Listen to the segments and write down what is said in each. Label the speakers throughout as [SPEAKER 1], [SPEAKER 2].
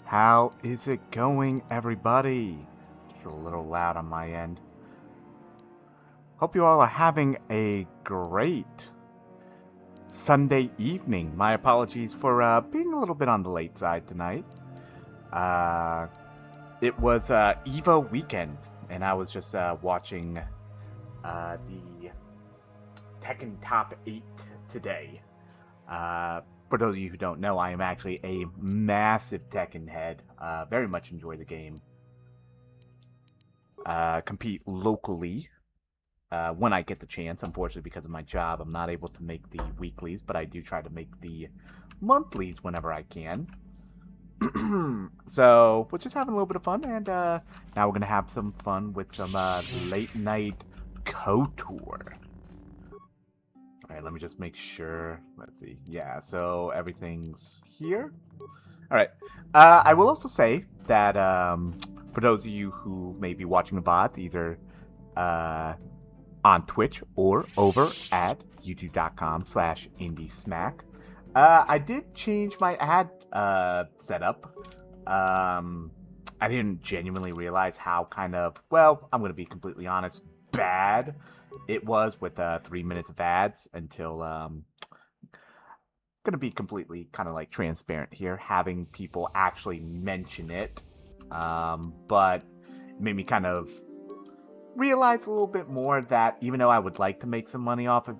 [SPEAKER 1] How is it going, everybody? It's a little loud on my end. Hope you all are having a great Sunday evening. My apologies for being a little bit on the late side tonight. It was EVO weekend, and I was just watching the Tekken Top 8 today. For those of you who don't know, I am actually a massive Tekken head. Very much enjoy the game. Compete locally when I get the chance. Unfortunately, because of my job, I'm not able to make the weeklies, but I do try to make the monthlies whenever I can. So we're just having a little bit of fun, and now we're going to have some fun with some late night KOTOR. Alright, let me just make sure. Let's see. Yeah, so everything's here. Alright. I will also say that for those of you who may be watching the bot, either on Twitch or over at youtube.com/indiesmack, I did change my ad setup. I didn't genuinely realize how kind of, well, I'm going to be completely honest, bad it was with 3 minutes of ads until gonna be completely kind of like transparent here, having people actually mention it, but it made me kind of realize a little bit more that even though I would like to make some money off of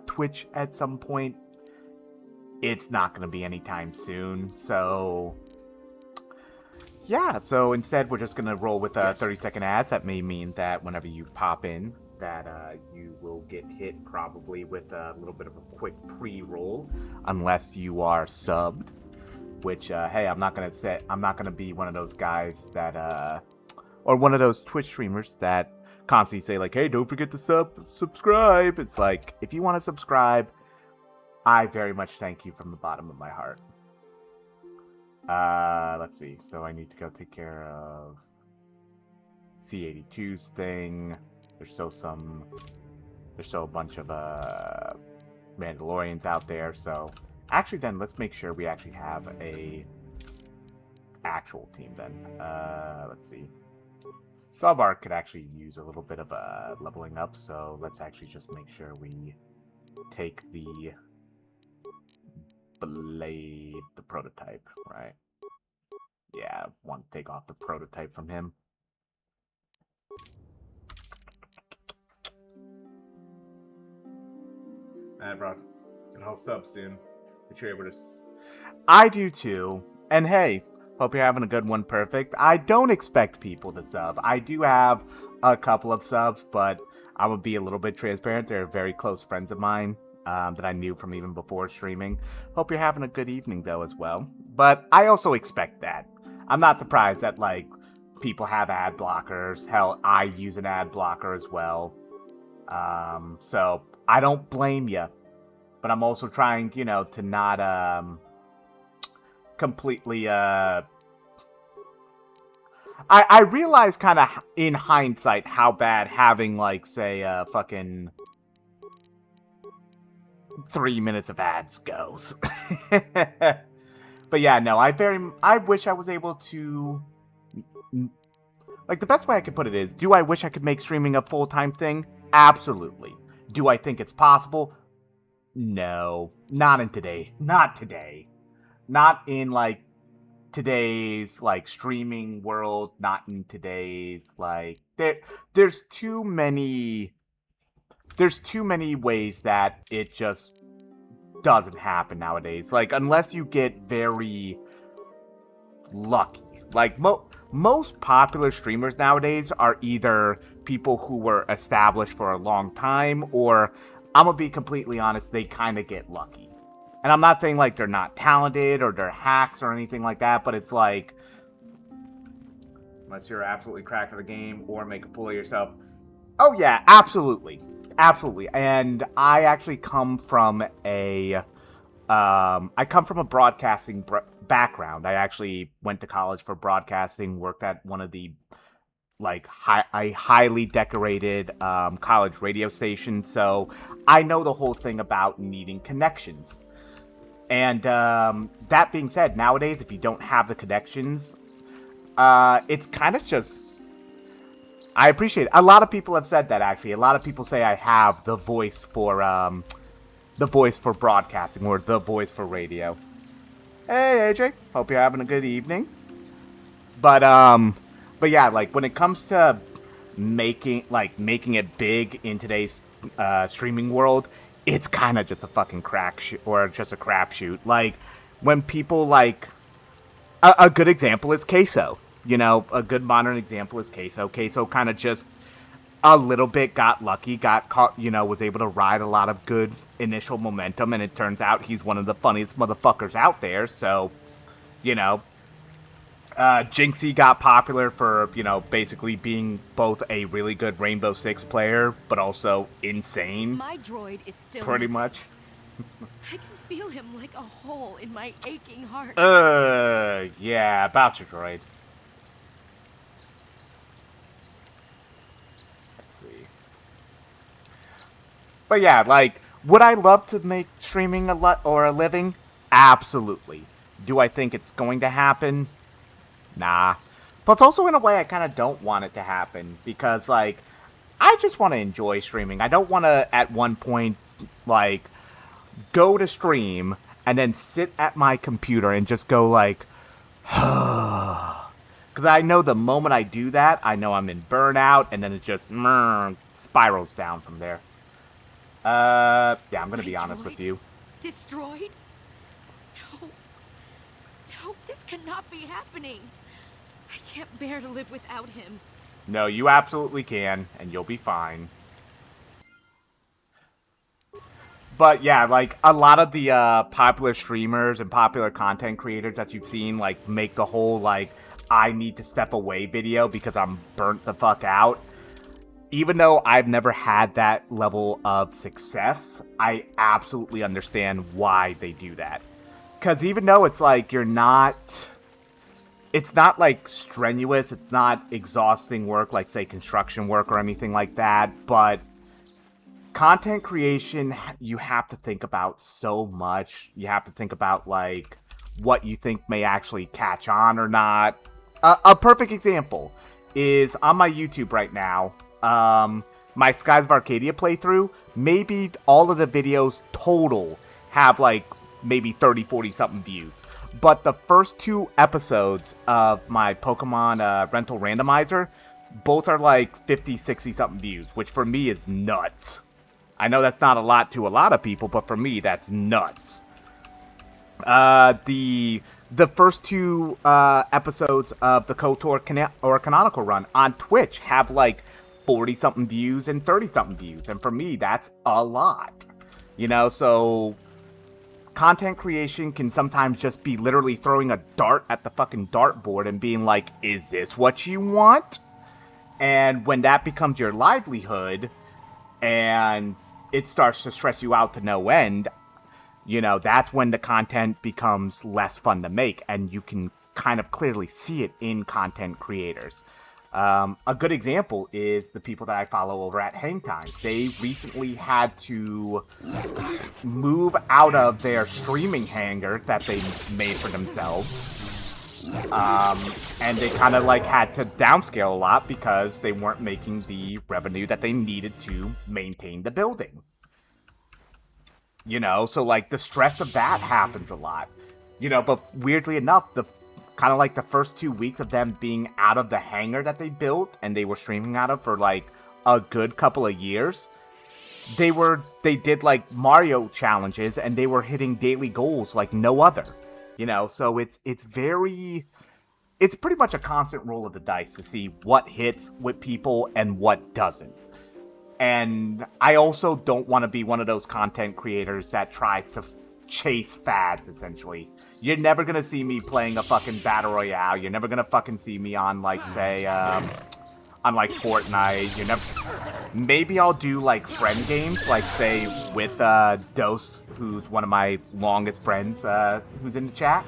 [SPEAKER 1] Twitch at some point, it's not gonna be anytime soon. So yeah, so instead we're just gonna roll with 30-second ads. That may mean that whenever you pop in, that you will get hit probably with a little bit of a quick pre-roll, unless you are subbed. Which, hey, I'm not gonna be one of those guys that, or one of those Twitch streamers that constantly say like, hey, don't forget to subscribe. It's like, if you want to subscribe, I very much thank you from the bottom of my heart. Let's see. So I need to go take care of C82's thing. There's still a bunch of Mandalorians out there. So actually, then let's make sure we actually have a actual team. Then let's see. Zalbar could actually use a little bit of leveling up. So let's actually just make sure we take the Blade, the prototype, right? Yeah, I want to take off the prototype from him. Alright, bro. I'll sub soon. If you're able to. I do too. And hey, hope you're having a good one, Perfect. I don't expect people to sub. I do have a couple of subs, but I would be a little bit transparent. They're very close friends of mine that I knew from even before streaming. Hope you're having a good evening, though, as well. But I also expect that. I'm not surprised that, like, people have ad blockers. Hell, I use an ad blocker as well. So I don't blame you, but I'm also trying, to not completely. I realize kind of in hindsight how bad having, like, say, fucking 3 minutes of ads goes. But yeah, no, I wish I was able to. Like, the best way I could put it is, do I wish I could make streaming a full-time thing? Absolutely. Do I think it's possible? No. Not in today. Not today. Not in, like, today's, like, streaming world. Not in today's, like... There's too many... There's too many ways that it just doesn't happen nowadays. Like, unless you get very lucky. Like, most popular streamers nowadays are either people who were established for a long time, or, I'm gonna be completely honest, they kind of get lucky. And I'm not saying, like, they're not talented or they're hacks or anything like that, but it's like, unless you're absolutely cracked at the game or make a fool of yourself. Oh yeah, absolutely. Absolutely. And I actually come from a broadcasting background. I actually went to college for broadcasting, worked at one of the a highly decorated college radio station, so I know the whole thing about needing connections. And that being said, nowadays, if you don't have the connections, it's kind of just... I appreciate it. A lot of people have said that, actually. A lot of people say I have the voice for broadcasting, or the voice for radio. Hey, AJ. Hope you're having a good evening. But yeah, like, when it comes to making it big in today's streaming world, it's kind of just a fucking crapshoot. Like, when people, like... A good example is Queso. You know, a good modern example is Queso. Queso kind of just a little bit got lucky, got caught, you know, was able to ride a lot of good initial momentum, and it turns out he's one of the funniest motherfuckers out there. So, you know, Jinxie got popular for, you know, basically being both a really good Rainbow Six player, but also insane.
[SPEAKER 2] My droid is still
[SPEAKER 1] pretty
[SPEAKER 2] missing.
[SPEAKER 1] much.
[SPEAKER 2] I can feel him like a hole in my aching heart.
[SPEAKER 1] Yeah, about your droid. But yeah, like, would I love to make streaming a living? Absolutely. Do I think it's going to happen? Nah. But also, in a way, I kind of don't want it to happen. Because, like, I just want to enjoy streaming. I don't want to, at one point, like, go to stream and then sit at my computer and just go, like, because I know the moment I do that, I know I'm in burnout, and then it just spirals down from there. Yeah, I'm gonna be honest with you.
[SPEAKER 2] Destroyed? No. No, this cannot be happening. I can't bear to live without him.
[SPEAKER 1] No, you absolutely can, and you'll be fine. But yeah, like, a lot of the popular streamers and popular content creators that you've seen, like, make the whole, like, I need to step away video because I'm burnt the fuck out. Even though I've never had that level of success, I absolutely understand why they do that. Because even though it's like it's not like strenuous, it's not exhausting work like, say, construction work or anything like that, but content creation, you have to think about so much. You have to think about, like, what you think may actually catch on or not. A perfect example is on my YouTube right now. My Skies of Arcadia playthrough, maybe all of the videos total have like maybe 30, 40 something views. But the first 2 episodes of my Pokemon rental randomizer, both are like 50, 60 something views, which for me is nuts. I know that's not a lot to a lot of people, but for me, that's nuts. The first 2 episodes of the KOTOR Canonical Run on Twitch have like 40-something views and 30-something views. And for me, that's a lot. You know, so content creation can sometimes just be literally throwing a dart at the fucking dartboard and being like, is this what you want? And when that becomes your livelihood and it starts to stress you out to no end, you know, that's when the content becomes less fun to make, and you can kind of clearly see it in content creators. A good example is the people that I follow over at Hang Time. They recently had to move out of their streaming hangar that they made for themselves. And they kind of like had to downscale a lot because they weren't making the revenue that they needed to maintain the building. You know, so like the stress of that happens a lot. You know, but weirdly enough, the kind of like the first 2 weeks of them being out of the hangar that they built and they were streaming out of for like a good couple of years, they did like Mario challenges and they were hitting daily goals like no other. You know, so it's pretty much a constant roll of the dice to see what hits with people and what doesn't. And I also don't want to be one of those content creators that tries to chase fads, essentially. You're never going to see me playing a fucking Battle Royale. You're never going to fucking see me on, like, say, on, like, Fortnite. Maybe I'll do, like, friend games, like, say, with, Dose, who's one of my longest friends, who's in the chat.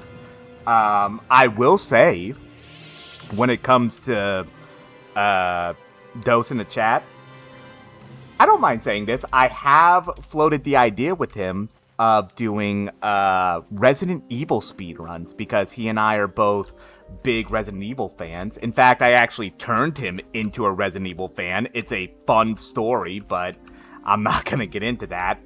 [SPEAKER 1] I will say, when it comes to, Dose in the chat, I don't mind saying this. I have floated the idea with him of doing Resident Evil speedruns because he and I are both big Resident Evil fans. In fact, I actually turned him into a Resident Evil fan. It's a fun story, but I'm not going to get into that.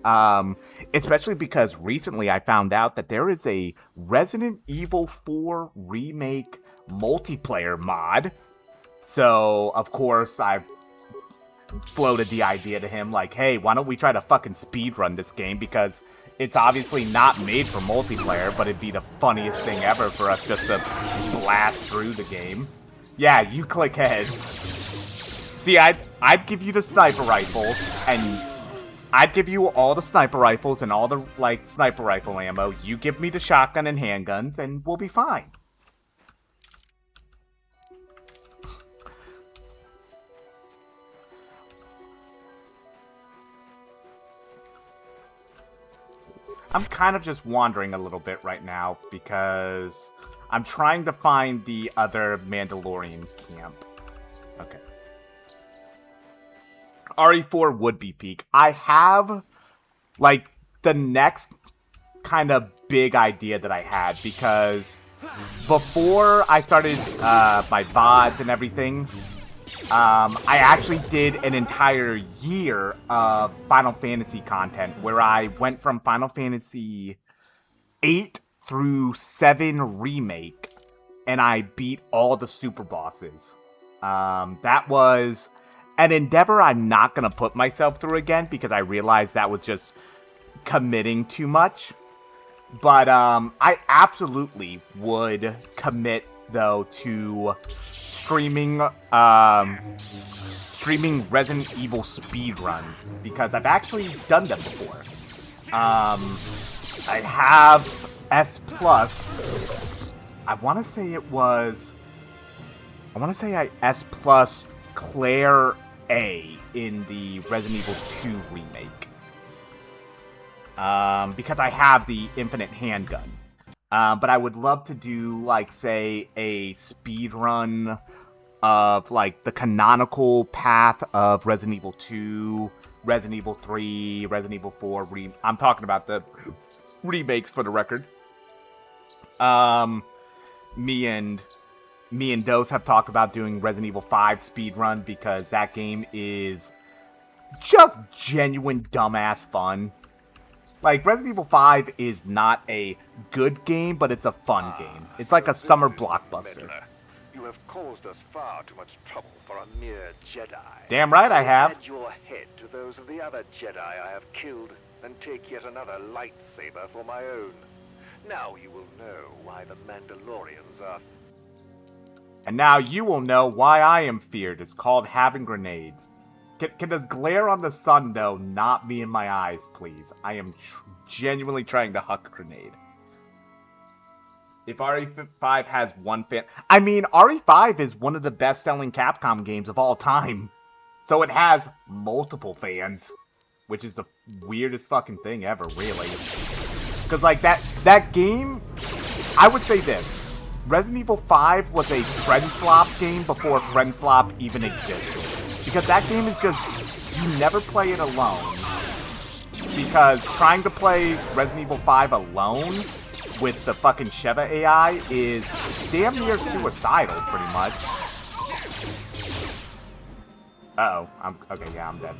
[SPEAKER 1] Especially because recently I found out that there is a Resident Evil 4 remake multiplayer mod. So, of course, I floated the idea to him, like, hey, why don't we try to fucking speedrun this game? Because it's obviously not made for multiplayer, but it'd be the funniest thing ever for us just to blast through the game. Yeah, you click heads. See, I'd give you the sniper rifle, and I'd give you all the sniper rifles and all the, like, sniper rifle ammo. You give me the shotgun and handguns, and we'll be fine. I'm kind of just wandering a little bit right now because I'm trying to find the other Mandalorian camp. Okay. RE4 would be peak. I have, like, the next kind of big idea that I had because before I started my VODs and everything, I actually did an entire year of Final Fantasy content where I went from Final Fantasy 8 through 7 Remake, and I beat all the super bosses. That was an endeavor I'm not going to put myself through again because I realized that was just committing too much. But I absolutely would commit, though, to streaming Resident Evil speedruns because I've actually done them before. I have S+. I want to say I S+ Claire A in the Resident Evil 2 remake. Because I have the infinite handgun. But I would love to do, like, say, a speedrun of, like, the canonical path of Resident Evil 2, Resident Evil 3, Resident Evil 4. I'm talking about the remakes for the record. Me and Dose have talked about doing Resident Evil 5 speedrun because that game is just genuine dumbass fun. Like, Resident Evil 5 is not a good game, but it's a fun game. It's like a summer blockbuster.
[SPEAKER 3] You have caused us far too much trouble for a mere Jedi.
[SPEAKER 1] Damn right I have.
[SPEAKER 3] Add your head to those of the other Jedi I have killed, and take yet another lightsaber for my own. Now you will know why the Mandalorians are...
[SPEAKER 1] And now you will know why I am feared. It's called having grenades. Can the glare on the sun, though, not be in my eyes, please? I am genuinely trying to huck a grenade. If RE5 has one fan... I mean, RE5 is one of the best-selling Capcom games of all time. So it has multiple fans. Which is the weirdest fucking thing ever, really. Because, like, that game... I would say this. Resident Evil 5 was a friend slop game before friend slop even existed. Because that game is just, you never play it alone. Because trying to play Resident Evil 5 alone with the fucking Sheva AI is damn near suicidal, pretty much. Uh-oh. Okay, yeah, I'm dead.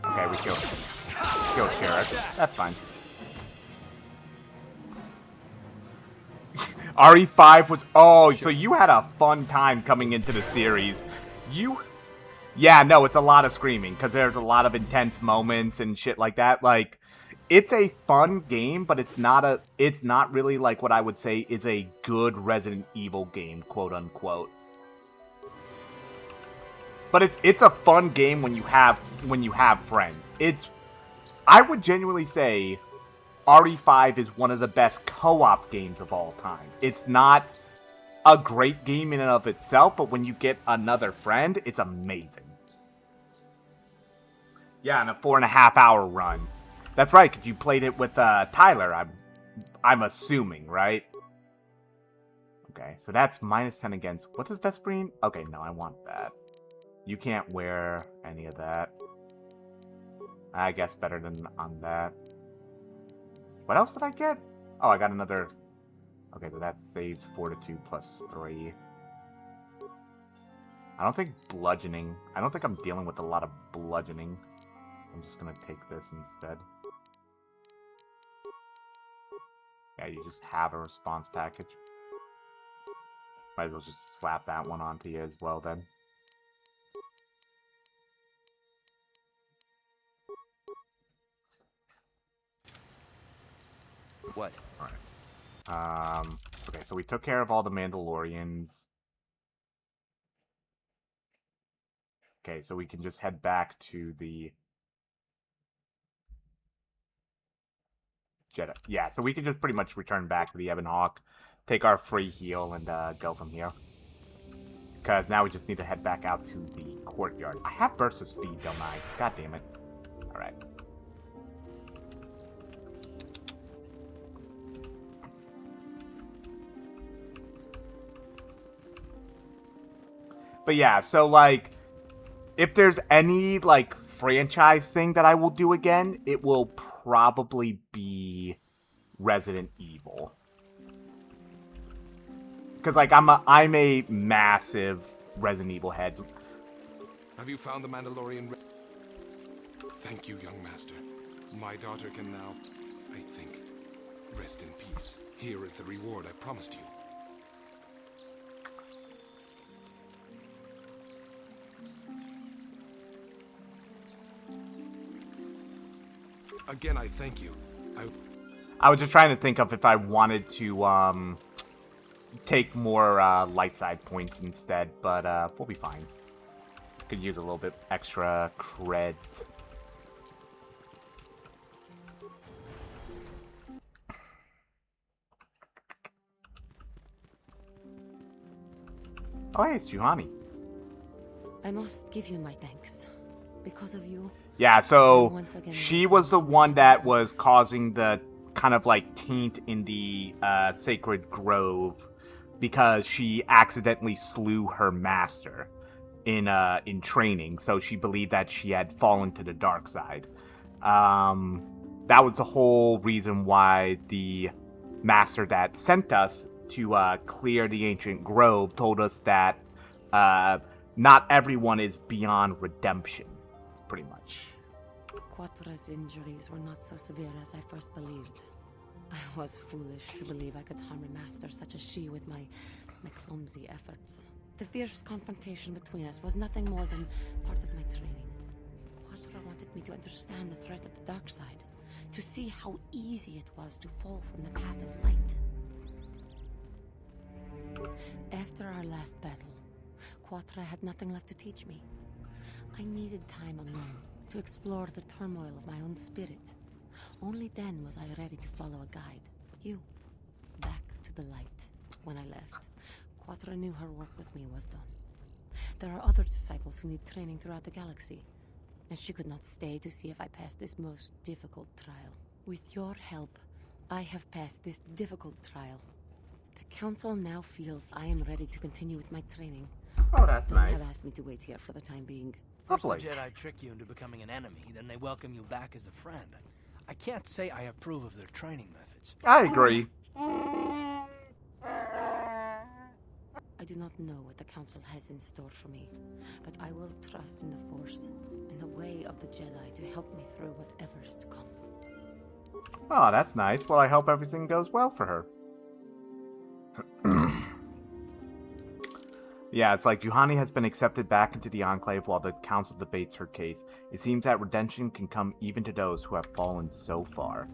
[SPEAKER 1] Okay, we killed Sherrick. That's fine. RE5 was... Oh, so you had a fun time coming into the series. Yeah, no, it's a lot of screaming, because there's a lot of intense moments and shit like that. Like, it's a fun game, but it's not really like what I would say is a good Resident Evil game, quote unquote. But it's a fun game when you have friends. I would genuinely say RE5 is one of the best co-op games of all time. It's not a great game in and of itself, but when you get another friend, it's amazing. Yeah, in a 4.5-hour run. That's right, because you played it with Tyler, I'm assuming, right? Okay, so that's -10 against... What does Vesperine? Okay, no, I want that. You can't wear any of that. I guess better than on that. What else did I get? Oh, I got another... Okay, so that saves Fortitude plus 3. I don't think bludgeoning... I don't think I'm dealing with a lot of bludgeoning. I'm just gonna take this instead. Yeah, you just have a response package. Might as well just slap that one onto you as well then.
[SPEAKER 4] What?
[SPEAKER 1] Alright. Okay, so we took care of all the Mandalorians. Okay, so we can just head back to the Jedi. Yeah, so we can just pretty much return back to the Ebon Hawk, take our free heal, and go from here. Because now we just need to head back out to the courtyard. I have burst of speed, don't I? God damn it. Alright. But yeah, so like, if there's any like franchise thing that I will do again, it will probably be Resident Evil. Because like I'm a massive Resident Evil head.
[SPEAKER 5] Have you found the Mandalorian? Thank you, young master. My daughter can now, I think, rest in peace. Here is the reward I promised you. Again, I thank you.
[SPEAKER 1] I was just trying to think of if I wanted to take more light side points instead, but we'll be fine. Could use a little bit extra creds. Oh, hey, it's Juhani.
[SPEAKER 6] I must give you my thanks. Because of you.
[SPEAKER 1] Yeah, so she was the one that was causing the kind of like taint in the sacred grove because she accidentally slew her master in training. So she believed that she had fallen to the dark side. That was the whole reason why the master that sent us to clear the ancient grove told us that not everyone is beyond redemption. Pretty much.
[SPEAKER 6] Quatra's injuries were not so severe as I first believed. I was foolish to believe I could harm a master such as she with my clumsy efforts. The fierce confrontation between us was nothing more than part of my training. Quatra wanted me to understand the threat of the dark side, to see how easy it was to fall from the path of light. After our last battle, Quatra had nothing left to teach me. I needed time alone to explore the turmoil of my own spirit. Only then was I ready to follow a guide. You. Back to the light. When I left, Quatra knew her work with me was done. There are other disciples who need training throughout the galaxy, and she could not stay to see if I passed this most difficult trial. With your help, I have passed this difficult trial. The Council now feels I am ready to continue with my training.
[SPEAKER 1] Oh, that's
[SPEAKER 6] They
[SPEAKER 1] nice.
[SPEAKER 6] have asked me to wait here for the time being.
[SPEAKER 7] First the
[SPEAKER 1] Lovely.
[SPEAKER 7] Jedi trick you into becoming an enemy, then they welcome you back as a friend. I can't say I approve of their training methods.
[SPEAKER 1] I agree.
[SPEAKER 6] I do not know what the Council has in store for me, but I will trust in the Force and the way of the Jedi to help me through whatever is to come.
[SPEAKER 1] Oh, that's nice. Well, I hope everything goes well for her. Yeah, it's like Juhani has been accepted back into the Enclave while the Council debates her case. It seems that redemption can come even to those who have fallen so far.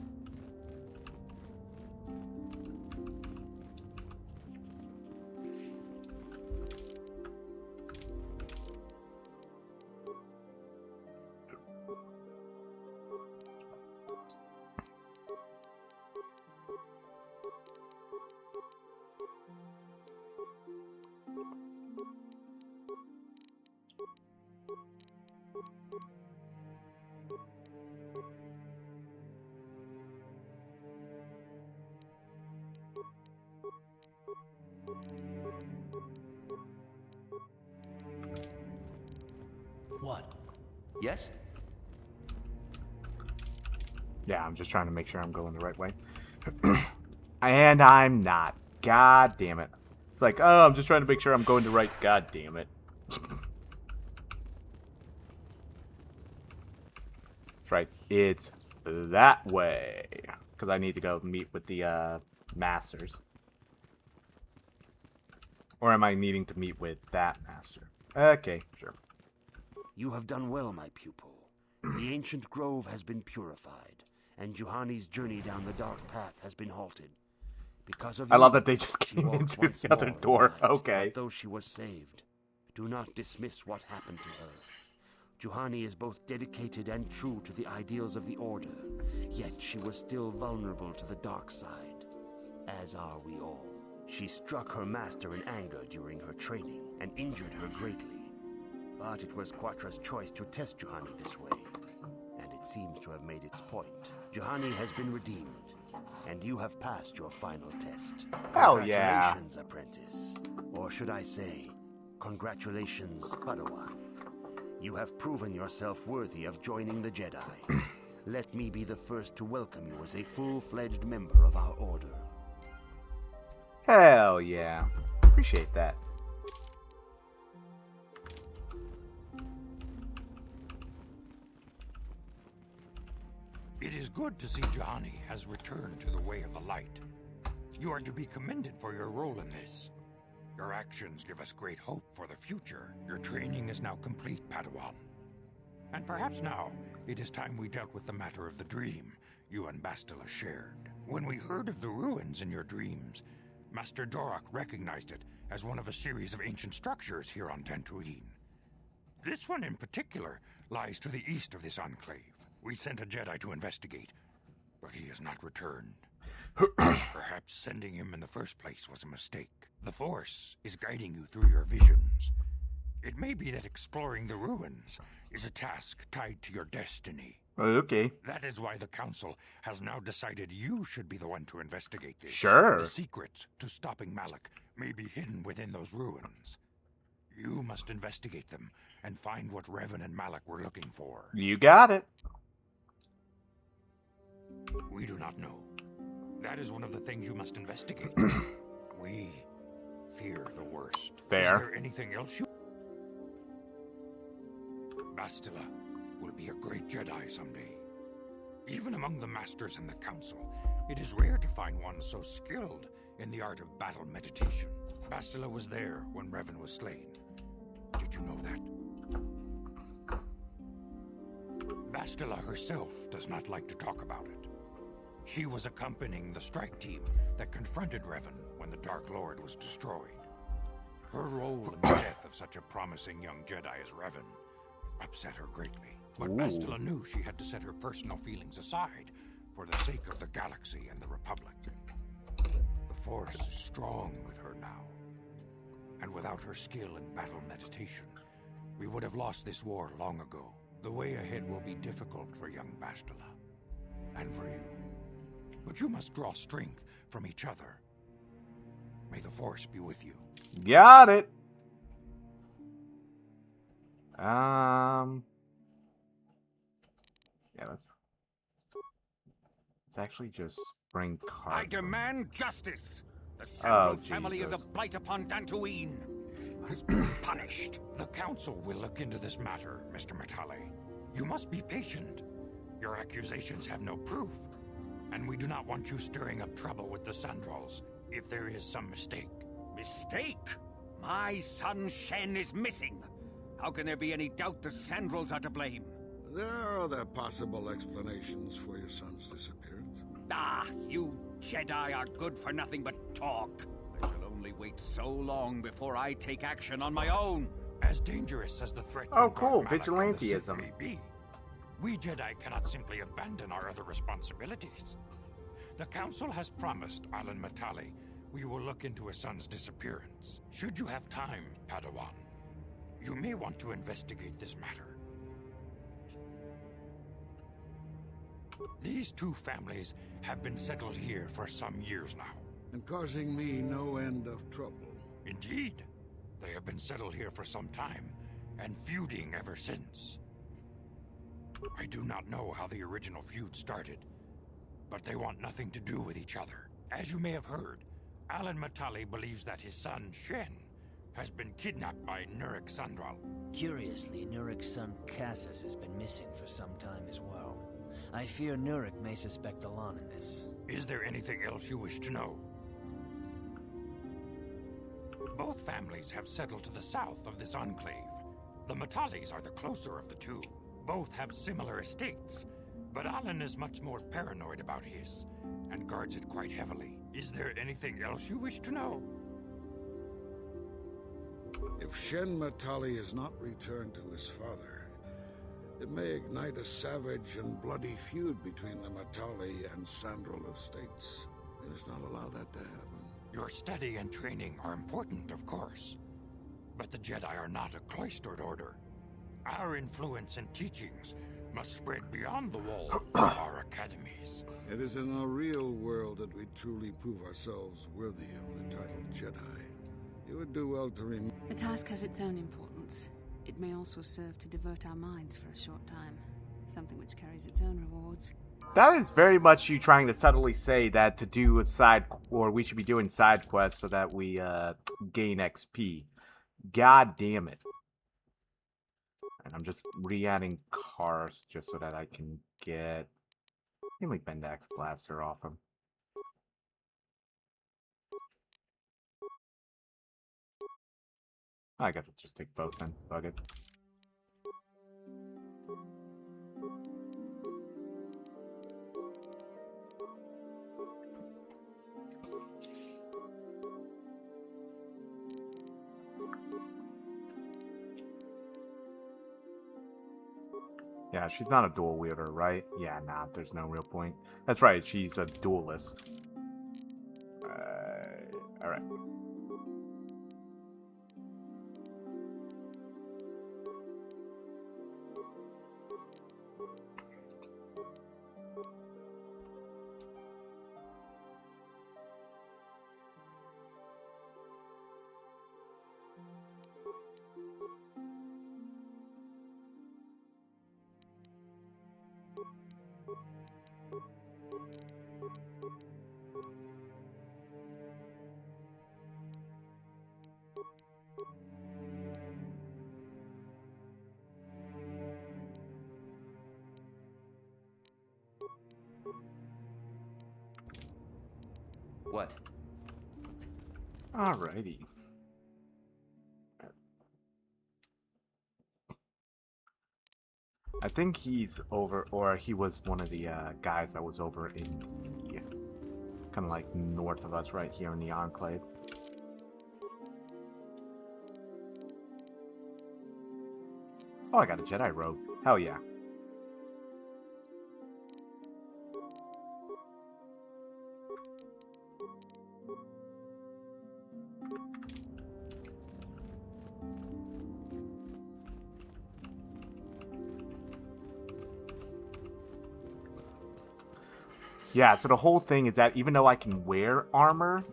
[SPEAKER 4] What? Yes?
[SPEAKER 1] Yeah, I'm just trying to make sure I'm going the right way. And I'm not. God damn it. It's like, oh, I'm just trying to make sure I'm going the right. God damn it. That's right. It's that way. Because I need to go meet with the masters. Or am I needing to meet with that master? Okay, sure.
[SPEAKER 4] You have done well, my pupil. The ancient grove has been purified, and Juhani's journey down the dark path has been halted. Because of
[SPEAKER 1] I
[SPEAKER 4] you,
[SPEAKER 1] love that they just
[SPEAKER 4] she
[SPEAKER 1] came
[SPEAKER 4] walks
[SPEAKER 1] into
[SPEAKER 4] once
[SPEAKER 1] the other
[SPEAKER 4] more
[SPEAKER 1] door.
[SPEAKER 4] light,
[SPEAKER 1] Okay.
[SPEAKER 4] not though she was saved. Do not dismiss what happened to her. Juhani is both dedicated and true to the ideals of the Order, yet she was still vulnerable to the dark side, as are we all. She struck her master in anger during her training and injured her greatly. But it was Quatra's choice to test Juhani this way, and it seems to have made its point. Juhani has been redeemed, and you have passed your final test.
[SPEAKER 1] Hell yeah.
[SPEAKER 4] Congratulations, apprentice. Or should I say, congratulations, Padawan. You have proven yourself worthy of joining the Jedi. Let me be the first to welcome you as a full-fledged member of our Order.
[SPEAKER 1] Hell yeah. Appreciate that.
[SPEAKER 8] It is good to see Juhani has returned to the way of the light. You are to be commended for your role in this. Your actions give us great hope for the future. Your training is now complete, Padawan. And perhaps now, it is time we dealt with the matter of the dream you and Bastila shared. When we heard of the ruins in your dreams, Master Dorak recognized it as one of a series of ancient structures here on Dantooine. This one in particular lies to the east of this enclave. We sent a Jedi to investigate, but he has not returned. Perhaps sending him in the first place was a mistake. The Force is guiding you through your visions. It may be that exploring the ruins is a task tied to your destiny.
[SPEAKER 1] Okay.
[SPEAKER 8] That is why the Council has now decided you should be the one to investigate this.
[SPEAKER 1] Sure.
[SPEAKER 8] The secrets to stopping Malak may be hidden within those ruins. You must investigate them and find what Revan and Malak were looking for.
[SPEAKER 1] You got it.
[SPEAKER 8] We do not know. That is one of the things you must investigate. We fear the worst.
[SPEAKER 1] Fair.
[SPEAKER 8] Is there anything else you... Bastila will be a great Jedi someday. Even among the Masters and the Council, it is rare to find one so skilled in the art of battle meditation. Bastila was there when Revan was slain. Did you know that? Bastila herself does not like to talk about it. She was accompanying the strike team that confronted Revan when the Dark Lord was destroyed. Her role in the death of such a promising young Jedi as Revan upset her greatly. But Bastila knew she had to set her personal feelings aside for the sake of the galaxy and the Republic. The Force is strong with her now. And without her skill in battle meditation, we would have lost this war long ago. The way ahead will be difficult for young Bastila. And for you. But you must draw strength from each other. May the Force be with you.
[SPEAKER 1] Got it. Yeah, let's actually just bring cards.
[SPEAKER 9] I demand justice. The Central family is a
[SPEAKER 1] Jesus.
[SPEAKER 9] blight upon Dantooine. He must be punished.
[SPEAKER 8] The Council will look into this matter, Mr. Matale. You must be patient. Your accusations have no proof. And we do not want you stirring up trouble with the Sandrals if there is some mistake.
[SPEAKER 9] Mistake? My son Shen is missing. How can there be any doubt the Sandrals are to blame?
[SPEAKER 10] There are other possible explanations for your son's disappearance.
[SPEAKER 9] Ah, you Jedi are good for nothing but talk. I shall only wait so long before I take action on my own.
[SPEAKER 8] As dangerous as the threat
[SPEAKER 1] Oh,
[SPEAKER 8] from
[SPEAKER 1] cool,
[SPEAKER 8] Darth Malak and the Sith
[SPEAKER 1] vigilantism.
[SPEAKER 8] may be, we Jedi cannot simply abandon our other responsibilities. The Council has promised Alan Matale we will look into his son's disappearance. Should you have time, Padawan, you may want to investigate this matter. These two families have been settled here for some years now.
[SPEAKER 10] And causing me no end of trouble.
[SPEAKER 8] Indeed, they have been settled here for some time, and feuding ever since. I do not know how the original feud started, but they want nothing to do with each other. As you may have heard, Alan Matali believes that his son, Shen, has been kidnapped by Nurik Sandral.
[SPEAKER 11] Curiously, Nurik's son Cassus has been missing for some time as well. I fear Nurik may suspect Alan in this.
[SPEAKER 8] Is there anything else you wish to know? Both families have settled to the south of this enclave. The Matalis are the closer of the two. Both have similar estates, but Alan is much more paranoid about his, and guards it quite heavily. Is there anything else you wish to know?
[SPEAKER 10] If Shen Matali is not returned to his father, it may ignite a savage and bloody feud between the Matali and Sandral estates. We must not allow that to happen.
[SPEAKER 8] Your study and training are important, of course, but the Jedi are not a cloistered order. Our influence and teachings must spread beyond the walls of our academies.
[SPEAKER 10] It is in the real world that we truly prove ourselves worthy of the title Jedi. You would do well to remember.
[SPEAKER 12] The task has its own importance. It may also serve to divert our minds for a short time, something which carries its own rewards.
[SPEAKER 1] That is very much you trying to subtly say that to do a side, or we should be doing side quests so that we gain XP. God damn it. And I'm just re-adding cars just so that I can get mainly Bendax Blaster off him. I guess I'll just take both then. Bug it. Yeah, she's not a dual wielder, right? Yeah, nah, there's no real point. That's right, she's a duelist. Alright.
[SPEAKER 13] What?
[SPEAKER 1] Alrighty. I think he's over, or he was one of the guys that was over in the, kind of like north of us right here in the Enclave. Oh, I got a Jedi robe. Hell yeah. Yeah, so the whole thing is that even though I can wear armor,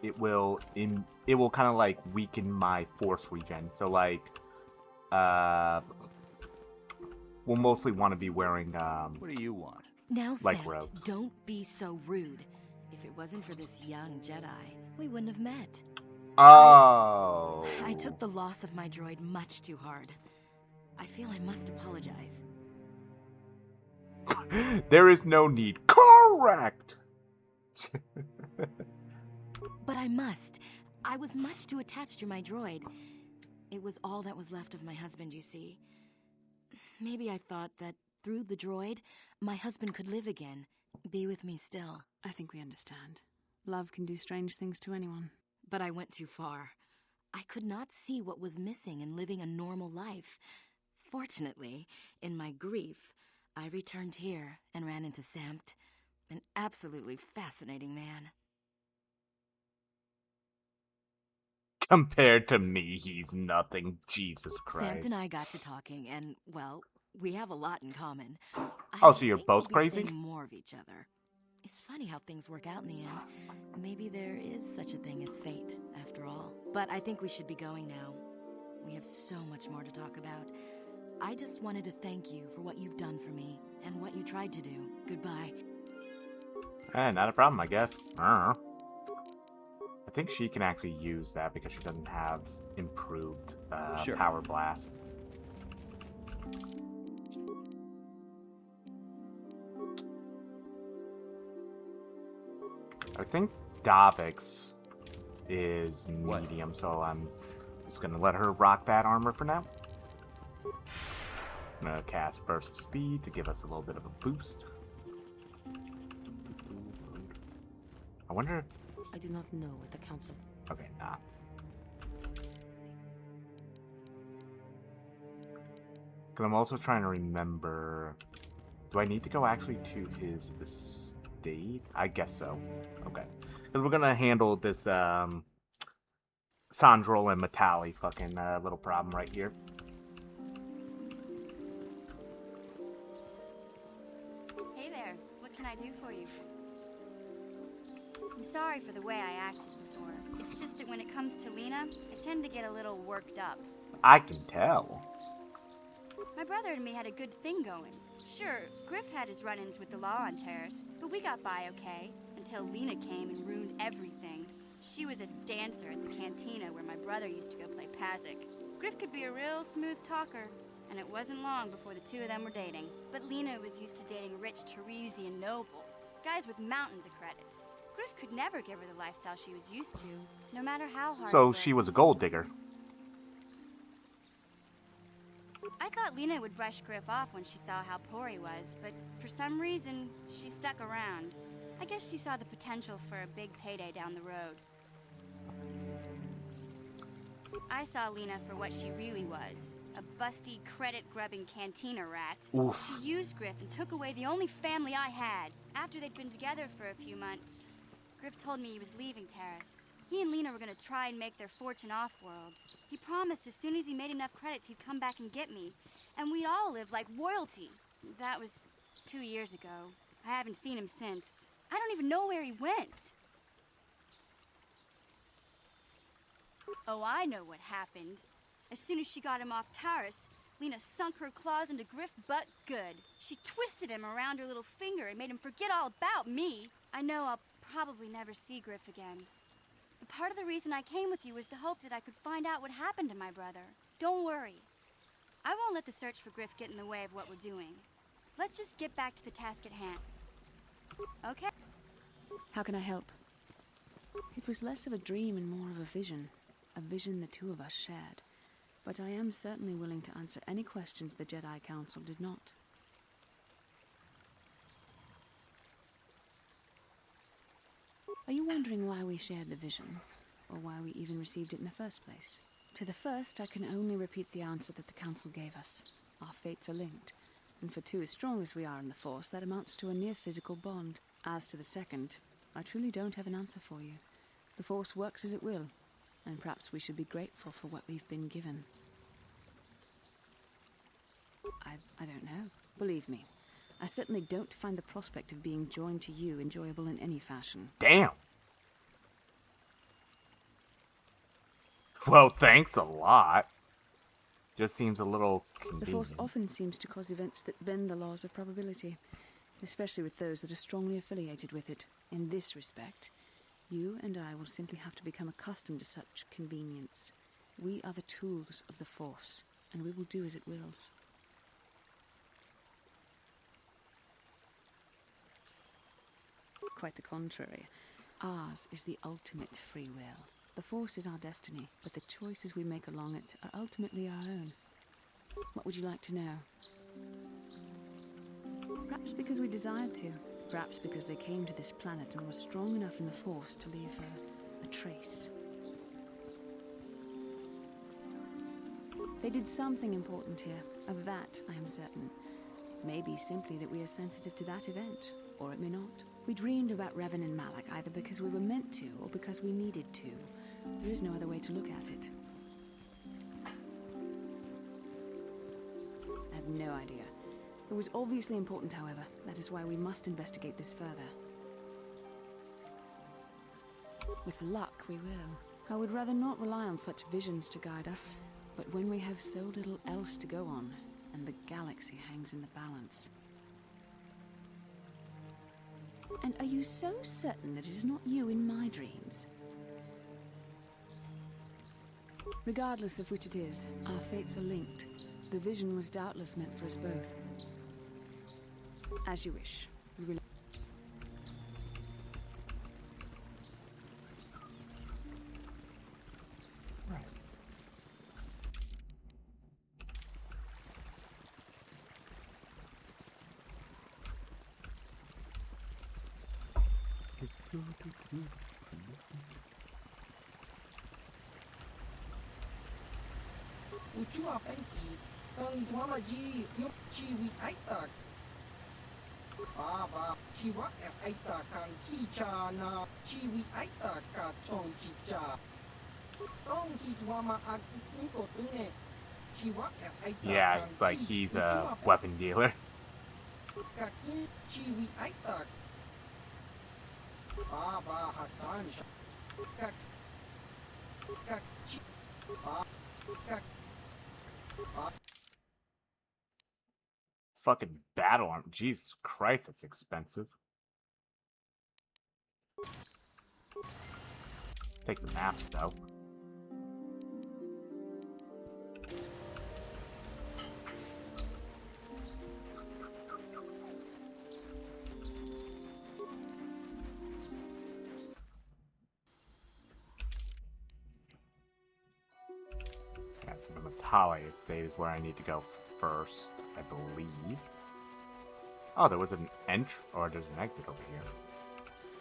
[SPEAKER 1] it will kind of like weaken my force regen. So like, we'll mostly want to be wearing
[SPEAKER 13] what do you want?
[SPEAKER 2] Now,
[SPEAKER 1] like
[SPEAKER 2] Samt,
[SPEAKER 1] robes.
[SPEAKER 2] don't be so rude. If it wasn't for this young Jedi, we wouldn't have met.
[SPEAKER 1] Oh.
[SPEAKER 2] I took the loss of my droid much too hard. I feel I must apologize.
[SPEAKER 1] There is no need. Correct!
[SPEAKER 2] But I must. I was much too attached to my droid. It was all that was left of my husband, you see. Maybe I thought that through the droid, my husband could live again, be with me still.
[SPEAKER 12] I think we understand. Love can do strange things to anyone.
[SPEAKER 2] But I went too far. I could not see what was missing in living a normal life. Fortunately, in my grief, I returned here and ran into Samt, an absolutely fascinating man.
[SPEAKER 1] Compared to me, he's nothing. Jesus Christ.
[SPEAKER 2] Samt and I got to talking, and, well, we have a lot in common.
[SPEAKER 1] Oh, so you're
[SPEAKER 2] think
[SPEAKER 1] both
[SPEAKER 2] we'll be
[SPEAKER 1] crazy?
[SPEAKER 2] seeing more of each other. It's funny how things work out in the end. Maybe there is such a thing as fate, after all. But I think we should be going now. We have so much more to talk about. I just wanted to thank you for what you've done for me, and what you tried to do. Goodbye.
[SPEAKER 1] Not a problem, I guess. I don't know. I think she can actually use that because she doesn't have improved
[SPEAKER 13] Sure.
[SPEAKER 1] power blast. I think Davix is medium, so I'm just gonna let her rock that armor for now. I'm gonna cast Burst of Speed to give us a little bit of a boost. I wonder if...
[SPEAKER 6] I do not know what the council...
[SPEAKER 1] Okay, nah. But I'm also trying to remember... Do I need to go actually to his estate? I guess so. Okay. Because we're gonna handle this, Sandrol and Matali fucking little problem right here.
[SPEAKER 14] Hey there. What can I do for you? I'm sorry for the way I acted before. It's just that when it comes to Lena, I tend to get a little worked up.
[SPEAKER 1] I can tell.
[SPEAKER 14] My brother and me had a good thing going. Sure, Griff had his run-ins with the law on Terrace, but we got by okay, until Lena came and ruined everything. She was a dancer at the cantina where my brother used to go play Pazic. Griff could be a real smooth talker, and it wasn't long before the two of them were dating. But Lena was used to dating rich Teresian nobles, guys with mountains of credits. Griff could never give her the lifestyle she was used to, no matter how hard
[SPEAKER 1] So
[SPEAKER 14] it
[SPEAKER 1] she
[SPEAKER 14] worked.
[SPEAKER 1] was a gold digger.
[SPEAKER 14] I thought Lena would brush Griff off when she saw how poor he was, but for some reason, she stuck around. I guess she saw the potential for a big payday down the road. I saw Lena for what she really was, a busty, credit-grubbing cantina rat.
[SPEAKER 1] Oof.
[SPEAKER 14] She used Griff and took away the only family I had. After they'd been together for a few months, Griff told me he was leaving Terrace. He and Lena were gonna try and make their fortune off-world. He promised as soon as he made enough credits, he'd come back and get me. And we'd all live like royalty. That was 2 years ago. I haven't seen him since. I don't even know where he went. Oh, I know what happened. As soon as she got him off Terrace, Lena sunk her claws into Griff butt good. She twisted him around her little finger and made him forget all about me. I know I'll probably never see Griff again. But part of the reason I came with you was the hope that I could find out what happened to my brother. Don't worry. I won't let the search for Griff get in the way of what we're doing. Let's just get back to the task at hand. Okay?
[SPEAKER 12] How can I help? It was less of a dream and more of a vision the two of us shared. But I am certainly willing to answer any questions the Jedi Council did not. Are you wondering why we shared the vision, or why we even received it in the first place? To the first, I can only repeat the answer that the Council gave us. Our fates are linked, and for two as strong as we are in the Force, that amounts to a near-physical bond. As to the second, I truly don't have an answer for you. The Force works as it will, and perhaps we should be grateful for what we've been given. I don't know. Believe me, I certainly don't find the prospect of being joined to you enjoyable in any fashion.
[SPEAKER 1] Damn. Well, thanks a lot. Just seems a little convenient.
[SPEAKER 12] The Force often seems to cause events that bend the laws of probability, especially with those that are strongly affiliated with it. In this respect, you and I will simply have to become accustomed to such convenience. We are the tools of the Force, and we will do as it wills. Quite the contrary. Ours is the ultimate free will. The Force is our destiny, but the choices we make along it are ultimately our own. What would you like to know? Perhaps because we desired to. Perhaps because they came to this planet and were strong enough in the Force to leave a trace. They did something important here. Of that, I am certain. It may be simply that we are sensitive to that event, or it may not. We dreamed about Revan and Malak either because we were meant to or because we needed to. There is no other way to look at it. I have no idea. It was obviously important, however. That is why we must investigate this further. With luck, we will. I would rather not rely on such visions to guide us. But when we have so little else to go on, and the galaxy hangs in the balance... And are you so certain that it is not you in my dreams? Regardless of which it is, our fates are linked. The vision was doubtless meant for us both. As you wish. We will...
[SPEAKER 15] Ucua penki, kang duamaji yuk chiwi aitak. Baba, chiwa aita kang kicha na chiwi aita ka chong chicha. Tong hi duama agzinko tune. Chiwa aita.
[SPEAKER 1] Yeah, it's like he's a weapon dealer.
[SPEAKER 15] Kaki chiwi aita. Baba Hassan. Kak. Kak. Kak.
[SPEAKER 1] Fucking battle armor. Jesus Christ, that's expensive. Take the maps, though. Okay, so the Matale estate is where I need to go first, I believe. Oh, there was an entry, or there's an exit over here.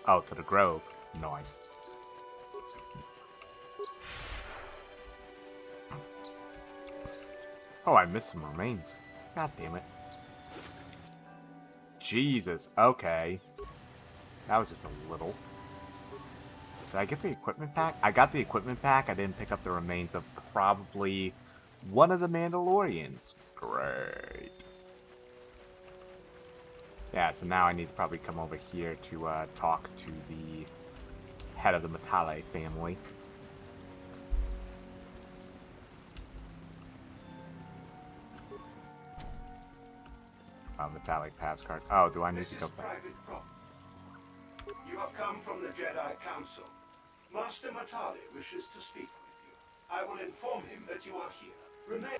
[SPEAKER 1] Oh, to the grove. Nice. Oh, I missed some remains. God damn it. Jesus, okay. That was just a little. Did I get the equipment pack? I got the equipment pack. I didn't pick up the remains of probably one of the Mandalorians. Great. Yeah, so now I need to probably come over here to talk to the head of the Matale family. Metallic pass card. Oh, do I need to go back?
[SPEAKER 16] You have come from the Jedi Council. Master Matale wishes to speak with you. I will inform him that you are here. Remain.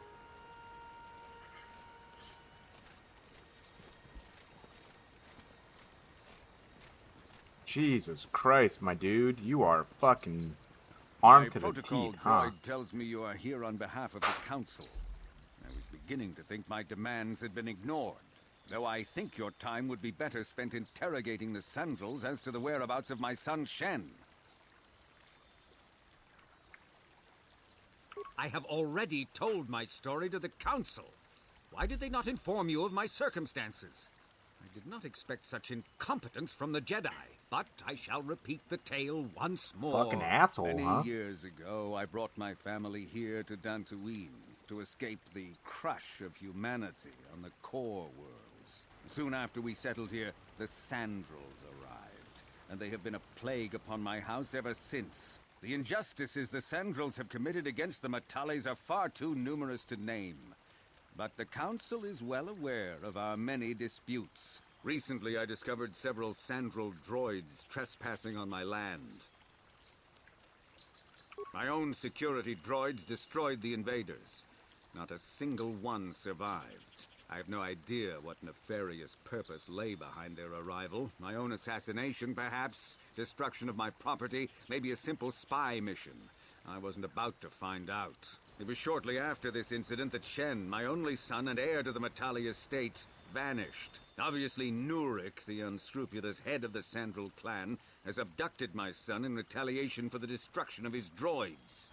[SPEAKER 1] Jesus Christ, my dude. You are fucking armed to the
[SPEAKER 9] protocol
[SPEAKER 1] teeth, huh?
[SPEAKER 9] droid tells me you are here on behalf of the Council. I was beginning to think my demands had been ignored, though I think your time would be better spent interrogating the Sandals as to the whereabouts of my son Shen. I have already told my story to the Council. Why did they not inform you of my circumstances? I did not expect such incompetence from the Jedi, but I shall repeat the tale once more.
[SPEAKER 1] Fucking asshole,
[SPEAKER 9] Many
[SPEAKER 1] huh?
[SPEAKER 9] years ago, I brought my family here to Dantooine to escape the crush of humanity on the core worlds. Soon after we settled here, the Sandals arrived, and they have been a plague upon my house ever since. The injustices the Sandals have committed against the Matales are far too numerous to name. But the Council is well aware of our many disputes. Recently, I discovered several Sandral droids trespassing on my land. My own security droids destroyed the invaders. Not a single one survived. I have no idea what nefarious purpose lay behind their arrival. My own assassination, perhaps? Destruction of my property? Maybe a simple spy mission? I wasn't about to find out. It was shortly after this incident that Shen, my only son and heir to the Matale estate, vanished. Obviously, Nurik, the unscrupulous head of the Sandral clan, has abducted my son in retaliation for the destruction of his droids.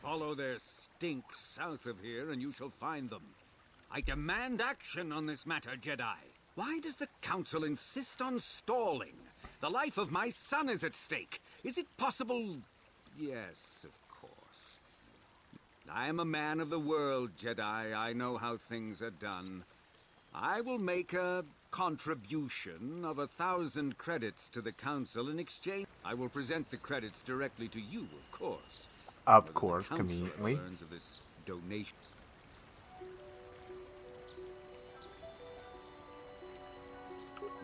[SPEAKER 9] Follow their stink south of here and you shall find them. I demand action on this matter, Jedi. Why does the Council insist on stalling? The life of my son is at stake. Is it possible? Yes, of course. I am a man of the world, Jedi. I know how things are done. I will make a contribution of 1,000 credits to the Council in exchange. I will present the credits directly to you, of course.
[SPEAKER 1] Of course, conveniently.
[SPEAKER 9] Learns of this donation.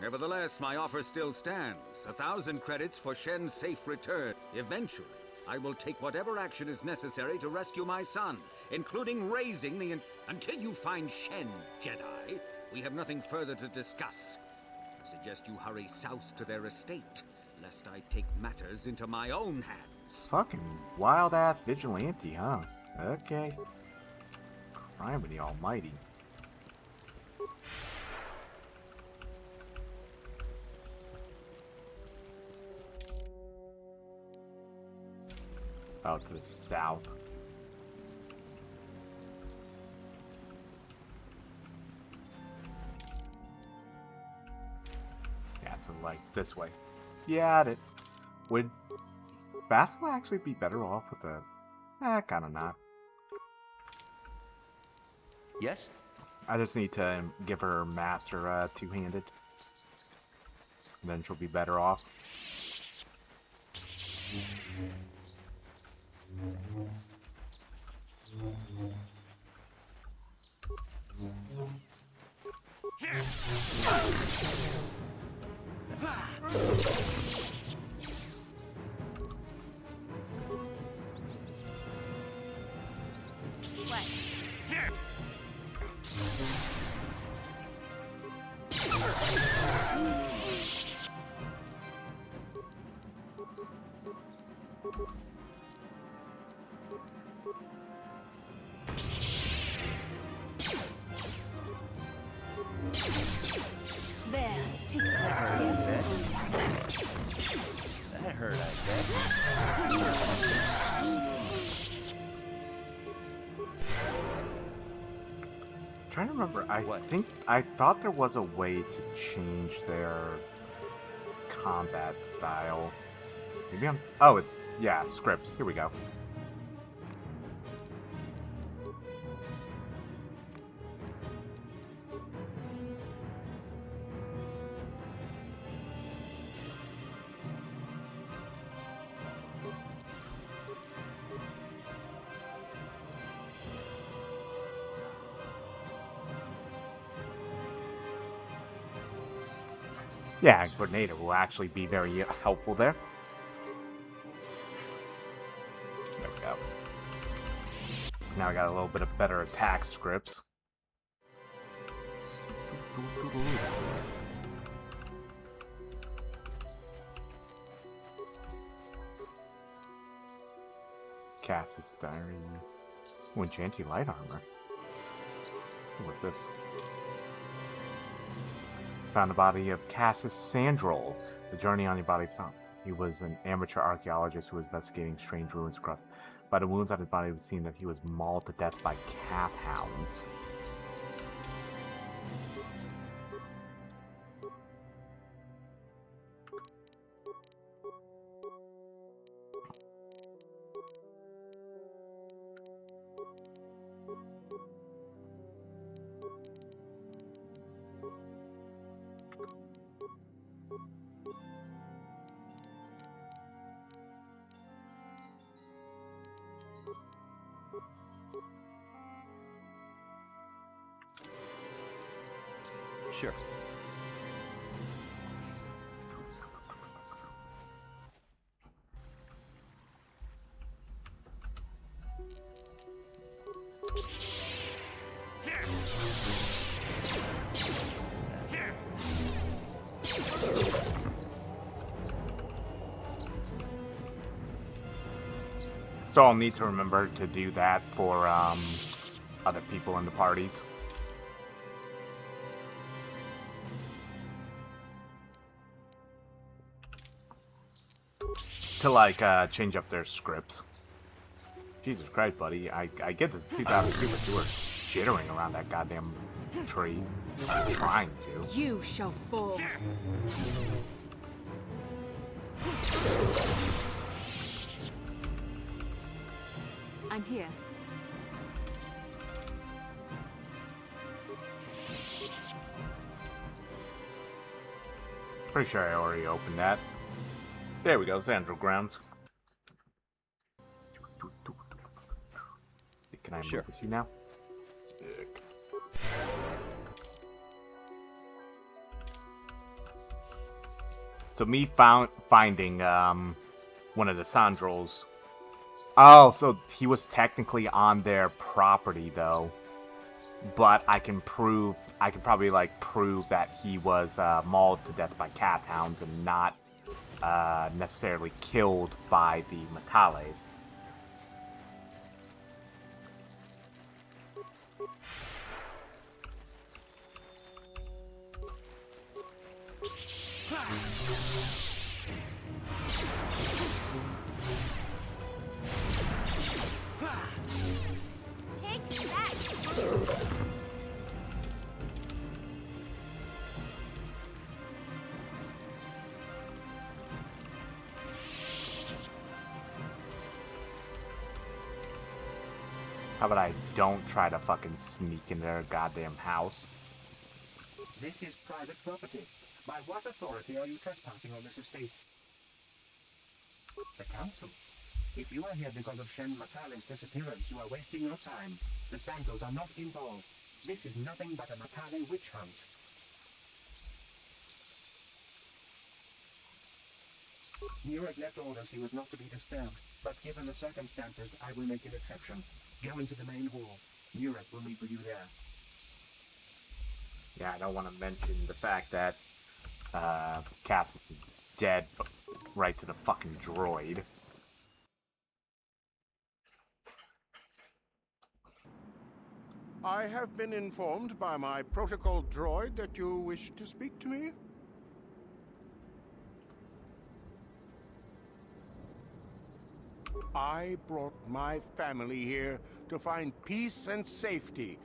[SPEAKER 9] Nevertheless, my offer still stands. 1,000 credits for Shen's safe return. Eventually, I will take whatever action is necessary to rescue my son, including raising the... Until you find Shen, Jedi, we have nothing further to discuss. I suggest you hurry south to their estate, lest I take matters into my own hands.
[SPEAKER 1] Fucking wild-ass vigilante, huh? Okay. Criminy almighty. Oh, to the south. Yeah, so like this way. Got it. Would Basil actually be better off with a... kinda not.
[SPEAKER 13] Yes?
[SPEAKER 1] I just need to give her master two-handed. Then she'll be better off.
[SPEAKER 14] What?
[SPEAKER 2] There, take that taste.
[SPEAKER 13] That hurt, I
[SPEAKER 1] Trying to remember, I thought there was a way to change their combat style. Maybe I'm... Oh, it's... Yeah, scripts. Here we go. Yeah, Grenada will actually be very helpful there. There we go. Now I got a little bit of better attack scripts. Cass's Diary. Enchanty light armor. What's this? Found the body of Cassus Sandrol. The journey on your body found. He was an amateur archaeologist who was investigating strange ruins across. By the wounds on his body, it would seem that he was mauled to death by cat hounds.
[SPEAKER 13] Sure.
[SPEAKER 1] So I'll need to remember to do that for other people in the parties. To like change up their scripts. Jesus Christ, buddy. I get this 2002, but you were jittering around that goddamn tree. I'm trying to.
[SPEAKER 12] You shall fall. I'm here.
[SPEAKER 1] Pretty sure I already opened that. There we go, Sandro Grounds. Can I move with you now? Sick. So me finding one of the Sandrels. Oh, so he was technically on their property though. But I can probably like prove that he was mauled to death by cat hounds and not necessarily killed by the Metales.
[SPEAKER 14] Take that!
[SPEAKER 1] How about I don't try to fucking sneak into their goddamn house?
[SPEAKER 17] This is private property. By what authority are you trespassing on this estate? The council. If you are here because of Shen Matale's disappearance, you are wasting your time. The Santos are not involved. This is nothing but a Matale witch hunt. Nurek left orders he was not to be disturbed, but given the circumstances, I will make an exception. Go into the main hall. Nurek will meet with you there.
[SPEAKER 1] Yeah, I don't want to mention the fact that Cassis is dead right to the fucking droid.
[SPEAKER 10] I have been informed by my protocol droid that you wish to speak to me. I brought my family here to find peace and safety,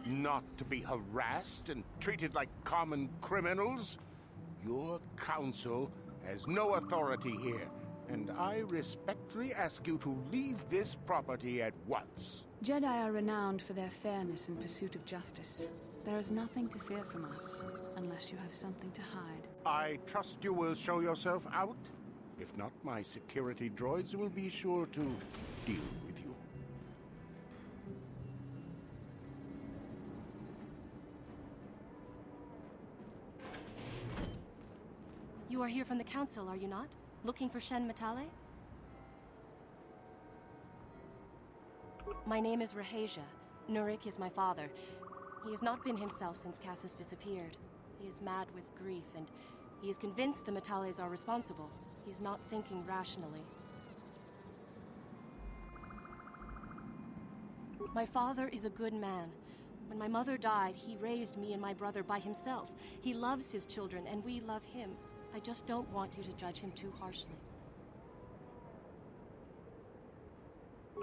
[SPEAKER 10] not to be harassed and treated like common criminals. Your council has no authority here, and I respectfully ask you to leave this property at once.
[SPEAKER 12] Jedi are renowned for their fairness in pursuit of justice. There is nothing to fear from us, unless you have something to hide.
[SPEAKER 10] I trust you will show yourself out. If not, my security droids will be sure to deal with you.
[SPEAKER 18] You are here from the council, are you not? Looking for Shen Matale? My name is Rahasia. Nurik is my father. He has not been himself since Cassis disappeared. He is mad with grief, and he is convinced the Matales are responsible. He's not thinking rationally. My father is a good man. When my mother died, he raised me and my brother by himself. He loves his children, and we love him. I just don't want you to judge him too harshly.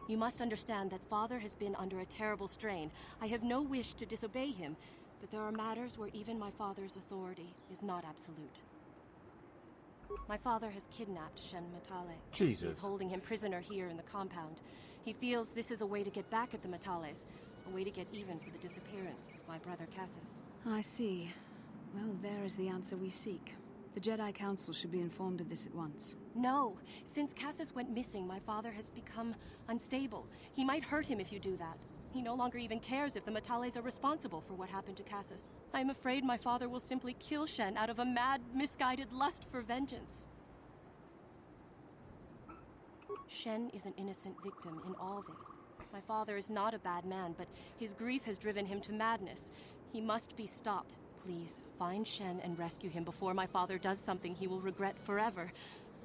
[SPEAKER 18] You must understand that Father has been under a terrible strain. I have no wish to disobey him, but there are matters where even my father's authority is not absolute. My father has kidnapped Shen Matale.
[SPEAKER 1] Jesus.
[SPEAKER 18] He is holding him prisoner here in the compound. He feels this is a way to get back at the Matales, a way to get even for the disappearance of my brother Cassis.
[SPEAKER 12] I see. Well, there is the answer we seek. The Jedi Council should be informed of this at once.
[SPEAKER 18] No. Since Cassis went missing, my father has become unstable. He might hurt him if you do that. He no longer even cares if the Matales are responsible for what happened to Cassis. I am afraid my father will simply kill Shen out of a mad, misguided lust for vengeance. Shen is an innocent victim in all this. My father is not a bad man, but his grief has driven him to madness. He must be stopped. Please, find Shen and rescue him before my father does something he will regret forever.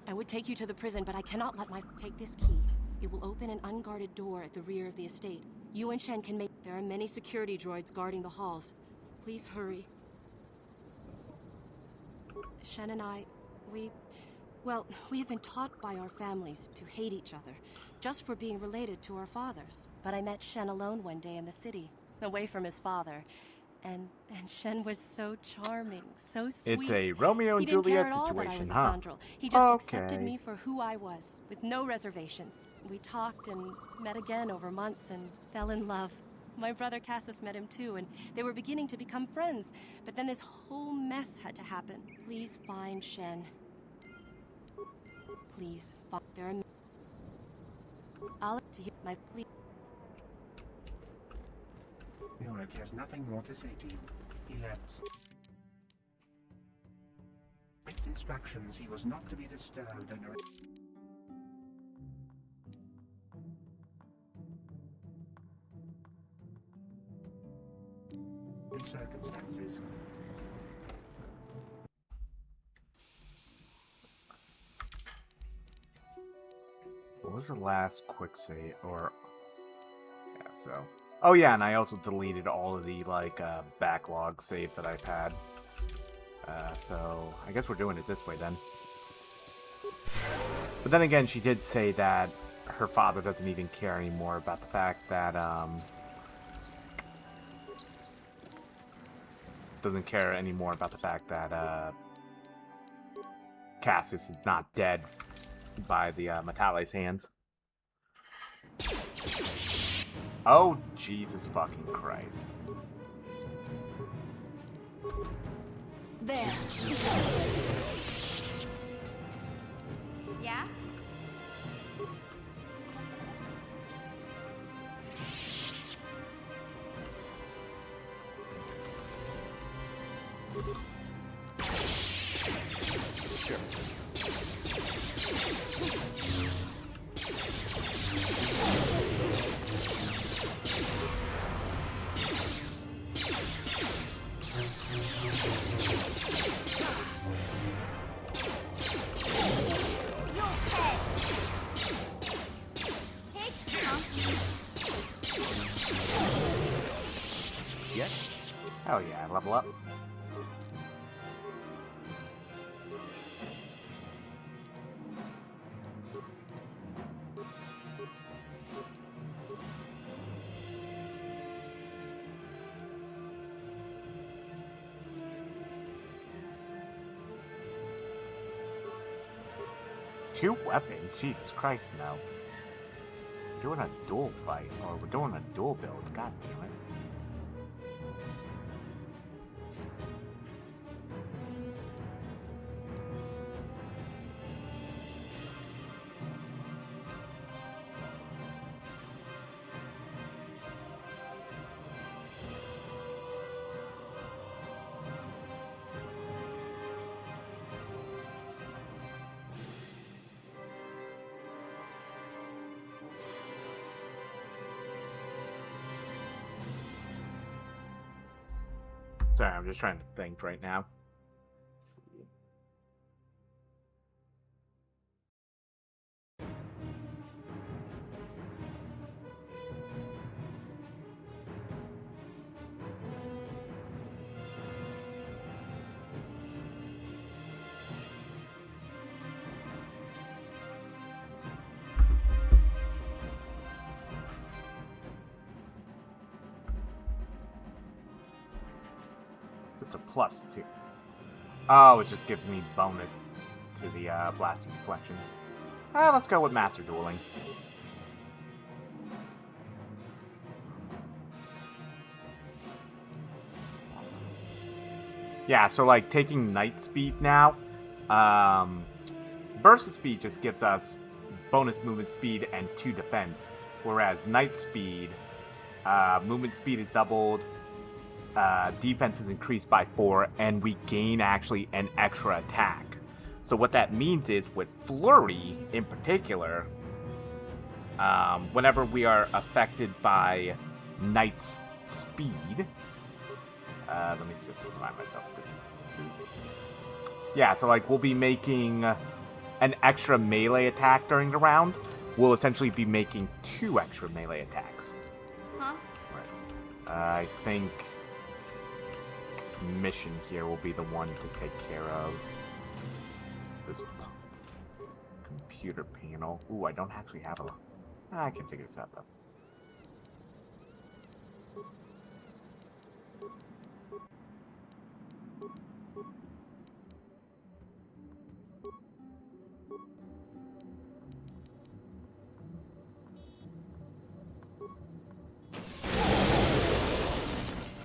[SPEAKER 18] I would take you to the prison, but I cannot let Take this key. It will open an unguarded door at the rear of the estate. You and Shen can make... There are many security droids guarding the halls. Please hurry. Shen and I, we have been taught by our families to hate each other, just for being related to our fathers. But I met Shen alone one day in the city, away from his father. And Shen was so charming, so sweet.
[SPEAKER 1] It's a Romeo and Juliet situation, huh?
[SPEAKER 18] He didn't care at all that I was a Sandrel. He just accepted me for who I was, with no reservations. We talked and met again over months and fell in love. My brother Cassis met him too, and they were beginning to become friends. But then this whole mess had to happen. Please find Shen. Please find... There are... I'll to hear my plea...
[SPEAKER 17] Nurik has nothing more to say to you. He left. instructions he was not to be disturbed under any circumstances.
[SPEAKER 1] What was the last quick save? Or yeah, so. Oh yeah, and I also deleted all of the backlog save that I've had. So I guess we're doing it this way then. But then again, she did say that her father doesn't even care anymore about the fact that Cassius is not dead by the Metale's hands. Oh, Jesus fucking Christ.
[SPEAKER 14] There. Yeah?
[SPEAKER 13] Sure.
[SPEAKER 1] Yes? Oh yeah, level up. Two weapons? Jesus Christ, no. We're doing a dual fight, or we're doing a dual build. God damn it. Sorry, I'm just trying to think right now. It's a +2. Oh, it just gives me bonus to the blasting deflection. Let's go with Master Dueling. Yeah, so like taking Night Speed now, Burst of Speed just gives us bonus movement speed and 2 defense, whereas Night Speed, movement speed is doubled, defense is increased by 4, and we gain actually an extra attack. So what that means is with Flurry in particular, whenever we are affected by Knight's speed, let me just remind myself. Yeah, so like we'll be making an extra melee attack during the round. We'll essentially be making 2 extra melee attacks.
[SPEAKER 14] Huh?
[SPEAKER 1] Right. I think mission here will be the one to take care of this computer panel. Ooh, I don't actually have a... I can figure this out though.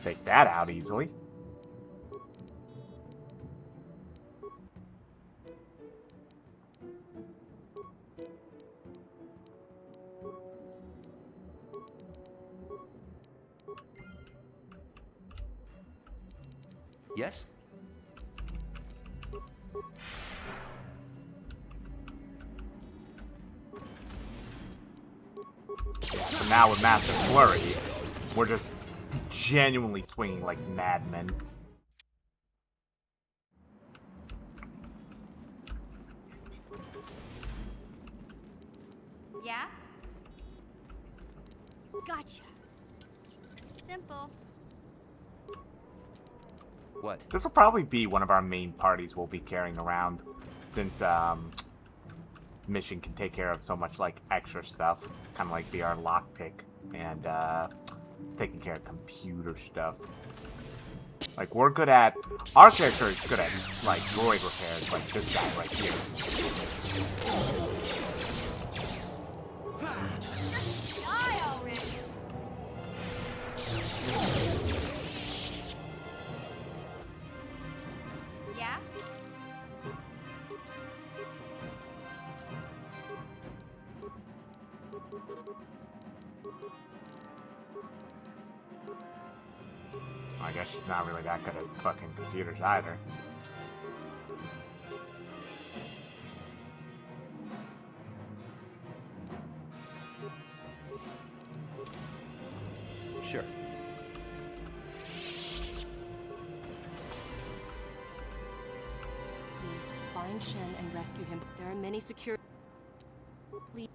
[SPEAKER 1] Take that out easily.
[SPEAKER 13] Yes?
[SPEAKER 1] So now with Master Flurry, we're just genuinely swinging like madmen.
[SPEAKER 14] Yeah? Gotcha. Simple.
[SPEAKER 13] What?
[SPEAKER 1] This will probably be one of our main parties we'll be carrying around, since Mission can take care of so much like extra stuff, kind of like be our lockpick and taking care of computer stuff. Like we're good at, our character is good at like droid repairs, like this guy right here.
[SPEAKER 14] Die already! Yeah?
[SPEAKER 1] I guess she's not really that good at fucking computers either.
[SPEAKER 13] Sure.
[SPEAKER 18] Please, find Shen and rescue him. There are many security... Please.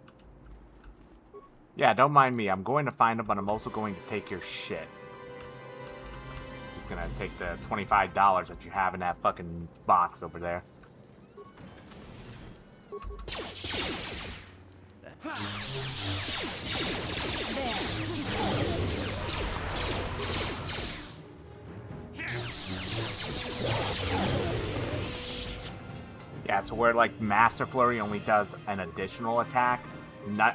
[SPEAKER 1] Yeah, don't mind me. I'm going to find him, but I'm also going to take your shit. Just gonna take the $25 that you have in that fucking box over there. Yeah, so where like Master Flurry only does an additional attack,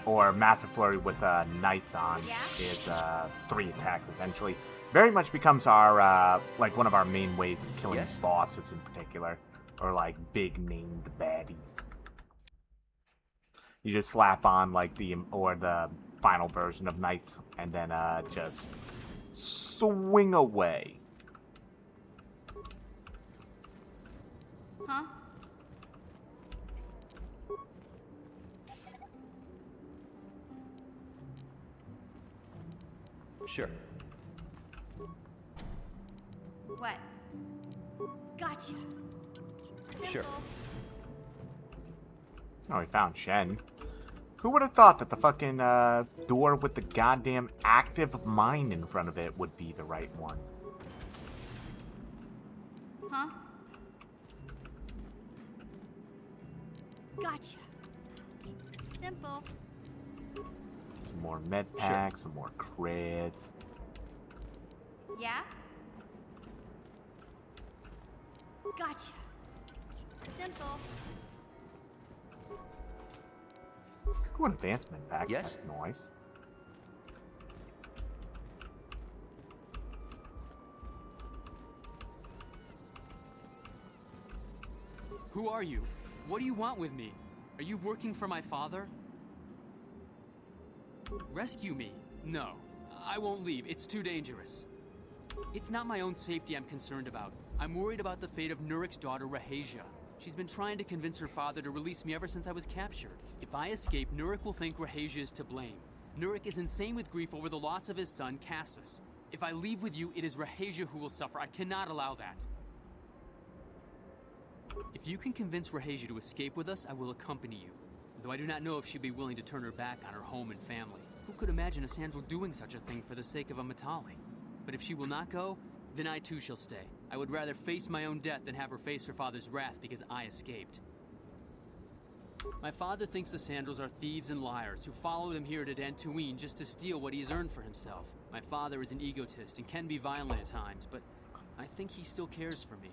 [SPEAKER 1] or Master Flurry with Knights on is 3 attacks essentially. Very much becomes our like one of our main ways of killing bosses in particular, or like big named baddies. You just slap on like the final version of Knights and then just swing away.
[SPEAKER 14] Huh?
[SPEAKER 13] Sure.
[SPEAKER 14] What? Gotcha.
[SPEAKER 13] Sure.
[SPEAKER 1] Oh, we found Shen. Who would have thought that the fucking door with the goddamn active mine in front of it would be the right one?
[SPEAKER 14] Huh? Gotcha. Simple.
[SPEAKER 1] Some more med packs, some more crits.
[SPEAKER 14] Yeah? Gotcha. Simple.
[SPEAKER 1] Ooh, an advancement pack.
[SPEAKER 13] Yes?
[SPEAKER 1] That's nice.
[SPEAKER 19] Who are you? What do you want with me? Are you working for my father? Rescue me? No. I won't leave. It's too dangerous. It's not my own safety I'm concerned about. I'm worried about the fate of Nurik's daughter, Rahasia. She's been trying to convince her father to release me ever since I was captured. If I escape, Nurik will think Rahasia is to blame. Nurik is insane with grief over the loss of his son, Cassus. If I leave with you, it is Rahasia who will suffer. I cannot allow that. If you can convince Rahasia to escape with us, I will accompany you. Though I do not know if she'd be willing to turn her back on her home and family. Who could imagine a Sandral doing such a thing for the sake of a Matali? But if she will not go, then I too shall stay. I would rather face my own death than have her face her father's wrath because I escaped. My father thinks the Sandrals are thieves and liars who followed him here to Dantooine just to steal what he's earned for himself. My father is an egotist and can be violent at times, but I think he still cares for me.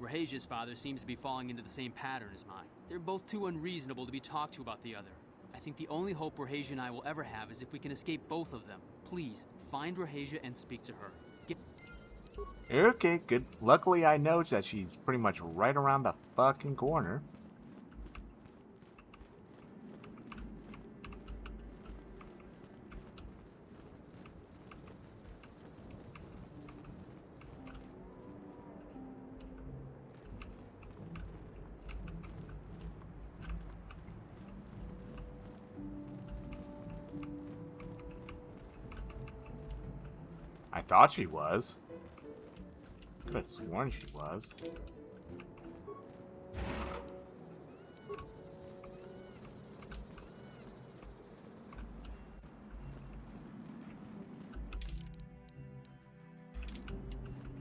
[SPEAKER 19] Rahasia's father seems to be falling into the same pattern as mine. They're both too unreasonable to be talked to about the other. I think the only hope Rahasia and I will ever have is if we can escape both of them. Please, find Rahasia and speak to her.
[SPEAKER 1] Okay, good. Luckily, I know that she's pretty much right around the fucking corner. I thought she was. Could have sworn she was.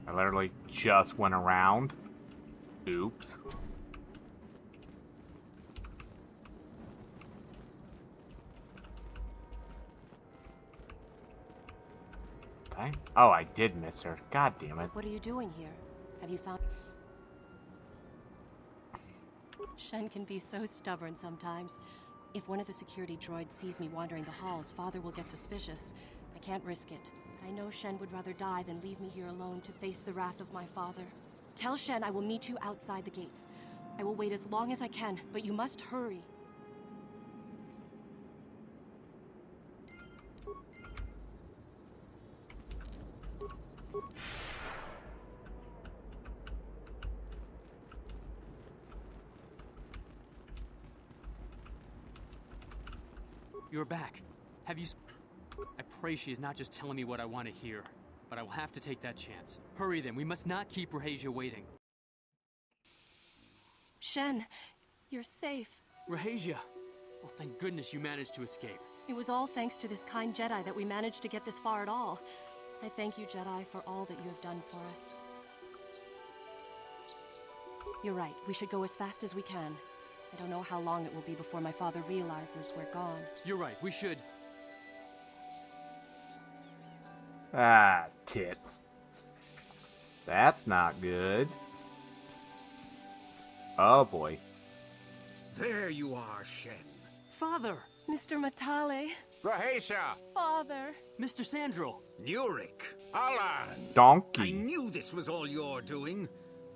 [SPEAKER 1] I literally just went around. Oops. Okay. Oh, I did miss her. God damn it.
[SPEAKER 18] What are you doing here? Have you found... Shen can be so stubborn sometimes. If one of the security droids sees me wandering the halls, Father will get suspicious. I can't risk it. But I know Shen would rather die than leave me here alone to face the wrath of my father. Tell Shen I will meet you outside the gates. I will wait as long as I can, but you must hurry.
[SPEAKER 19] You're back. Have you... I pray she is not just telling me what I want to hear, but I will have to take that chance. Hurry then, we must not keep Rahasia waiting.
[SPEAKER 18] Shen, you're safe.
[SPEAKER 19] Rahasia! Well, thank goodness you managed to escape.
[SPEAKER 18] It was all thanks to this kind Jedi that we managed to get this far at all. I thank you, Jedi, for all that you have done for us. You're right, we should go as fast as we can. I don't know how long it will be before my father realizes we're gone.
[SPEAKER 19] You're right, we should.
[SPEAKER 1] Ah, tits. That's not good. Oh boy.
[SPEAKER 9] There you are, Shen.
[SPEAKER 19] Father!
[SPEAKER 18] Mr. Matale.
[SPEAKER 9] Rahasia!
[SPEAKER 18] Father.
[SPEAKER 19] Mr. Sandro.
[SPEAKER 9] Nurik. Alan.
[SPEAKER 1] Donkey.
[SPEAKER 9] I knew this was all your doing.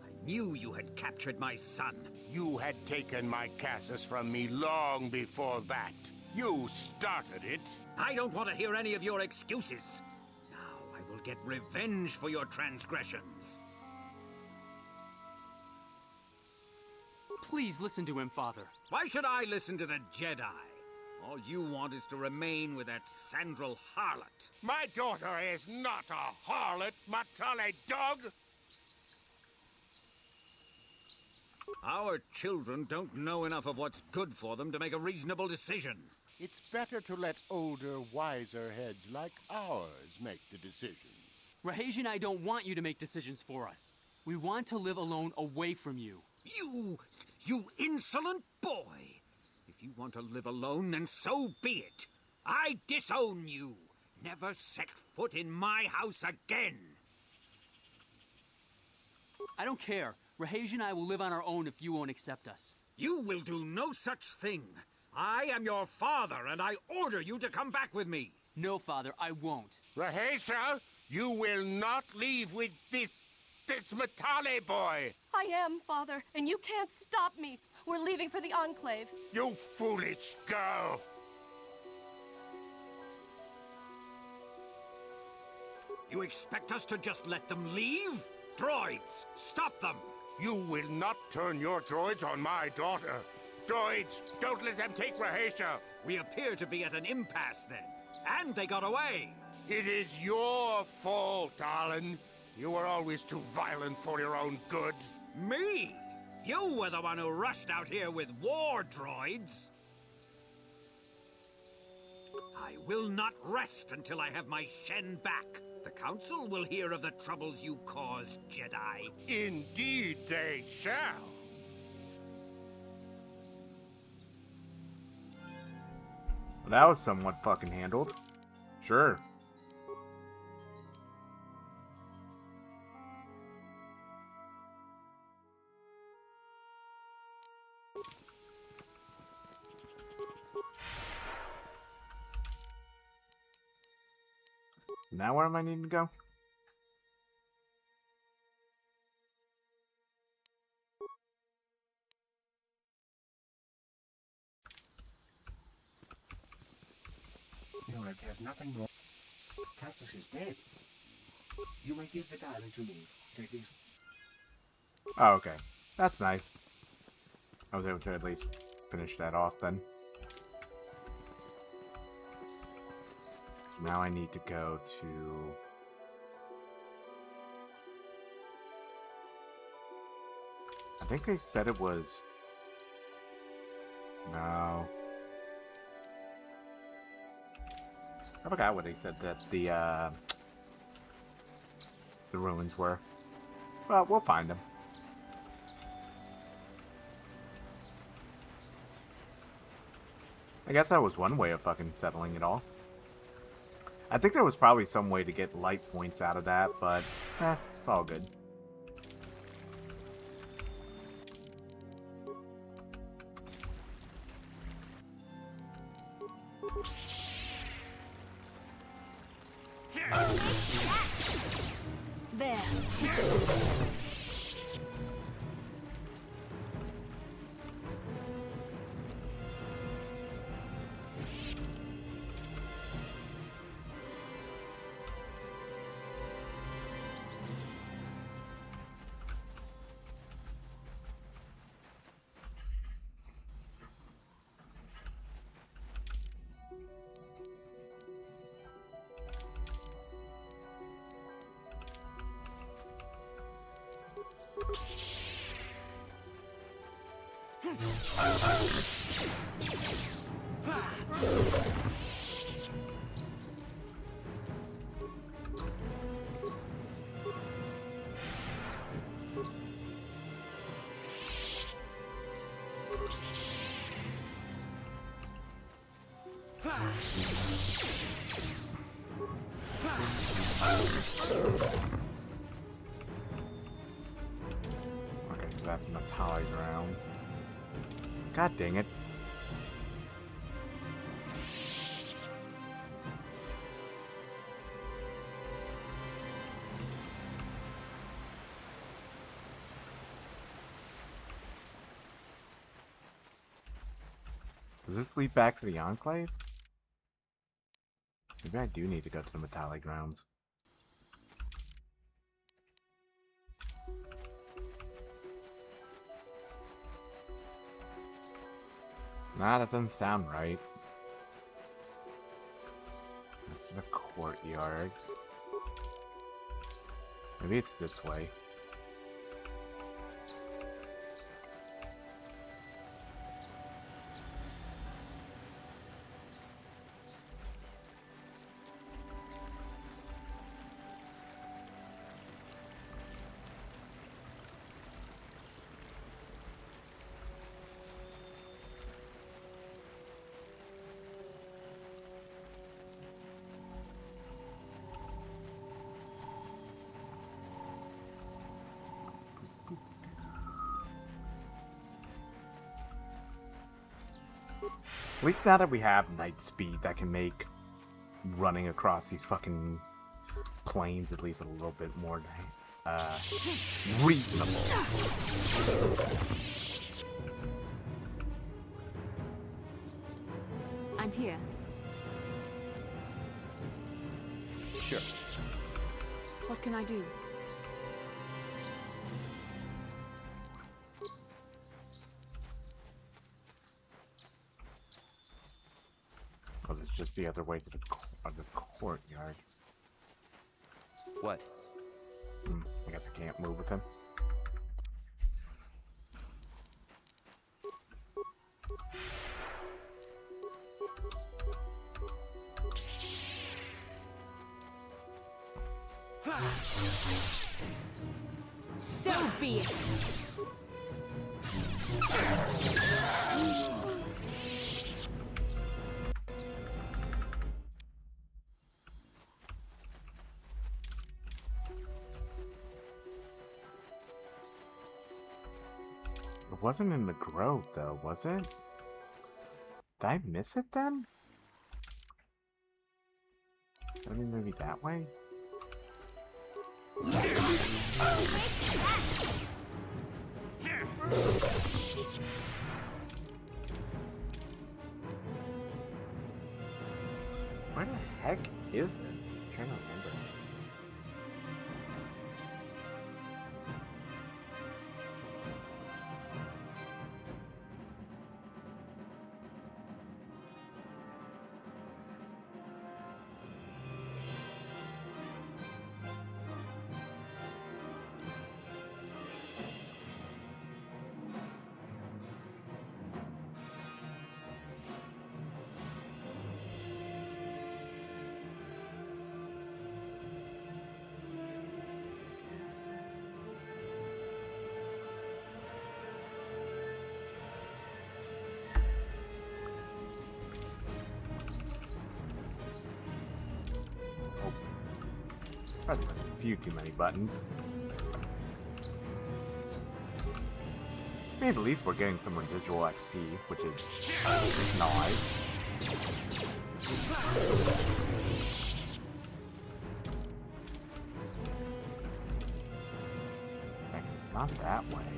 [SPEAKER 9] I knew you had captured my son.
[SPEAKER 20] You had taken my Cassus from me long before that. You started it.
[SPEAKER 9] I don't want to hear any of your excuses. Now I will get revenge for your transgressions.
[SPEAKER 19] Please listen to him, Father.
[SPEAKER 9] Why should I listen to the Jedi? All you want is to remain with that Sandral harlot.
[SPEAKER 20] My daughter is not a harlot, Matale dog!
[SPEAKER 9] Our children don't know enough of what's good for them to make a reasonable decision.
[SPEAKER 20] It's better to let older, wiser heads like ours make the decisions.
[SPEAKER 19] Rahasia and I don't want you to make decisions for us. We want to live alone away from you.
[SPEAKER 9] You insolent boy! If you want to live alone, then so be it. I disown you. Never set foot in my house again.
[SPEAKER 19] I don't care. Rahasia and I will live on our own if you won't accept us.
[SPEAKER 9] You will do no such thing. I am your father, and I order you to come back with me.
[SPEAKER 19] No, Father, I won't.
[SPEAKER 20] Rahasia, you will not leave with this Matale boy.
[SPEAKER 18] I am, Father, and you can't stop me. We're leaving for the Enclave.
[SPEAKER 20] You foolish girl.
[SPEAKER 9] You expect us to just let them leave? Droids, stop them!
[SPEAKER 20] You will not turn your droids on my daughter. Droids, don't let them take Rahasia.
[SPEAKER 9] We appear to be at an impasse then. And they got away.
[SPEAKER 20] It is your fault, Alan. You were always too violent for your own good.
[SPEAKER 9] Me? You were the one who rushed out here with war droids. I will not rest until I have my Shen back. The Council will hear of the troubles you caused, Jedi.
[SPEAKER 20] Indeed they shall.
[SPEAKER 1] Well, that was somewhat fucking handled. Sure. Now where am I needing to go?
[SPEAKER 17] Nurik has nothing more. Cassus is dead. You may give the diamond to me. Take these.
[SPEAKER 1] Oh, okay. That's nice. I was able to at least finish that off then. Now I need to go to I think they said it was... No. I forgot what they said that the ruins were. Well, we'll find them. I guess that was one way of fucking settling it all. I think there was probably some way to get light points out of that, but it's all good.
[SPEAKER 14] There. Okay, so that's metallic grounds. God dang it. Does this lead back to the Enclave? Maybe I do need to go to the metallic grounds. Nah, that doesn't sound right. That's the courtyard. Maybe it's this way. At least now that we have night speed, that can make running across these fucking plains at least a little bit more reasonable.
[SPEAKER 12] I'm here.
[SPEAKER 13] Sure.
[SPEAKER 12] What can I do?
[SPEAKER 1] Oh, there's just the other way to the courtyard.
[SPEAKER 13] What?
[SPEAKER 1] I guess I can't move with him.
[SPEAKER 14] So be it.
[SPEAKER 1] It wasn't in the grove, though, was it? Did I miss it then? I mean, maybe that way? Where the heck is it? I'm trying to remember. Pressing a few too many buttons. Maybe at least we're getting some residual XP, which is nice. It's not that way.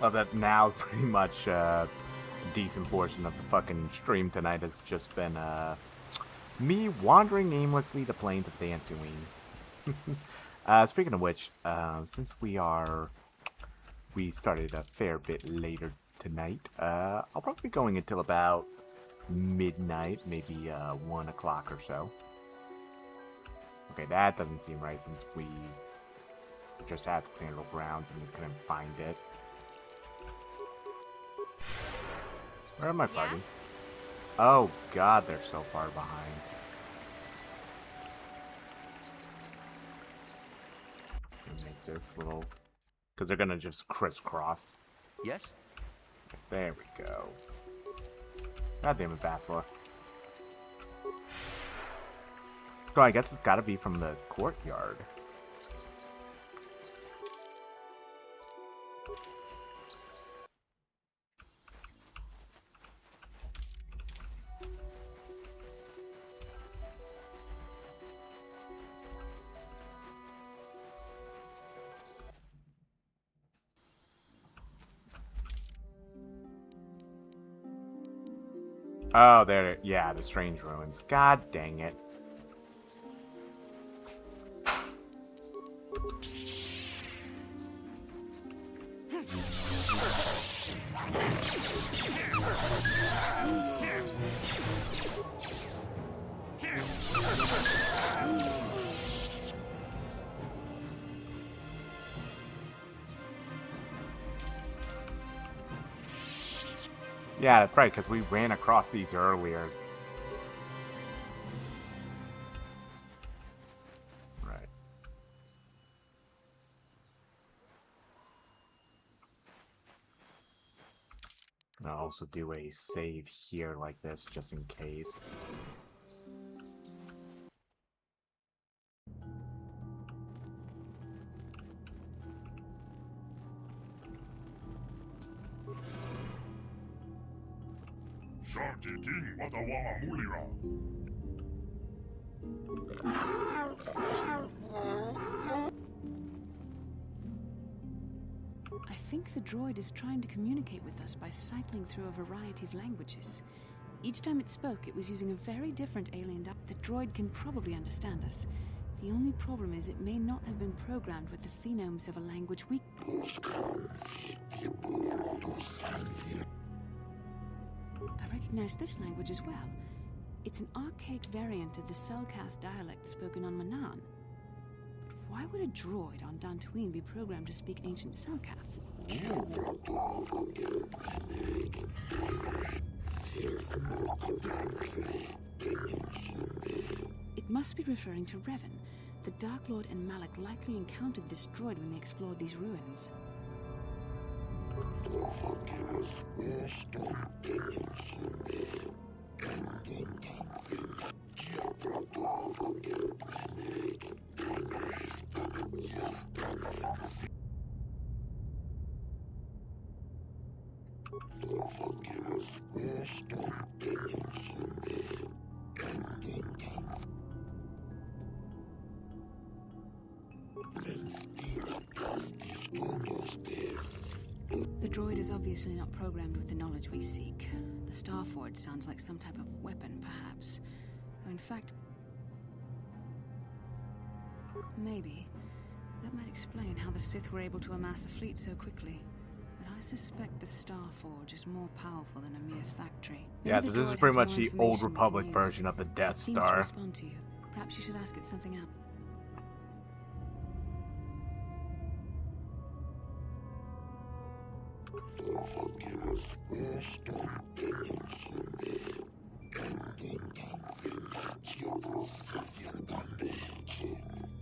[SPEAKER 1] Well, that now pretty much a decent portion of the fucking stream tonight has just been me wandering aimlessly the plains of Dantooine. Speaking of which, since we started a fair bit later tonight, I'll probably be going until about midnight, maybe 1 o'clock or so. Okay, that doesn't seem right since we just had the Sandal Grounds and we couldn't find it. Where am I party? Oh god, they're so far behind. Make this little, because they're gonna just crisscross.
[SPEAKER 13] Yes?
[SPEAKER 1] There we go. God damn it, Basila. So I guess it's gotta be from the courtyard. Oh, there, yeah, the strange ruins. God dang it. Yeah, that's right, because we ran across these earlier. Right. I'll also do a save here like this, just in case.
[SPEAKER 12] I think the droid is trying to communicate with us by cycling through a variety of languages. Each time it spoke, it was using a very different alien dialect. The droid can probably understand us. The only problem is it may not have been programmed with the phonemes of a language we... I recognize this language as well. It's an archaic variant of the Selkath dialect spoken on Manaan. But why would a droid on Dantooine be programmed to speak ancient Selkath? It must be referring to Revan. The Dark Lord and Malak likely encountered this droid when they explored these ruins. The droid is obviously not programmed with the knowledge we seek. The Starforge sounds like some type of weapon, perhaps. Or in fact... maybe. That might explain how the Sith were able to amass a fleet so quickly. But I suspect the Starforge is more powerful than a mere factory.
[SPEAKER 1] Yeah, so this is pretty much the Old Republic version of the Death Star.
[SPEAKER 12] It seems to respond to you. Perhaps you should ask it something else.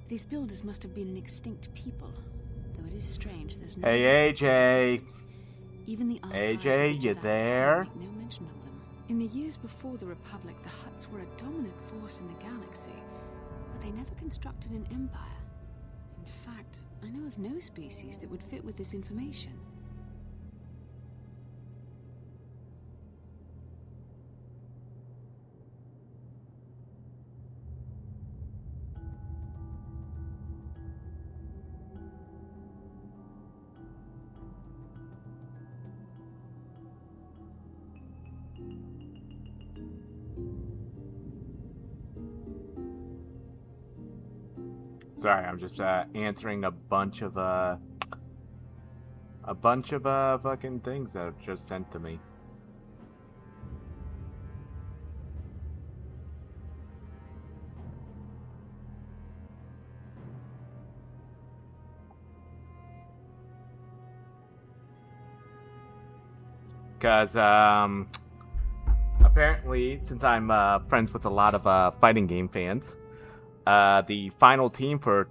[SPEAKER 12] These builders must have been an extinct people, though it is strange there's no...
[SPEAKER 1] Hey, AJ!
[SPEAKER 12] Even the
[SPEAKER 1] AJ, you there?
[SPEAKER 12] Make no mention of them. In the years before the Republic, the Hutts were a dominant force in the galaxy, but they never constructed an empire. In fact, I know of no species that would fit with this information.
[SPEAKER 1] Sorry, I'm just answering a bunch of fucking things that are just sent to me. Because apparently, since I'm friends with a lot of fighting game fans, the final team for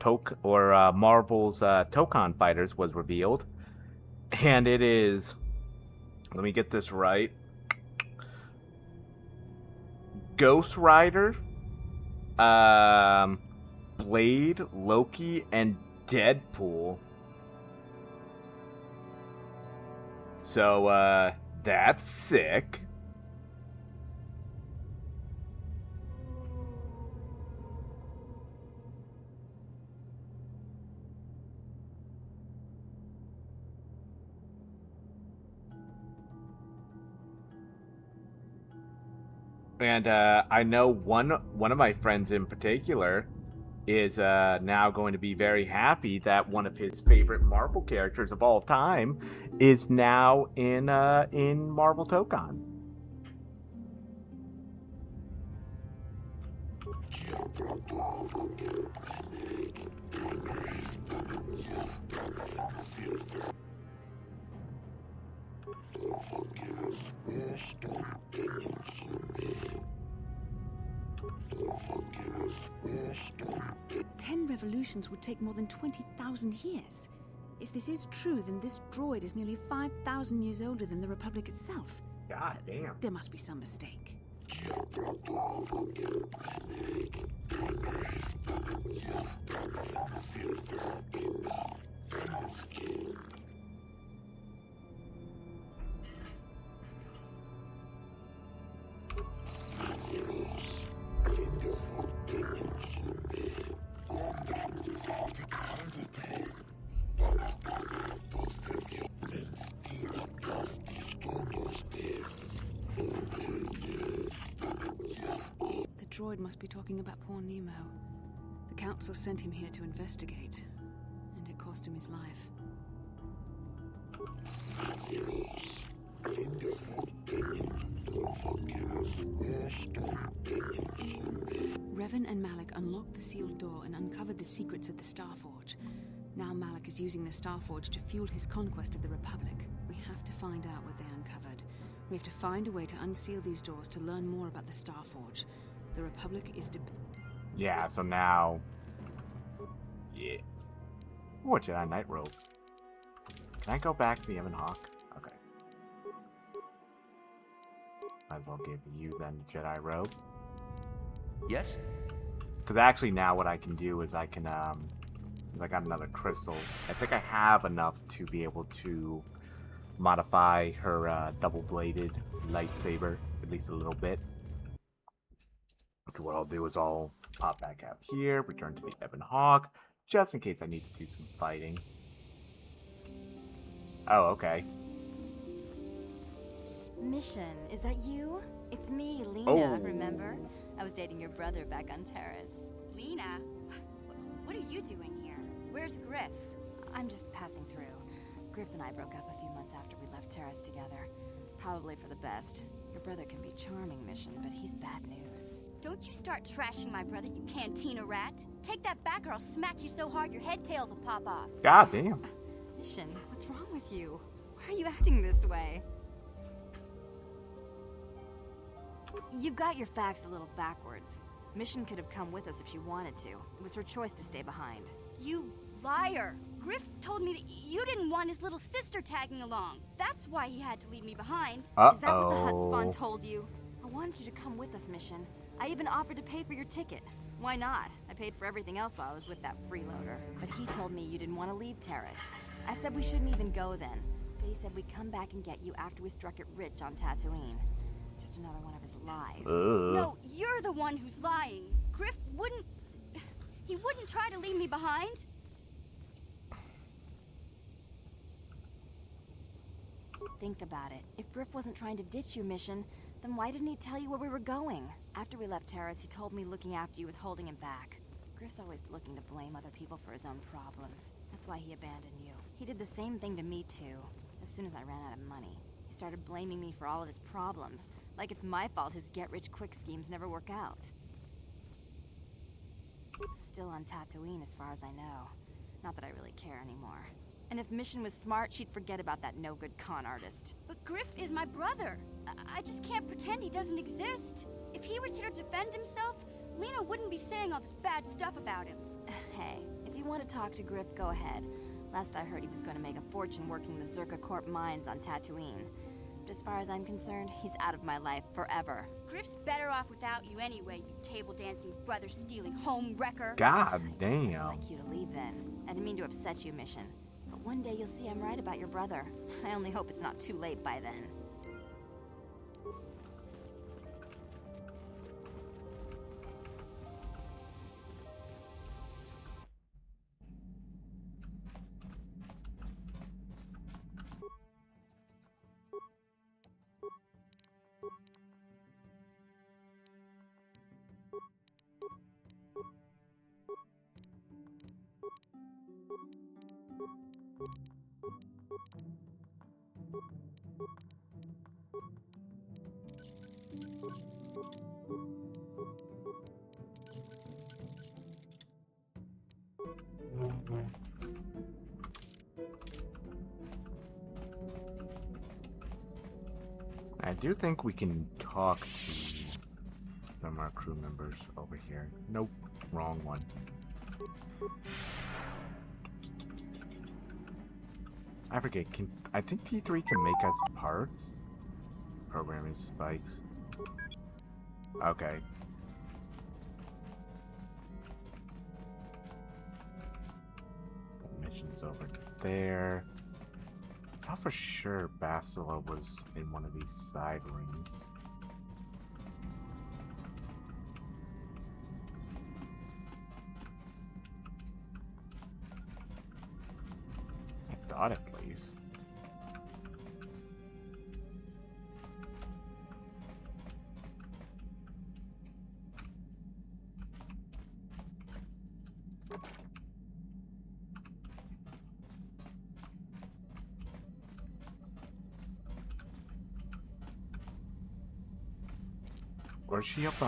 [SPEAKER 1] Marvel's Tokon Fighters was revealed, and it is, let me get this right, Ghost Rider, Blade, Loki, and Deadpool. So, that's sick. And I know one of my friends in particular is now going to be very happy that one of his favorite Marvel characters of all time is now in Marvel Tokon.
[SPEAKER 12] Ten revolutions would take more than 20,000 years. If this is true, then this droid is nearly 5,000 years older than the Republic itself.
[SPEAKER 1] God damn.
[SPEAKER 12] There must be some mistake. The droid must be talking about poor Nemo. The Council sent him here to investigate, and it cost him his life. Revan and Malik unlocked the sealed door and uncovered the secrets of the Starforge. Now Malik is using the Starforge to fuel his conquest of the Republic. We have to find out what they uncovered. We have to find a way to unseal these doors to learn more about the Starforge. The Republic is
[SPEAKER 1] Yeah, so now... Yeah. Ooh, a Jedi Knight robe. Can I go back to the Ebon Hawk? Okay. Might as well give you then the Jedi robe.
[SPEAKER 13] Yes?
[SPEAKER 1] Because actually now what I can do is I can, I got another crystal. I think I have enough to be able to modify her double-bladed lightsaber, at least a little bit. Okay, what I'll do is I'll pop back out here, return to the Ebon Hawk, just in case I need to do some fighting. Oh, okay.
[SPEAKER 21] Mission, is that you? It's me, Lena,
[SPEAKER 1] Oh.
[SPEAKER 21] remember? I was dating your brother back on Terrace.
[SPEAKER 14] Lena? What are you doing here? Where's Griff?
[SPEAKER 21] I'm just passing through. Griff and I broke up a few months after we left Terrace together. Probably for the best. Your brother can be charming, Mission, but he's bad news.
[SPEAKER 14] Don't you start trashing my brother, you cantina rat. Take that back or I'll smack you so hard your head tails will pop off.
[SPEAKER 1] God damn.
[SPEAKER 21] Mission, what's wrong with you? Why are you acting this way? You've got your facts a little backwards. Mission could have come with us if she wanted to. It was her choice to stay behind.
[SPEAKER 14] You liar! Griff told me that you didn't want his little sister tagging along. That's why he had to leave me behind.
[SPEAKER 21] Is that what the Hutt spawn told you? I wanted you to come with us, Mission. I even offered to pay for your ticket. Why not? I paid for everything else while I was with that freeloader. But he told me you didn't want to leave Terrace. I said we shouldn't even go then. But he said we'd come back and get you after we struck it rich on Tatooine. Just another one of his lies.
[SPEAKER 14] No, you're the one who's lying. Griff wouldn't... He wouldn't try to leave me behind.
[SPEAKER 21] Think about it. If Griff wasn't trying to ditch you, Mission, then why didn't he tell you where we were going? After we left Terrace, he told me looking after you was holding him back. Griff's always looking to blame other people for his own problems. That's why he abandoned you. He did the same thing to me, too. As soon as I ran out of money, he started blaming me for all of his problems. Like it's my fault his get-rich-quick schemes never work out. Still on Tatooine, as far as I know. Not that I really care anymore. And if Mission was smart, she'd forget about that no-good con artist.
[SPEAKER 14] But Griff is my brother. I just can't pretend he doesn't exist. If he was here to defend himself, Lena wouldn't be saying all this bad stuff about him.
[SPEAKER 21] Hey, if you want to talk to Griff, go ahead. Last I heard, he was going to make a fortune working the Zerka Corp mines on Tatooine. But as far as I'm concerned, he's out of my life forever.
[SPEAKER 14] Griff's better off without you anyway, you table-dancing, brother-stealing home wrecker.
[SPEAKER 1] God damn.
[SPEAKER 21] It's my cue to leave then. I didn't mean to upset you, Mission. But one day you'll see I'm right about your brother. I only hope it's not too late by then.
[SPEAKER 1] I do think we can talk to some of our crew members over here. Nope, wrong one. I forget, I think T3 can make us parts? Programming spikes. Okay. Mission's over there. I thought for sure Bastila was in one of these side rooms. I thought at least. Or is she up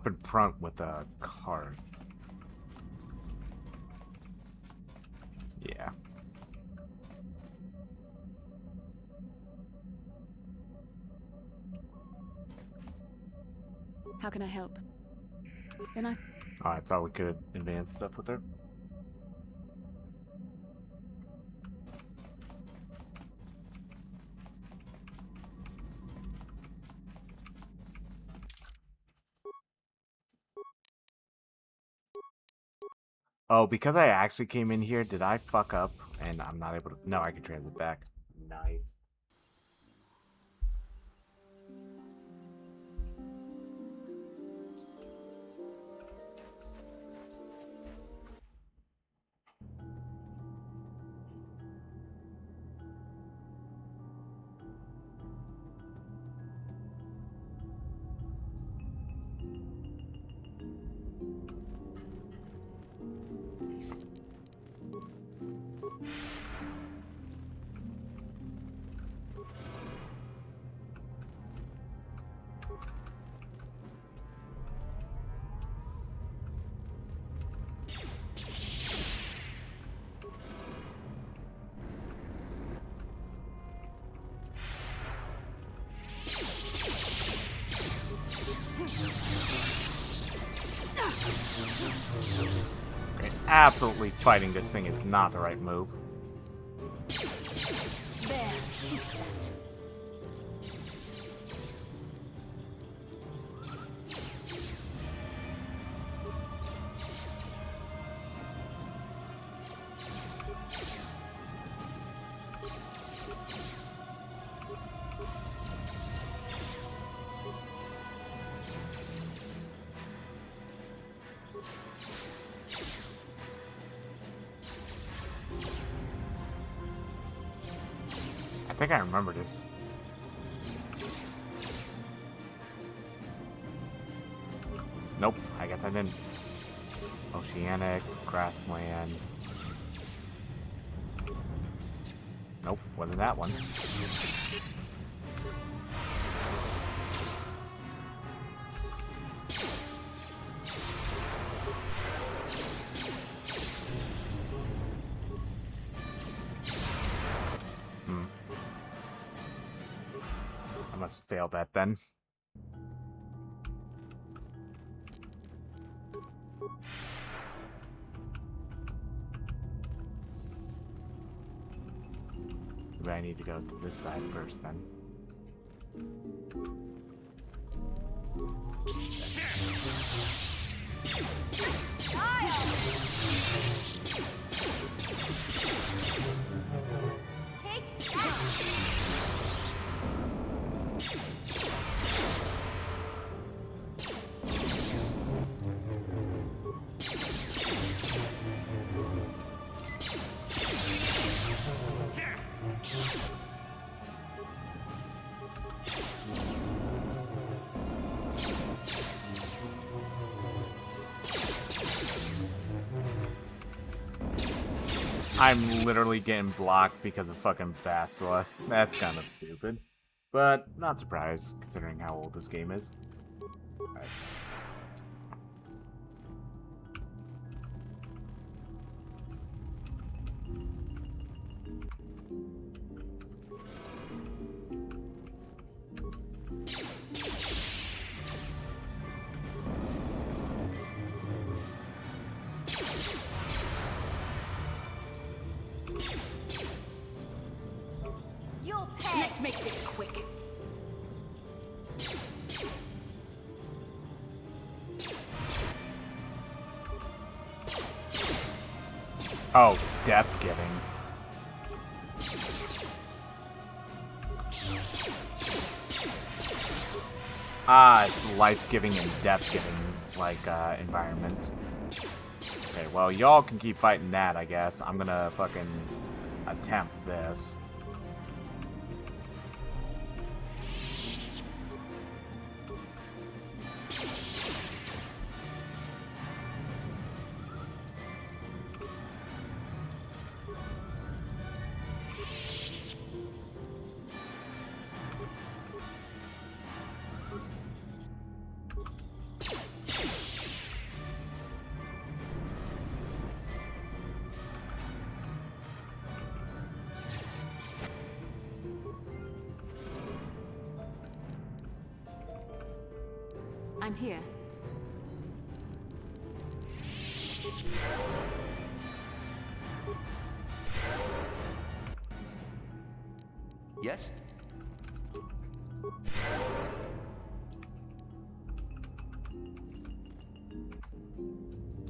[SPEAKER 1] in front with a card? Yeah.
[SPEAKER 12] How can I help? Then
[SPEAKER 1] Oh, I thought we could advance stuff with her. Oh, because I actually came in here, did I fuck up? And I'm not able to... No, I can transit back. Nice. Okay, absolutely fighting this thing is not the right move.
[SPEAKER 14] There.
[SPEAKER 1] think I remember this. Nope, I guess I didn't. Oceanic, grassland. Nope, wasn't that one. I must have failed that then. Maybe I need to go to this side first then.
[SPEAKER 14] Take that!
[SPEAKER 1] I'm literally getting blocked because of fucking Basila. That's kind of stupid. But not surprised, considering how old this game is. Alright.
[SPEAKER 14] You'll pay!
[SPEAKER 2] Let's make this quick.
[SPEAKER 1] Oh, death giving. Ah, it's life-giving and death-giving, like, environments. Okay, well, y'all can keep fighting that, I guess. I'm gonna fucking attempt this.
[SPEAKER 12] I'm here.
[SPEAKER 13] Yes?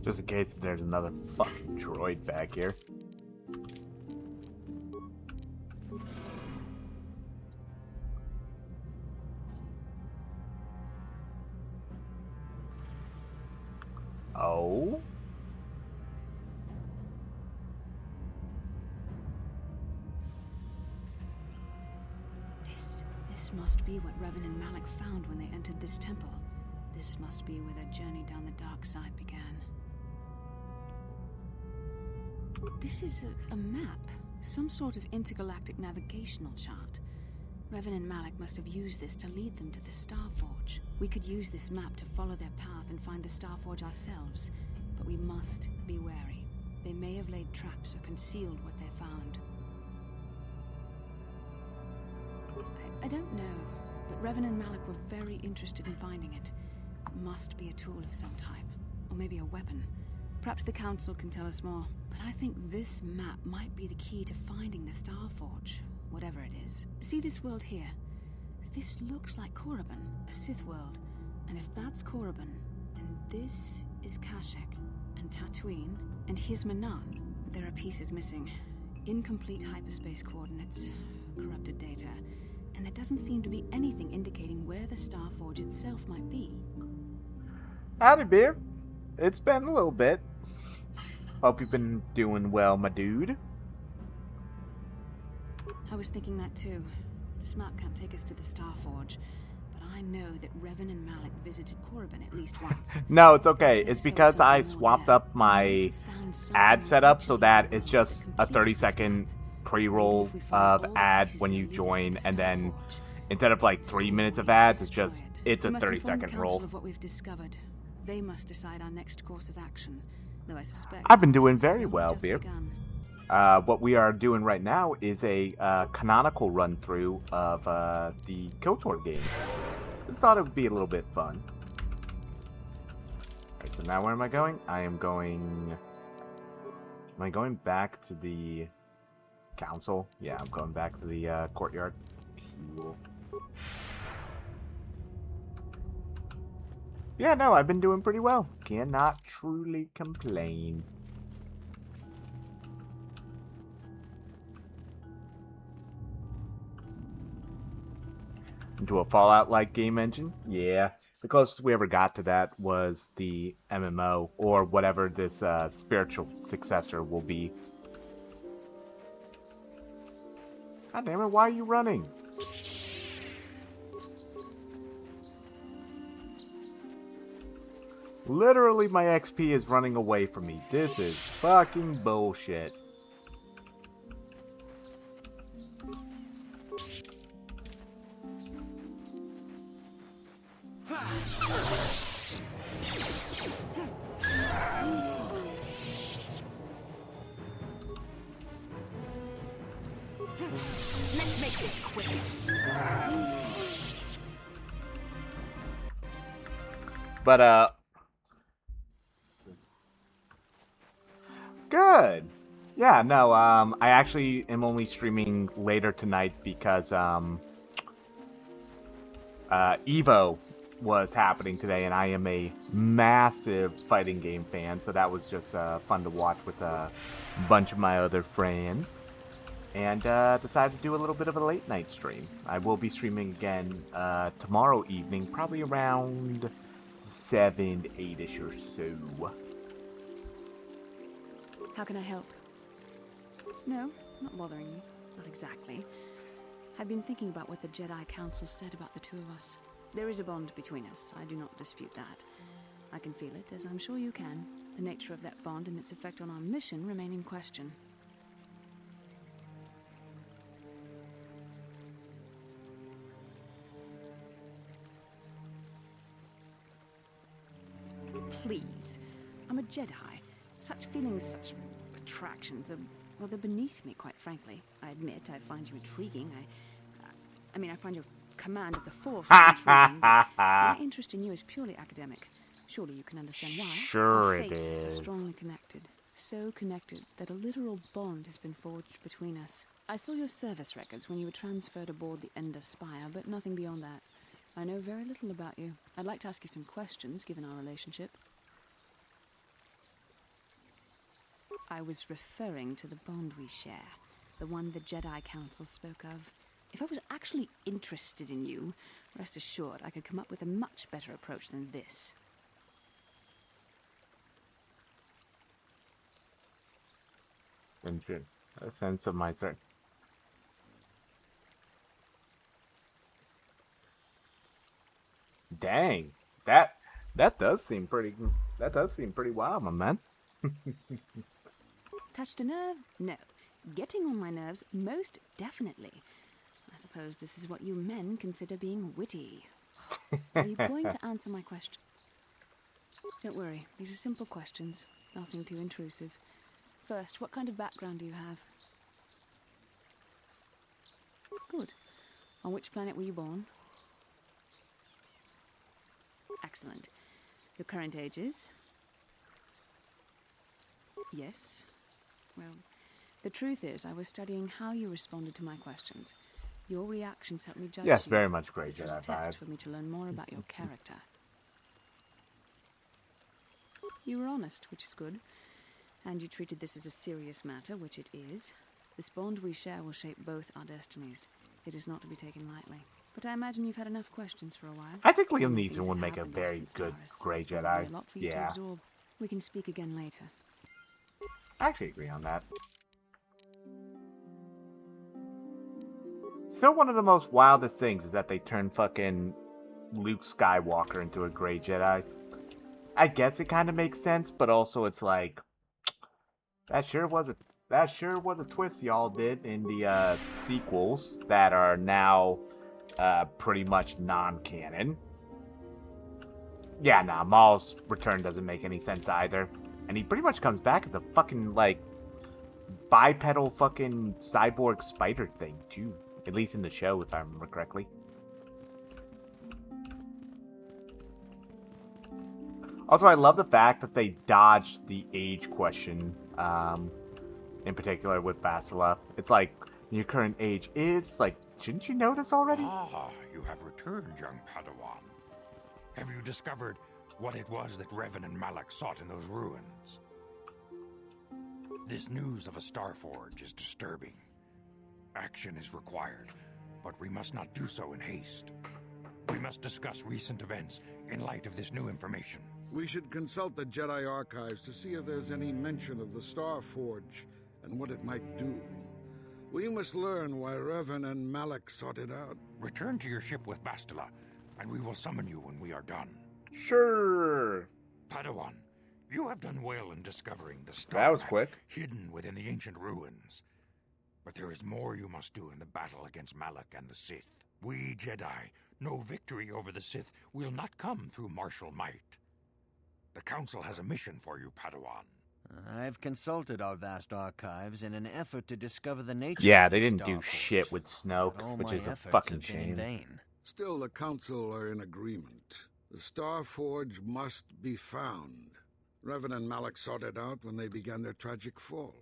[SPEAKER 1] Just in case there's another fucking droid back here. Oh?
[SPEAKER 12] This must be what Revan and Malik found when they entered this temple. This must be where their journey down the dark side began. This is a map. Some sort of intergalactic navigational chart. Revan and Malik must have used this to lead them to the Starforge. We could use this map to follow their path and find the Starforge ourselves, but we must be wary. They may have laid traps or concealed what they found. I don't know, but Revan and Malik were very interested in finding it. It must be a tool of some type, or maybe a weapon. Perhaps the Council can tell us more, but I think this map might be the key to finding the Starforge, whatever it is. See this world here? This looks like Korriban, a Sith world. And if that's Korriban, then this is Kashyyyk, and Tatooine, and here's Manaan. But there are pieces missing. Incomplete hyperspace coordinates, corrupted data, and there doesn't seem to be anything indicating where the Starforge itself might be.
[SPEAKER 1] Howdy, Beer. It's been a little bit. Hope you've been doing well, my dude.
[SPEAKER 12] I was thinking that too. This map can't take us to the Starforge, but I know that Revan and Malik visited Korriban at least once.
[SPEAKER 1] No, it's okay. It's because I swapped up my ad setup so that it's just a 30-second pre-roll of ad when you join, and then instead of like 3 minutes of ads, it's a 30-second roll.
[SPEAKER 12] Of what we've discovered. They must decide our next course of action. Though I suspect
[SPEAKER 1] I've been doing very well, Beer. What we are doing right now is a canonical run through of the KOTOR games. I thought it would be a little bit fun. Alright, so now where am I going? Am I going back to the council? Yeah, I'm going back to the courtyard. Cool. Yeah, no, I've been doing pretty well. Cannot truly complain. Into a Fallout-like game engine? Yeah. The closest we ever got to that was the MMO, or whatever this spiritual successor will be. God damn it, why are you running? Literally, my XP is running away from me. This is fucking bullshit.
[SPEAKER 21] Let's make this quick.
[SPEAKER 1] But, good. Yeah, no, I actually am only streaming later tonight because, Evo was happening today, and I am a massive fighting game fan, so that was just, fun to watch with a bunch of my other friends. And, decided to do a little bit of a late night stream. I will be streaming again, tomorrow evening, probably around 7, 8-ish or so.
[SPEAKER 12] How can I help? No, not bothering you. Not exactly. I've been thinking about what the Jedi Council said about the two of us. There is a bond between us. I do not dispute that. I can feel it, as I'm sure you can. The nature of that bond and its effect on our mission remain in question. Please. I'm a Jedi. Such feelings, such attractions are, well, they're beneath me, quite frankly. I admit I find you intriguing. I mean, I find your command of the Force intriguing. My interest in you is purely academic. Surely you can understand why.
[SPEAKER 1] Sure
[SPEAKER 12] Our
[SPEAKER 1] it
[SPEAKER 12] fates
[SPEAKER 1] is.
[SPEAKER 12] are strongly connected. So connected that a literal bond has been forged between us. I saw your service records when you were transferred aboard the Ender Spire, but nothing beyond that. I know very little about you. I'd like to ask you some questions, given our relationship. I was referring to the bond we share, the one the Jedi Council spoke of. If I was actually interested in you, rest assured I could come up with a much better approach than this.
[SPEAKER 1] Injured. A sense of my threat. Dang, that does seem pretty. That does seem pretty wild, my man.
[SPEAKER 12] Touched a nerve? No. Getting on my nerves? Most definitely. I suppose this is what you men consider being witty. Are you going to answer my question? Don't worry, these are simple questions. Nothing too intrusive. First, what kind of background do you have? Good. On which planet were you born? Excellent. Your current age is? Yes. Well, the truth is, I was studying how you responded to my questions. Your reactions helped me judge
[SPEAKER 1] Yes,
[SPEAKER 12] you.
[SPEAKER 1] very much great
[SPEAKER 12] This was a
[SPEAKER 1] Jedi
[SPEAKER 12] test
[SPEAKER 1] vibes.
[SPEAKER 12] for me to learn more about your character. You were honest, which is good. And you treated this as a serious matter, which it is. This bond we share will shape both our destinies. It is not to be taken lightly. But I imagine you've had enough questions for a while.
[SPEAKER 1] I think
[SPEAKER 12] Some
[SPEAKER 1] Liam
[SPEAKER 12] of the
[SPEAKER 1] Neeson
[SPEAKER 12] things
[SPEAKER 1] would
[SPEAKER 12] that
[SPEAKER 1] make a
[SPEAKER 12] happened
[SPEAKER 1] very
[SPEAKER 12] since
[SPEAKER 1] good
[SPEAKER 12] Taris.
[SPEAKER 1] Grey
[SPEAKER 12] There's probably
[SPEAKER 1] Jedi.
[SPEAKER 12] a lot for you to
[SPEAKER 1] Yeah,
[SPEAKER 12] absorb. We can speak again later.
[SPEAKER 1] I actually agree on that. still one of the most wildest things is that they turned fucking Luke Skywalker into a gray Jedi. I guess it kind of makes sense, but also it's like that sure was a twist y'all did in the sequels that are now pretty much non-canon. Yeah, nah, Maul's return doesn't make any sense either. And he pretty much comes back as a fucking, like, bipedal fucking cyborg spider thing, too. At least in the show, if I remember correctly. Also, I love the fact that they dodged the age question, in particular with Bastila. It's like, your current age is, like, shouldn't you know this already?
[SPEAKER 8] Ah, you have returned, young Padawan. Have you discovered what it was that Revan and Malak sought in those ruins? This news of a Starforge is disturbing. Action is required, but we must not do so in haste. We must discuss recent events in light of this new information.
[SPEAKER 10] We should consult the Jedi archives to see if there's any mention of the Starforge and what it might do. We must learn why Revan and Malak sought it out.
[SPEAKER 8] Return to your ship with Bastila, and we will summon you when we are done.
[SPEAKER 1] Sure.
[SPEAKER 8] Padawan, you have done well in discovering the star
[SPEAKER 1] That was
[SPEAKER 8] map
[SPEAKER 1] quick.
[SPEAKER 8] hidden within the ancient ruins. But there is more you must do in the battle against Malak and the Sith. We Jedi know victory over the Sith will not come through martial might. The Council has a mission for you, Padawan.
[SPEAKER 11] I've consulted our vast archives in an effort to discover the nature
[SPEAKER 1] Yeah,
[SPEAKER 11] of
[SPEAKER 1] they
[SPEAKER 11] the
[SPEAKER 1] didn't do
[SPEAKER 11] Starforge,
[SPEAKER 1] shit with Snoke,
[SPEAKER 11] but all
[SPEAKER 1] which
[SPEAKER 11] my
[SPEAKER 1] is a
[SPEAKER 11] efforts
[SPEAKER 1] fucking
[SPEAKER 11] have been in
[SPEAKER 1] shame.
[SPEAKER 11] vain.
[SPEAKER 10] Still, the Council are in agreement. The Starforge must be found. Revan and Malak sought it out when they began their tragic fall.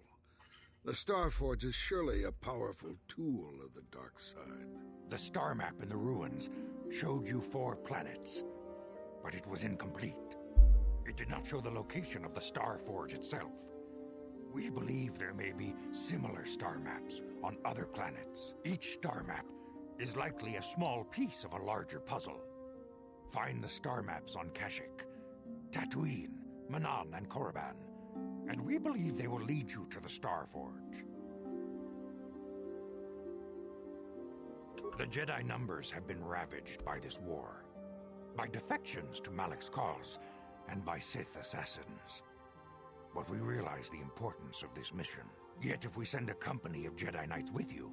[SPEAKER 10] The Starforge is surely a powerful tool of the dark side.
[SPEAKER 8] The star map in the ruins showed you 4 planets, but it was incomplete. It did not show the location of the Starforge itself. We believe there may be similar star maps on other planets. Each star map is likely a small piece of a larger puzzle. Find the star maps on Kashyyyk, Tatooine, Manan, and Korriban, and we believe they will lead you to the Starforge. The Jedi numbers have been ravaged by this war, by defections to Malak's cause, and by Sith assassins. But we realize the importance of this mission. Yet if we send a company of Jedi Knights with you,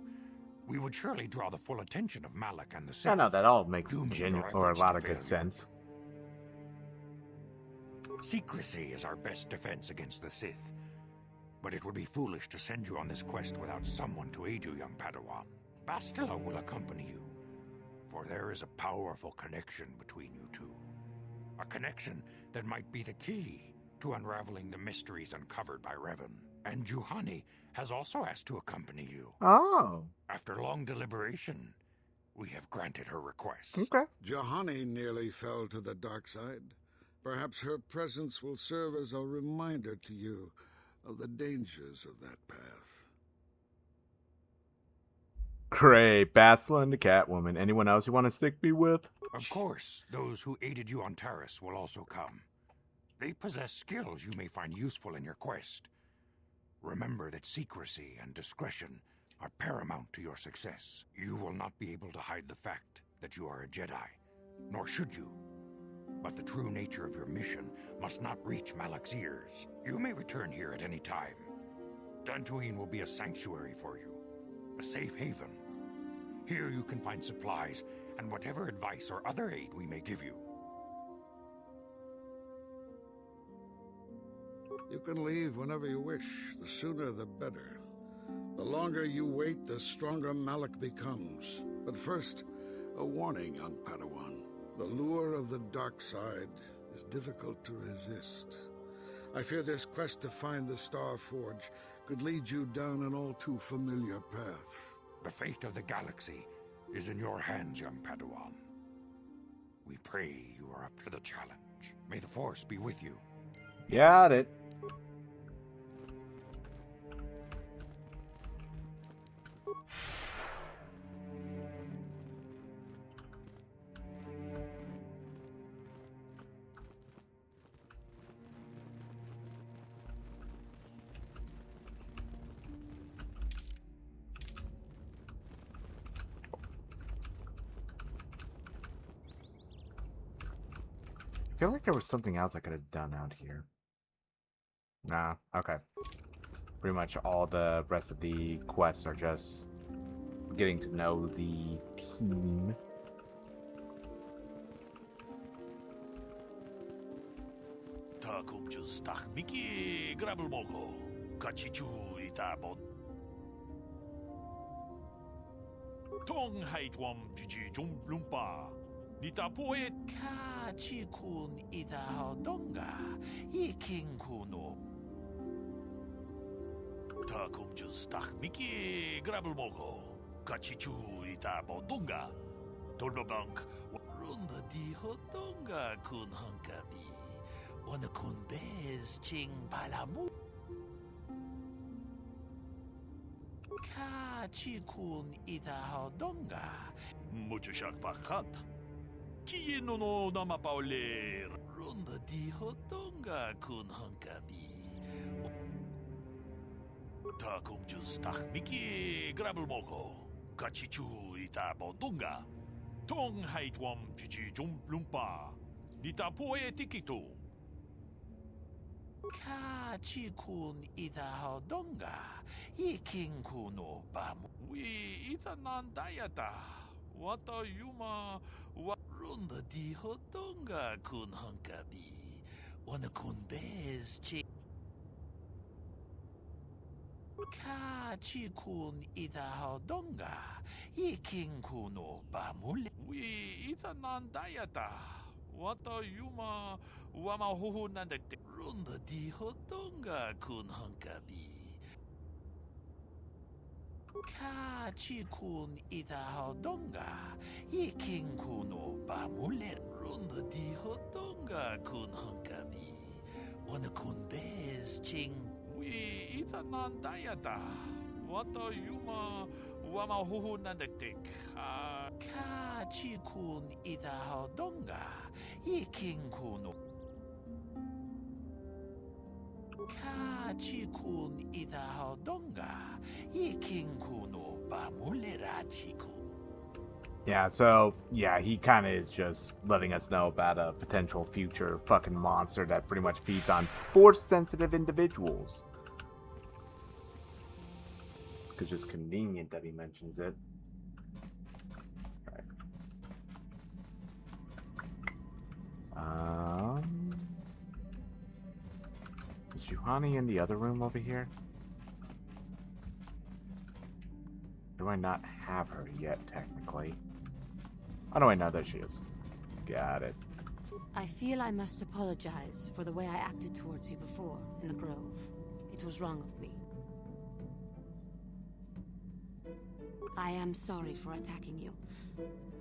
[SPEAKER 8] we would surely draw the full attention of Malak and the Sith.
[SPEAKER 1] I know that all makes
[SPEAKER 8] dooming
[SPEAKER 1] genuine
[SPEAKER 8] your
[SPEAKER 1] or a
[SPEAKER 8] efforts
[SPEAKER 1] lot
[SPEAKER 8] to
[SPEAKER 1] of good
[SPEAKER 8] failure.
[SPEAKER 1] sense.
[SPEAKER 8] Secrecy is our best defense against the Sith. But it would be foolish to send you on this quest without someone to aid you, young Padawan. Bastila will accompany you, for there is a powerful connection between you two. A connection that might be the key to unraveling the mysteries uncovered by Revan. And Juhani has also asked to accompany you.
[SPEAKER 1] Oh.
[SPEAKER 8] After long deliberation, we have granted her request.
[SPEAKER 1] Okay.
[SPEAKER 10] Juhani nearly fell to the dark side. Perhaps her presence will serve as a reminder to you of the dangers of that path.
[SPEAKER 1] Great. Bastila and the Catwoman. Anyone else you want to stick me with?
[SPEAKER 8] Of course, those who aided you on Taris will also come. They possess skills you may find useful in your quest. Remember that secrecy and discretion are paramount to your success. You will not be able to hide the fact that you are a Jedi, nor should you. But the true nature of your mission must not reach Malak's ears. You may return here at any time. Dantooine will be a sanctuary for you, a safe haven. Here you can find supplies and whatever advice or other aid we may give you.
[SPEAKER 10] You can leave whenever you wish. The sooner the better. The longer you wait, the stronger Malak becomes. But first, a warning, young Padawan. The lure of the dark side is difficult to resist. I fear this quest to find the Starforge could lead you down an all too familiar path.
[SPEAKER 8] The fate of the galaxy is in your hands, young Padawan. We pray you are up to the challenge. May the Force be with you.
[SPEAKER 1] Got it. I feel like there was something else I could have done out here. Nah, okay. Pretty much all the rest of the quests are just getting to know the team.
[SPEAKER 3] Takum just tak Mickey grabel mogo. Kachichu itabot. Tong haitwam jiji jum lumpa. Nitapoet kachikun itahodonga. Iking kuno. Takum just tak Mickey grabel mogo. Kachichu itabodunga. Tornobank. Runda di hodonga kun hankabi. Wana kun bez ching palamu. Kachikun itahodonga. Mucho shak pakat. Kieno no nama pauler. Runda di hodonga kun hankabi. Takum just tak Mickey grabel mogo. Kachichu itabodunga. Tong haitwam jiji jum lumpa. Nitapoe tikito. Kachikun itahodonga. Iking kuno bamu. We itanandayata. Wata yuma. Runda di hodonga kun hankabi. Wana kun bez chi. Kachikun itahodonga. Iking kuno bamule. We itanandayata. Wata yuma. Wamahuhu nandate. Runda di hodonga kun hankabi. Kachikun itahodonga. Iking kuno bamule. Runda di hodonga kun hankabi. Wana kun bez ching. We itanandayata. Wata yuma. Wamahuhu nandate. Kachikun itahodonga. Iking kuno. Kachikun itahodonga. Iking kuno bamulerachiku.
[SPEAKER 1] Yeah, so, yeah, he kind of is just letting us know about a potential future fucking monster that pretty much feeds on force-sensitive individuals. It's just convenient that he mentions it. Right. Is Juhani in the other room over here? Do I not have her yet, technically? Oh, no, I know that she is. Got it.
[SPEAKER 6] I feel I must apologize for the way I acted towards you before, in the Grove. It was wrong of me. I am sorry for attacking you.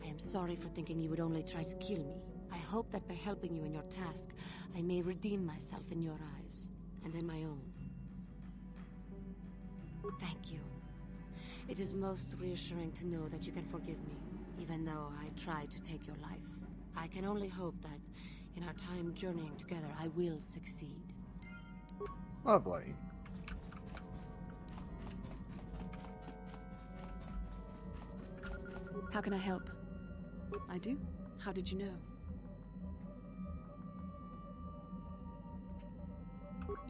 [SPEAKER 6] I am sorry for thinking you would only try to kill me. I hope that by helping you in your task, I may redeem myself in your eyes, and in my own. Thank you. It is most reassuring to know that you can forgive me, even though I tried to take your life. I can only hope that, in our time journeying together, I will succeed.
[SPEAKER 1] Lovely.
[SPEAKER 12] How can I help? I do? How did you know?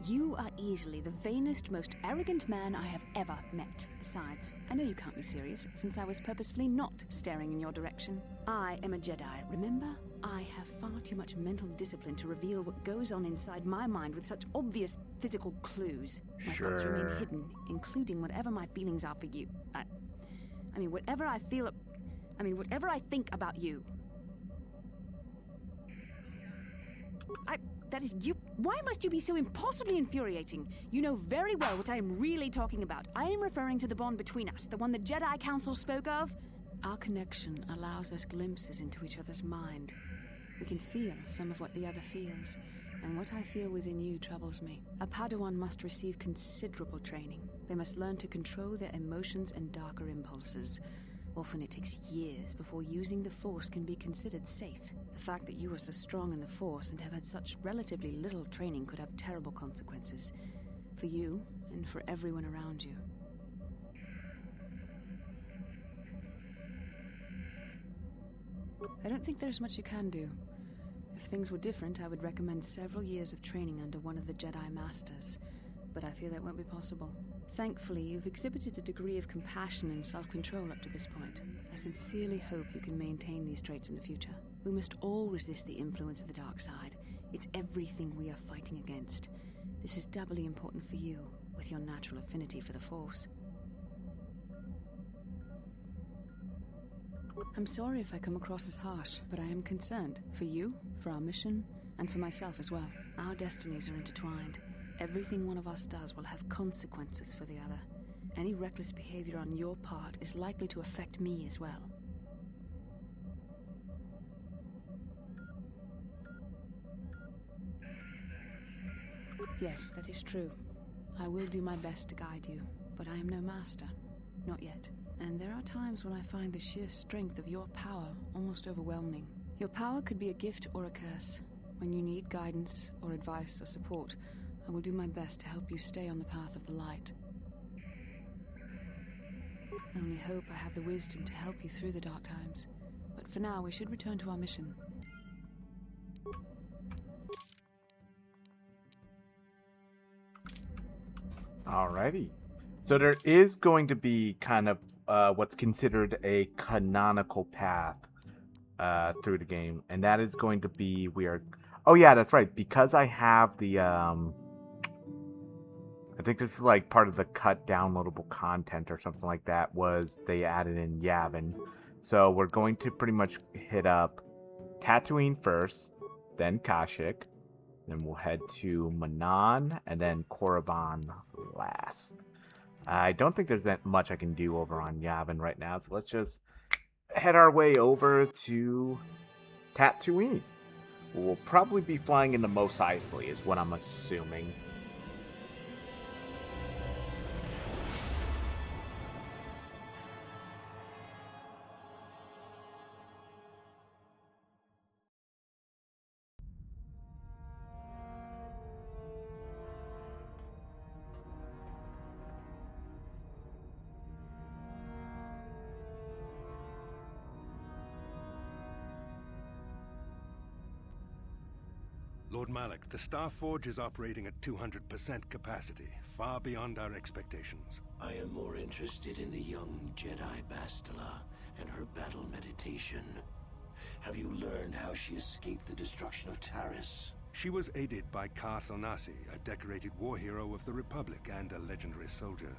[SPEAKER 12] You are easily the vainest, most arrogant man I have ever met. Besides, I know you can't be serious, since I was purposefully not staring in your direction. I am a Jedi, remember? I have far too much mental discipline to reveal what goes on inside my mind with such obvious physical clues. My thoughts remain hidden, including whatever my feelings are for you. I mean, whatever I feel... whatever I think about you. That is you. Why must you be so impossibly infuriating? You know very well what I am really talking about. I am referring to the bond between us, the one the Jedi Council spoke of. Our connection allows us glimpses into each other's mind. We can feel some of what the other feels, and what I feel within you troubles me. A Padawan must receive considerable training. They must learn to control their emotions and darker impulses. Often it takes years before using the Force can be considered safe. The fact that you are so strong in the Force and have had such relatively little training could have terrible consequences. For you, and for everyone around you. I don't think there's much you can do. If things were different, I would recommend several years of training under one of the Jedi Masters, but I fear that won't be possible. Thankfully, you've exhibited a degree of compassion and self-control up to this point. I sincerely hope you can maintain these traits in the future. We must all resist the influence of the dark side. It's everything we are fighting against. This is doubly important for you, with your natural affinity for the Force. I'm sorry if I come across as harsh, but I am concerned. For you, for our mission, and for myself as well. Our destinies are intertwined. Everything one of us does will have consequences for the other. Any reckless behavior on your part is likely to affect me as well. Yes, that is true. I will do my best to guide you, but I am no master. Not yet. And there are times when I find the sheer strength of your power almost overwhelming. Your power could be a gift or a curse. When you need guidance or advice or support, I will do my best to help you stay on the path of the light. I only hope I have the wisdom to help you through the dark times. But for now, we should return to our mission.
[SPEAKER 1] Alrighty. So there is going to be kind of what's considered a canonical path through the game. And that is going to be oh yeah, that's right. Because I have the I think this is like part of the cut downloadable content or something like that was they added in Yavin. So we're going to pretty much hit up Tatooine first, then Kashyyyk, then we'll head to Manan, and then Korriban last. I don't think there's that much I can do over on Yavin right now, so let's just head our way over to Tatooine. We'll probably be flying into Mos Eisley, is what I'm assuming.
[SPEAKER 16] Lord Malak, the Star Forge is operating at 200% capacity, far beyond our expectations.
[SPEAKER 5] I am more interested in the young Jedi Bastila and her battle meditation. Have you learned how she escaped the destruction of Taris?
[SPEAKER 16] She was aided by Karth Onasi, a decorated war hero of the Republic and a legendary soldier.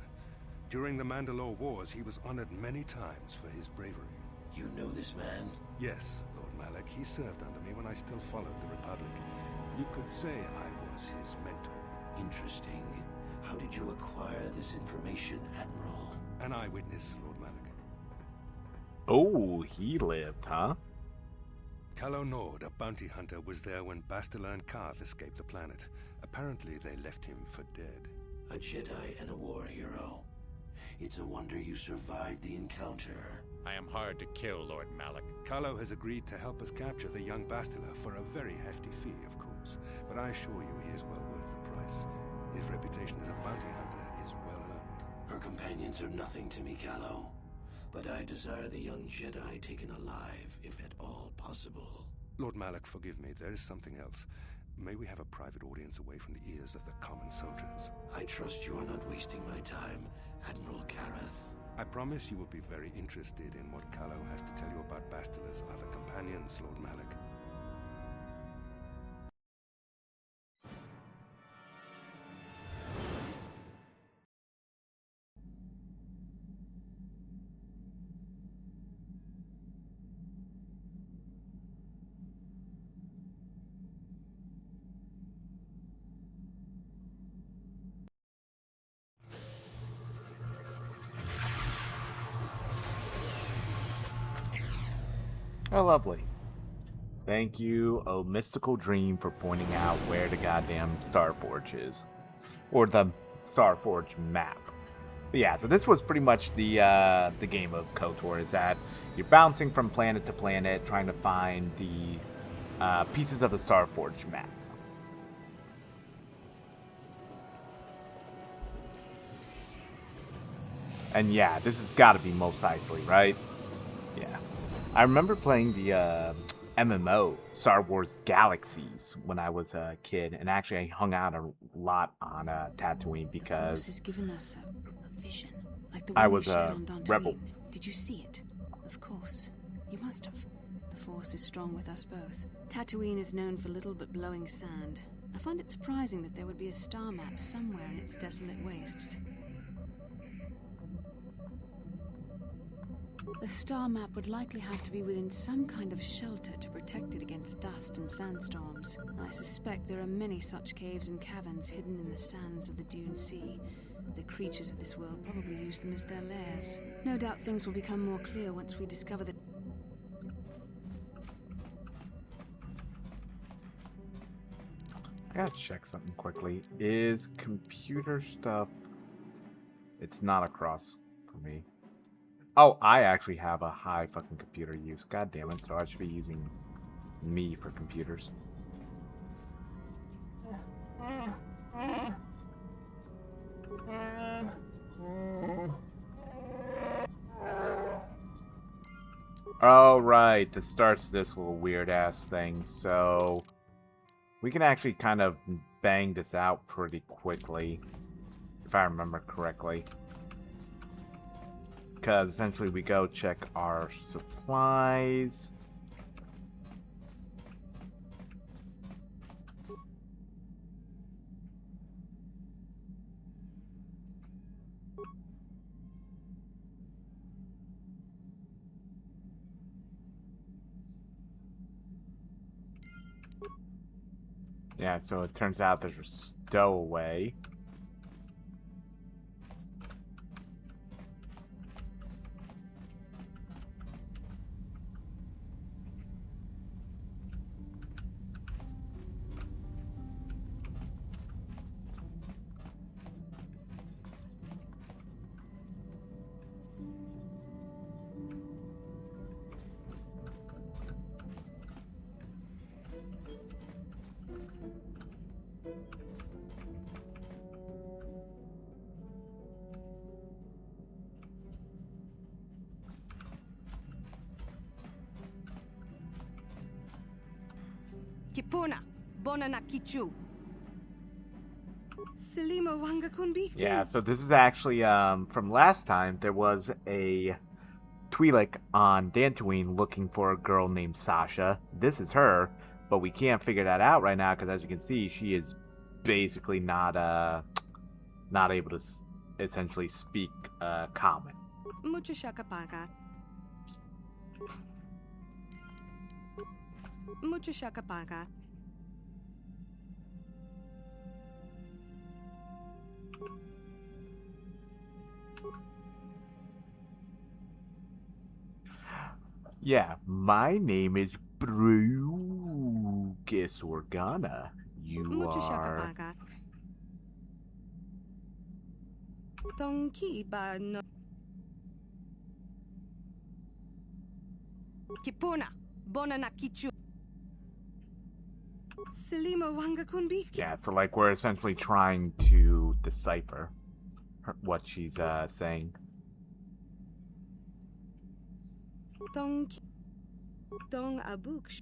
[SPEAKER 16] During the Mandalore Wars, he was honored many times for his bravery.
[SPEAKER 5] You know this man?
[SPEAKER 16] Yes, Lord Malak. He served under me when I still followed the Republic. You could say I was his mentor.
[SPEAKER 5] Interesting. How did you acquire this information, Admiral?
[SPEAKER 16] An eyewitness, Lord Malak.
[SPEAKER 1] Oh, he lived, huh?
[SPEAKER 16] Calo Nord, a bounty hunter, was there when Bastila and Karth escaped the planet. Apparently, they left him for dead.
[SPEAKER 5] A Jedi and a war hero. It's a wonder you survived the encounter.
[SPEAKER 3] I am hard to kill, Lord Malak.
[SPEAKER 16] Calo has agreed to help us capture the young Bastila for a very hefty fee, of course. But I assure you he is well worth the price. His reputation as a bounty hunter is well earned.
[SPEAKER 5] Her companions are nothing to me, Calo. But I desire the young Jedi taken alive, if at all possible.
[SPEAKER 16] Lord Malak, forgive me. There is something else. May we have a private audience away from the ears of the common soldiers?
[SPEAKER 5] I trust you are not wasting my time, Admiral Kareth.
[SPEAKER 16] I promise you will be very interested in what Calo has to tell you about Bastila's other companions, Lord Malak.
[SPEAKER 1] Oh, lovely. Thank you, oh Mystical Dream, for pointing out where the goddamn Starforge is. Or the Starforge map. But yeah, so this was pretty much the game of KOTOR, is that you're bouncing from planet to planet, trying to find the pieces of the Starforge map. And yeah, this has got to be Mos Eisley, right? Yeah. I remember playing the MMO, Star Wars Galaxies, when I was a kid, and actually I hung out a lot on Tatooine
[SPEAKER 12] The Force
[SPEAKER 1] because
[SPEAKER 12] has given us a vision, like the
[SPEAKER 1] I
[SPEAKER 12] one we
[SPEAKER 1] was
[SPEAKER 12] shared
[SPEAKER 1] a
[SPEAKER 12] on Dantooine.
[SPEAKER 1] rebel.
[SPEAKER 12] Did you see it? Of course. You must have. The Force is strong with us both. Tatooine is known for little but blowing sand. I find it surprising that there would be a star map somewhere in its desolate wastes. The star map would likely have to be within some kind of shelter to protect it against dust and sandstorms. I suspect there are many such caves and caverns hidden in the sands of the Dune Sea. The creatures of this world probably use them as their lairs. No doubt things will become more clear once we discover that.
[SPEAKER 1] I gotta check something quickly. Is computer stuff... It's not across for me. Oh, I actually have a high fucking computer use. God damn it. So I should be using me for computers. Oh, right. This starts this little weird-ass thing. So we can actually kind of bang this out pretty quickly, if I remember correctly. Because essentially we go check our supplies. Yeah, so it turns out there's a stowaway.
[SPEAKER 7] Kipuna, Bonana Kichu. Selima Wanga Kunbi.
[SPEAKER 1] Yeah, so this is actually from last time. There was a Twi'lek on Dantooine looking for a girl named Sasha. This is her, but we can't figure that out right now because, as you can see, she is basically not able to essentially speak common.
[SPEAKER 7] Mucho shakapaka. Mucho shakapaka.
[SPEAKER 1] Yeah, my name is BROOOOOrce. You
[SPEAKER 7] Mucho
[SPEAKER 1] are...
[SPEAKER 7] shakapaka. Tonki ba no. Kipuna, Bonana Kichu. Selima Wanga Kunbi.
[SPEAKER 1] Yeah, so like we're essentially trying to decipher what she's saying.
[SPEAKER 7] Tong Abuk.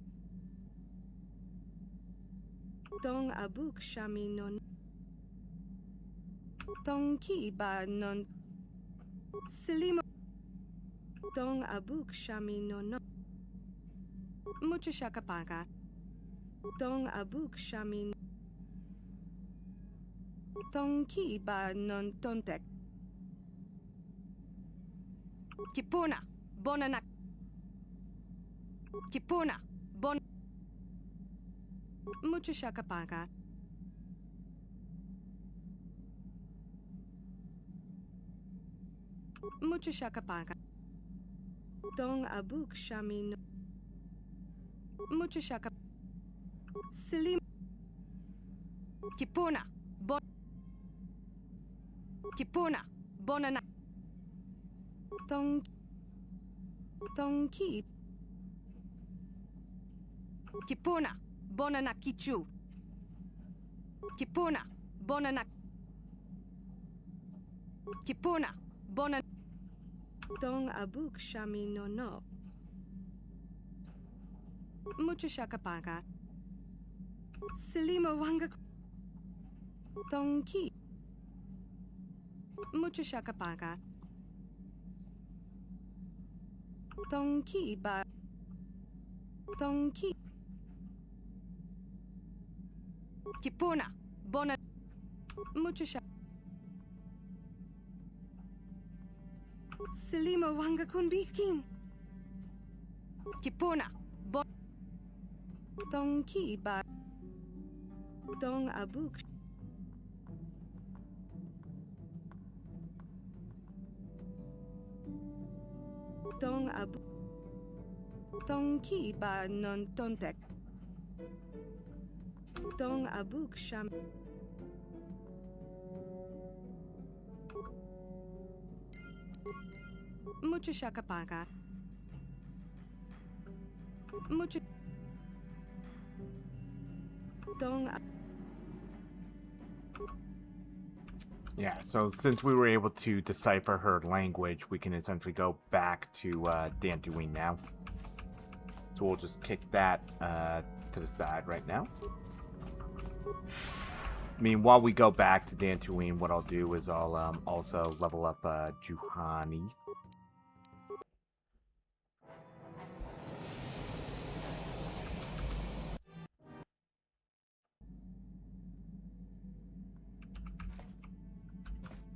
[SPEAKER 7] Tong Abuk Shami non. Tong Ki ba non. Selima. Tong Abuk Shami non. Mucho shakapaka. Tong Abuk Shami. Tong Ki ba non tontek. Kipuna, Bonana. Kipuna, Bon. Mucho shakapaka. Mucho shakapaka. Tong Abuk Shami. Mucho shaka. Selim. Kipuna, Bon. Kipuna, Bonana. Tong. Ki. Kipuna, Bonana Kichu. Kipuna, Bonana. Kipuna, Bonana. Tong Abuk Shami no. Muchashakapaka. Selima Wanga. Tonki. Muchashakapaka. Tonki ba. Tonki. Kipuna. Bona. Muchashak. Selima Wanga Kunbikin. Kipuna. Bon. Tonki ba. Dong Abuk. Dong Abu. Tonki ba non tontek. Dong Abuk Sham. Muchashakapaka. Much. Dong.
[SPEAKER 1] Yeah, so since we were able to decipher her language, we can essentially go back to Dantooine now. So we'll just kick that to the side right now. I mean, while we go back to Dantooine, what I'll do is I'll also level up Juhani.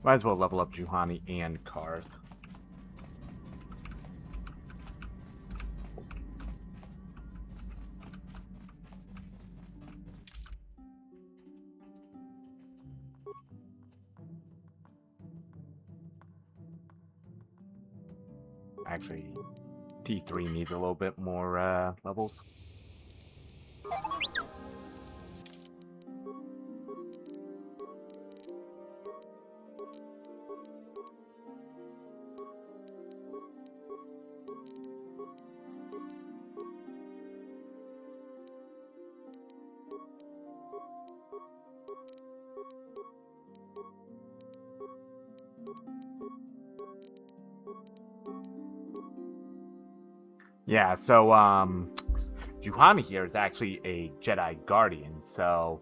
[SPEAKER 1] Might as well level up Juhani and Karth. Actually, T3 needs a little bit more levels. Yeah, so Juhani here is actually a Jedi Guardian, so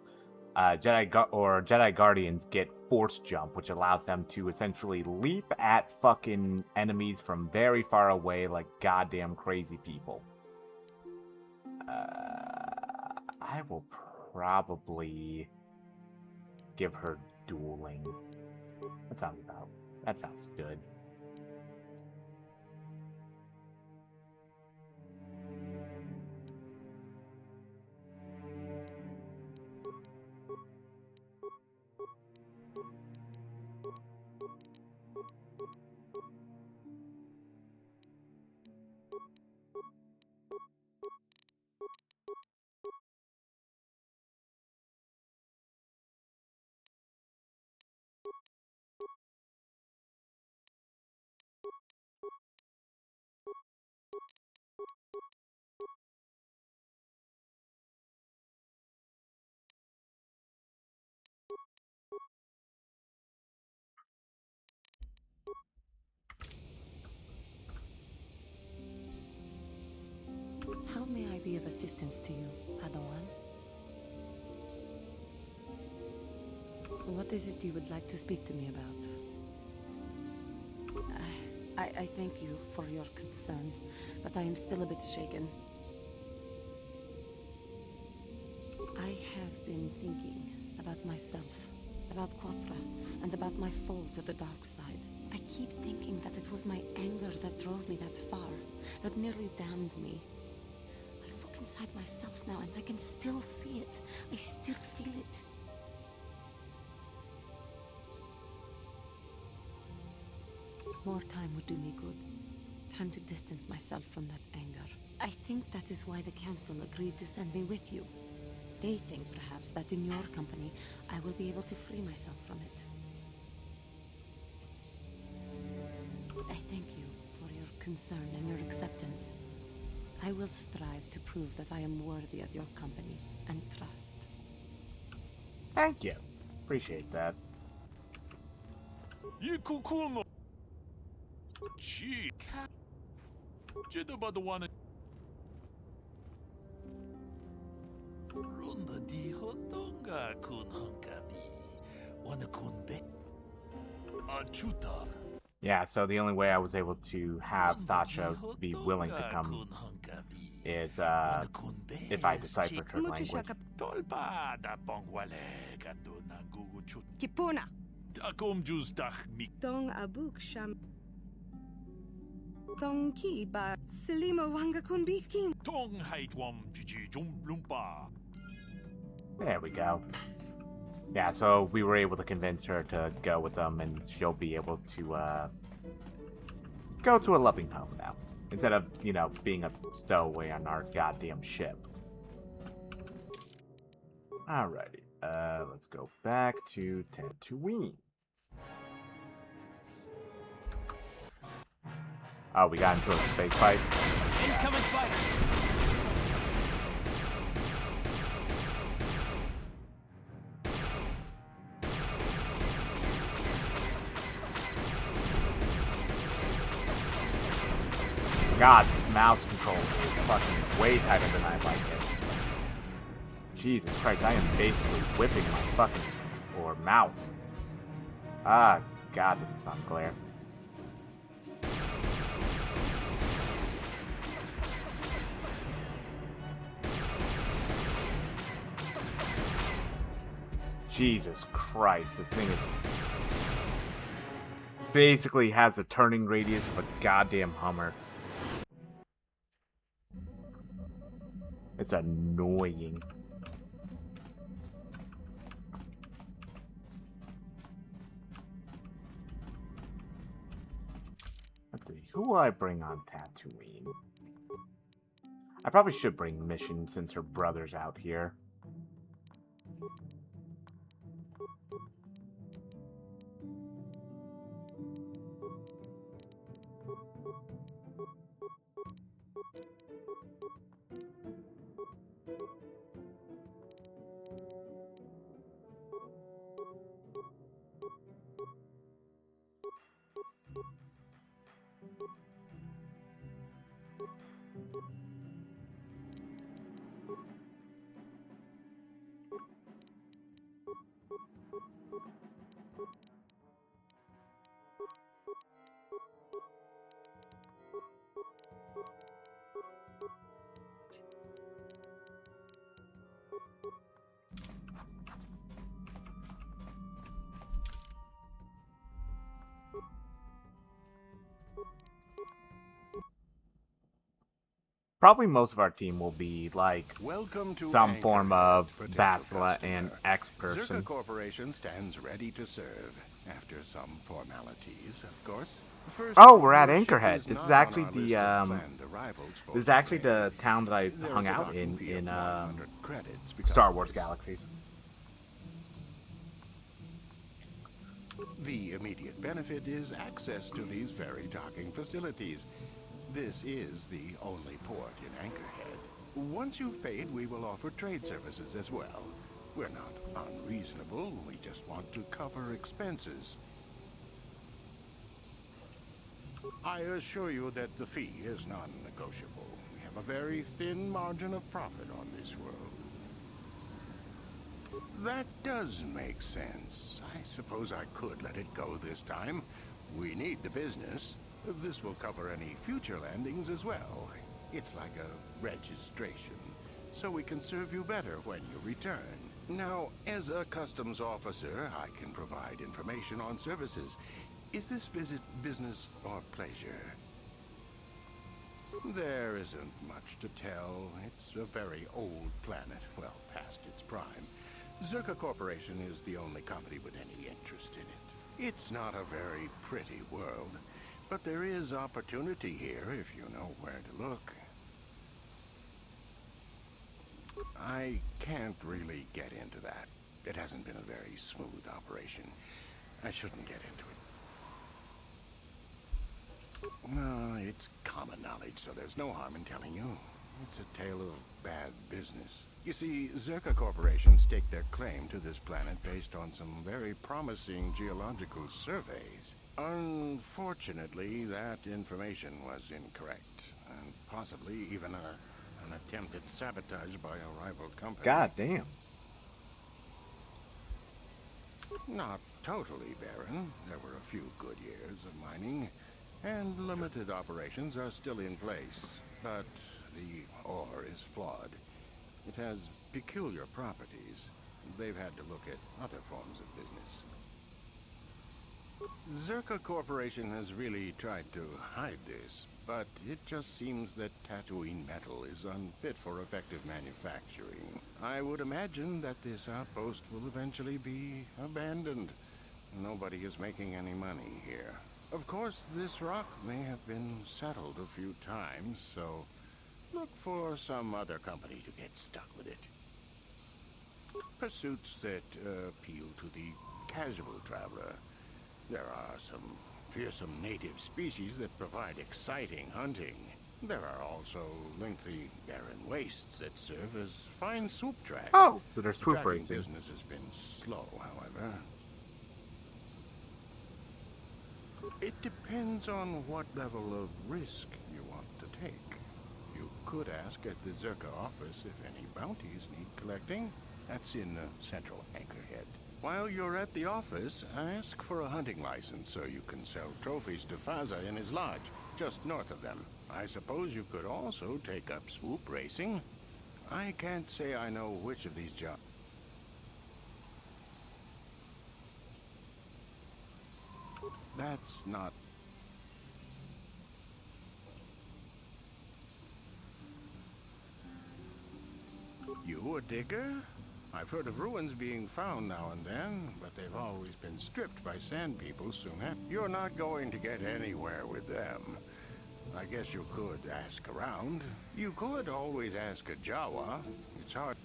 [SPEAKER 1] Jedi Guardians get Force Jump, which allows them to essentially leap at fucking enemies from very far away like goddamn crazy people. I will probably give her dueling. That sounds good.
[SPEAKER 6] How may I be of assistance to you, Padawan? What is it you would like to speak to me about? I thank you for your concern, but I am still a bit shaken. I have been thinking about myself, about Quatra, and about my fall to the dark side. I keep thinking that it was my anger that drove me that far, that nearly damned me. I look inside myself now and I can still see it. I still feel it. More time would do me good. Time to distance myself from that anger. I think that is why the council agreed to send me with you. They think perhaps that in your company I will be able to free myself from it. I thank you for your concern and your acceptance. I will strive to prove that I am worthy of your company and trust.
[SPEAKER 1] Thank you. Appreciate that.
[SPEAKER 4] Runda di hotonga kun hunkabi. Wana kun bek. Achuta.
[SPEAKER 1] Yeah, so the only way I was able to have Sasha be willing to come is if I deciphered her language.
[SPEAKER 4] Tolpa da pongwale kandu nangugu chut.
[SPEAKER 7] Kipuna.
[SPEAKER 4] Takum jus dach mi.
[SPEAKER 7] Dong abuk sham. Dong ki ba Selima wanga kun bikin.
[SPEAKER 4] Tong haitwam jiji jumblumpa.
[SPEAKER 1] There we go. Yeah, so we were able to convince her to go with them, and she'll be able to go to a loving home now, instead of, you know, being a stowaway on our goddamn ship. Alrighty, let's go back to Tatooine. Oh, we got into a space fight.
[SPEAKER 19] Incoming fighters.
[SPEAKER 1] God, this mouse control is fucking way tighter than I like it. Jesus Christ, I am basically whipping my fucking mouse. Ah, God, this is not glare. Jesus Christ, this thing is basically has a turning radius of a goddamn Hummer. It's annoying. Let's see, who will I bring on Tatooine? I probably should bring Mission since her brother's out here. Probably most of our team will be like some form of Bastila and X person.
[SPEAKER 20] Zerka Corporation stands ready to serve. After some formalities, of course. First,
[SPEAKER 1] Oh, we're at Anchorhead. This is actually the town that I hung out in Star Wars Galaxies.
[SPEAKER 20] The immediate benefit is access to these very docking facilities. This is the only port in Anchorhead. Once you've paid, we will offer trade services as well. We're not unreasonable, we just want to cover expenses. I assure you that the fee is non-negotiable. We have a very thin margin of profit on this world. That does make sense. I suppose I could let it go this time. We need the business. This will cover any future landings as well. It's like a registration, so we can serve you better when you return. Now, as a customs officer, I can provide information on services. Is this visit business or pleasure? There isn't much to tell. It's a very old planet, well past its prime. Zerka Corporation is the only company with any interest in it. It's not a very pretty world, but there is opportunity here if you know where to look. I can't really get into that. It hasn't been a very smooth operation. I shouldn't get into it. No, it's common knowledge, so there's no harm in telling you. It's a tale of bad business. You see, Zerka Corporation staked their claim to this planet based on some very promising geological surveys. Unfortunately, that information was incorrect, and possibly even a an attempted sabotage by a rival company.
[SPEAKER 1] God damn.
[SPEAKER 20] Not totally barren. There were a few good years of mining, and limited operations are still in place. But the ore is flawed. It has peculiar properties. They've had to look at other forms of business. Zerka Corporation has really tried to hide this, but it just seems that Tatooine metal is unfit for effective manufacturing. I would imagine that this outpost will eventually be abandoned. Nobody is making any money here. Of course, this rock may have been settled a few times, so look for some other company to get stuck with it. Pursuits that appeal to the casual traveler. There are some fearsome native species that provide exciting hunting. There are also lengthy, barren wastes that serve as fine swoop tracks.
[SPEAKER 1] Oh, so they're
[SPEAKER 20] The
[SPEAKER 1] swoop
[SPEAKER 20] tracking
[SPEAKER 1] racing.
[SPEAKER 20] business has been slow, however. It depends on what level of risk you want to take. You could ask at the Zerka office if any bounties need collecting. That's in Central Anchorhead. While you're at the office, ask for a hunting license so you can sell trophies to Faza in his lodge, just north of them. I suppose you could also take up swoop racing. I can't say I know which of these jobs. That's not... You a digger? I've heard of ruins being found now and then, but they've always been stripped by sand people soon after. You're not going to get anywhere with them. I guess you could ask around. You could always ask a Jawa. It's hard.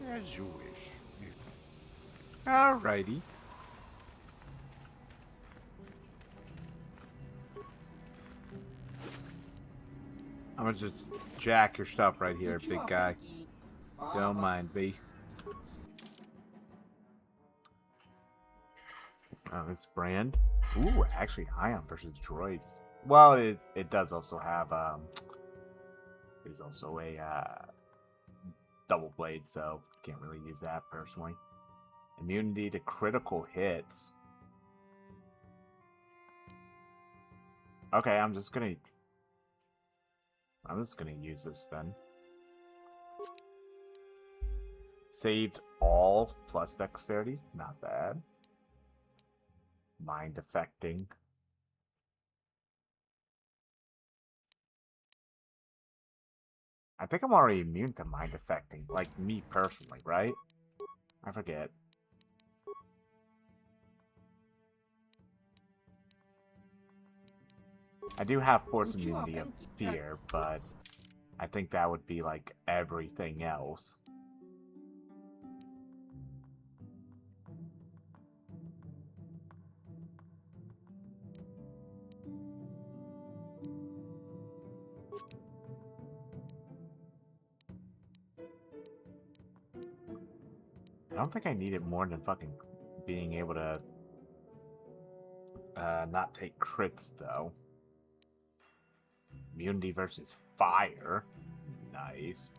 [SPEAKER 20] As you wish.
[SPEAKER 1] Alrighty. I'm gonna just jack your stuff right here, big guy. Don't mind me. Oh, it's brand. Ooh, actually, Ion versus droids. Well, it does also have is also a double blade, so can't really use that personally. Immunity to critical hits. Okay, I'm just gonna use this then. Saved all plus dexterity, not bad. Mind affecting. I think I'm already immune to mind affecting, like me personally, right? I forget. I do have force immunity of fear, but I think that would be like everything else. I don't think I need it more than fucking being able to not take crits, though. Immunity versus fire. Nice.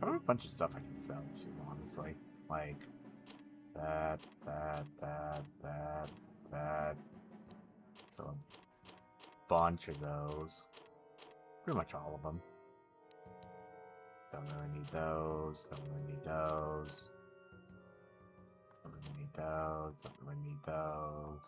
[SPEAKER 1] Probably a bunch of stuff I can sell, too, honestly. Like, that. So, a bunch of those. Pretty much all of them. Don't really need those. Don't really need those. Don't really need those. Don't really need those.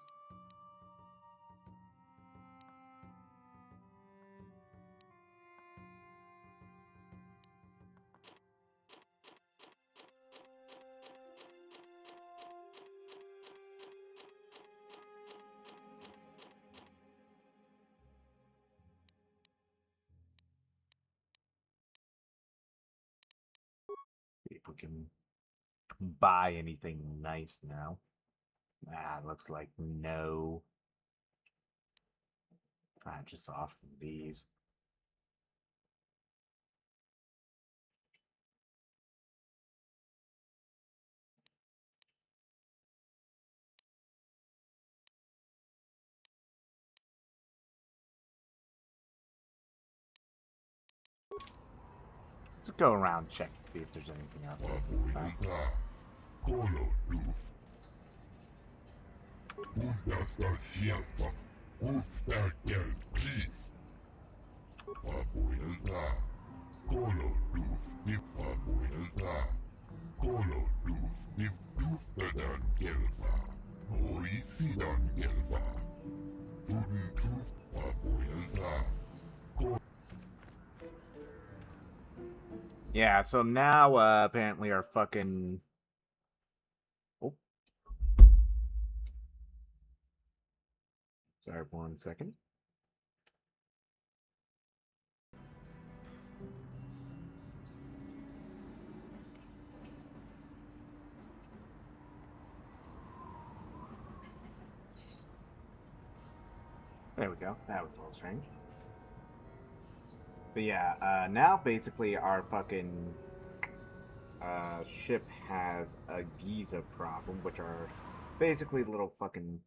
[SPEAKER 1] See if we can buy anything nice now. Ah, looks like no. Just off these. Just go around, check to see if there's anything else. Yeah, so now apparently our fucking... Oh. Sorry, 1 second. There we go. That was a little strange. But yeah, now basically our fucking ship has a Giza problem, which are basically little fucking...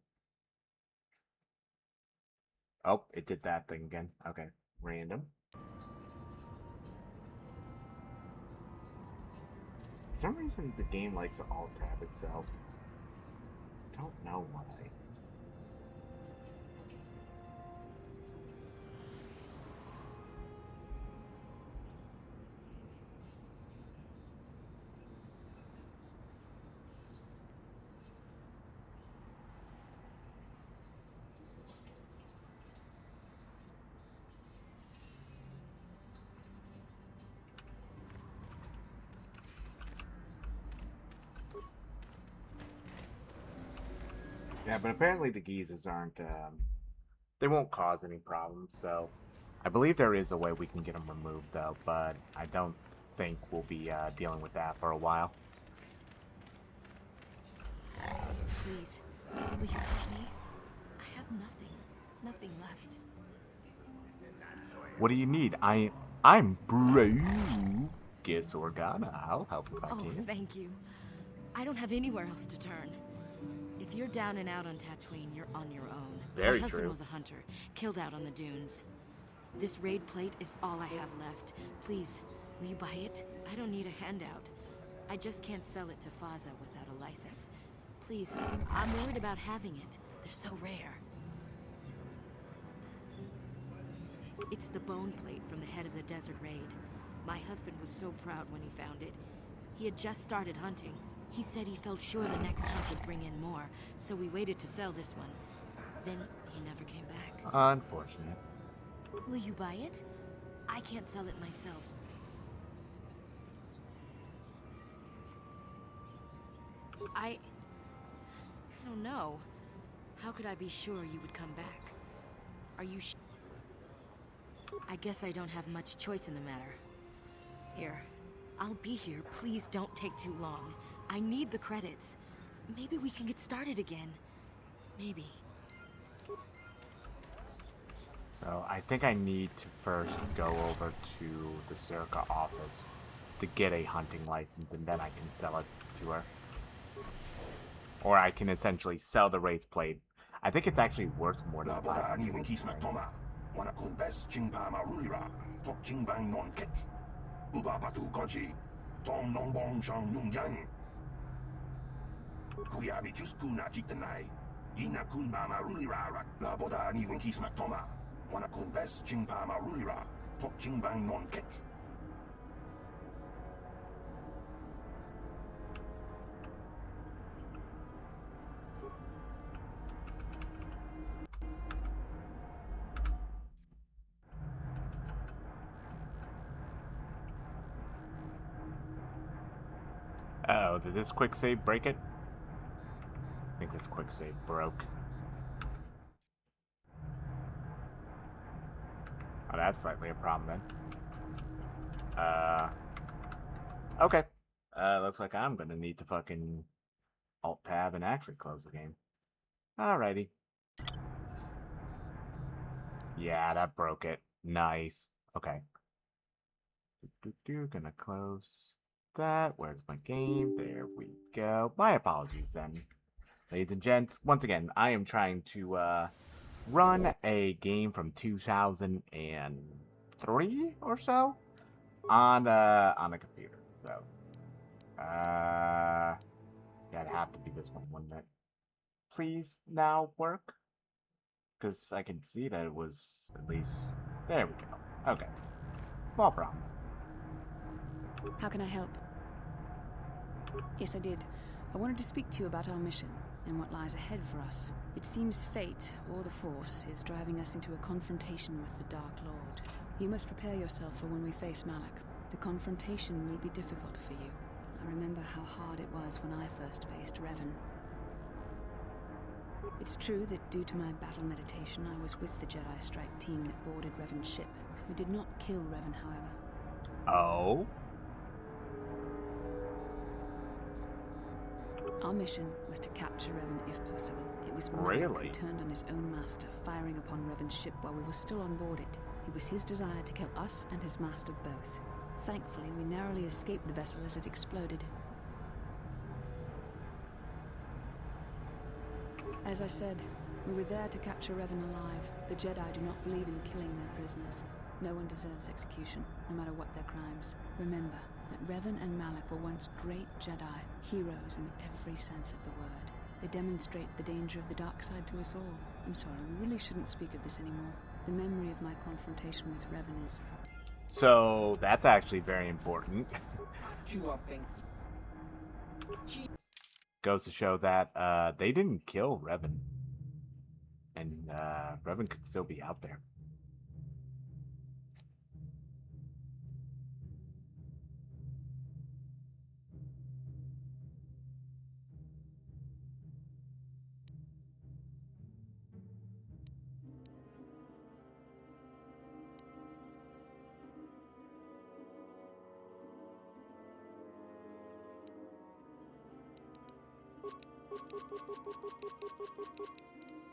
[SPEAKER 1] Oh, it did that thing again. Okay, random. For some reason, the game likes to alt-tab itself. Don't know why. Yeah, but apparently the Gizas aren't, they won't cause any problems, so... I believe there is a way we can get them removed, though, but I don't think we'll be, dealing with that for a while.
[SPEAKER 2] Please, will you help me? I have nothing left.
[SPEAKER 1] What do you need? I'm BROOOOOrce Organa. I'll help if I can.
[SPEAKER 2] Oh, thank you. I don't have anywhere else to turn. If you're down and out on Tatooine, you're on your own.
[SPEAKER 1] Very
[SPEAKER 2] My husband
[SPEAKER 1] true.
[SPEAKER 2] was a hunter, killed out on the dunes. This raid plate is all I have left. Please, will you buy it? I don't need a handout. I just can't sell it to Faza without a license. Please, I'm worried about having it. They're so rare. It's the bone plate from the head of the desert raid. My husband was so proud when he found it. He had just started hunting. He said he felt sure the next hunt would bring in more, so we waited to sell this one. Then he never came back.
[SPEAKER 1] Unfortunate.
[SPEAKER 2] Will you buy it? I can't sell it myself. I don't know. How could I be sure you would come back? Are you I guess I don't have much choice in the matter. Here. I'll be here. Please don't take too long. I need the credits. Maybe we can get started again. Maybe.
[SPEAKER 1] So I think I need to first go over to the Circa office to get a hunting license, and then I can sell it to her. Or I can essentially sell the race plate. I think it's actually worth more than 500. Uh-oh, did this quick save break it? I think this quick save broke. Oh, that's slightly a problem then. Okay. Looks like I'm gonna need to fucking Alt-Tab and actually close the game. Alrighty. Yeah, that broke it. Nice. Okay. Gonna close that. Where's my game? There we go. My apologies then. Ladies and gents, once again, I am trying to run a game from 2003 or so. on a computer. So, yeah, it'd have to be this one, wouldn't it? Please now work, because I can see that it was at least there. We go. Okay, small problem.
[SPEAKER 12] How can I help? Yes, I did. I wanted to speak to you about our mission and what lies ahead for us. It seems fate, or the Force, is driving us into a confrontation with the Dark Lord. You must prepare yourself for when we face Malak. The confrontation will be difficult for you. I remember how hard it was when I first faced Revan. It's true that due to my battle meditation, I was with the Jedi strike team that boarded Revan's ship. We did not kill Revan, however.
[SPEAKER 1] Oh?
[SPEAKER 12] Our mission was to capture Revan if possible. It was Malak
[SPEAKER 1] Really?
[SPEAKER 12] who turned on his own master, firing upon Revan's ship while we were still on board it. It was his desire to kill us and his master both. Thankfully, we narrowly escaped the vessel as it exploded. As I said, we were there to capture Revan alive. The Jedi do not believe in killing their prisoners. No one deserves execution, no matter what their crimes. Remember that Revan and Malak were once great Jedi, heroes in every sense of the word. They demonstrate the danger of the dark side to us all. I'm sorry, we really shouldn't speak of this anymore. The memory of my confrontation with Revan is...
[SPEAKER 1] So, that's actually very important. Goes to show that they didn't kill Revan. And Revan could still be out there.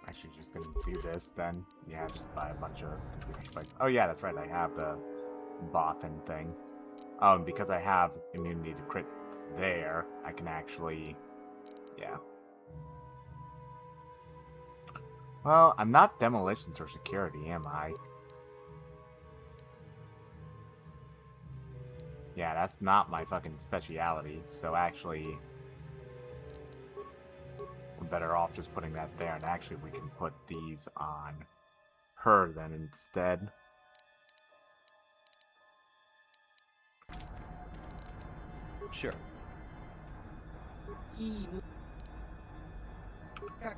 [SPEAKER 1] Actually, just gonna do this then. Yeah, just buy a bunch of computers. Like, oh yeah, that's right. I have the Bothan thing. Oh, and because I have immunity to crits there, I can actually, yeah. Well, I'm not demolitions or security, am I? Yeah, that's not my fucking speciality. So actually, we're better off just putting that there. And actually, we can put these on her then instead.
[SPEAKER 13] Sure.
[SPEAKER 1] I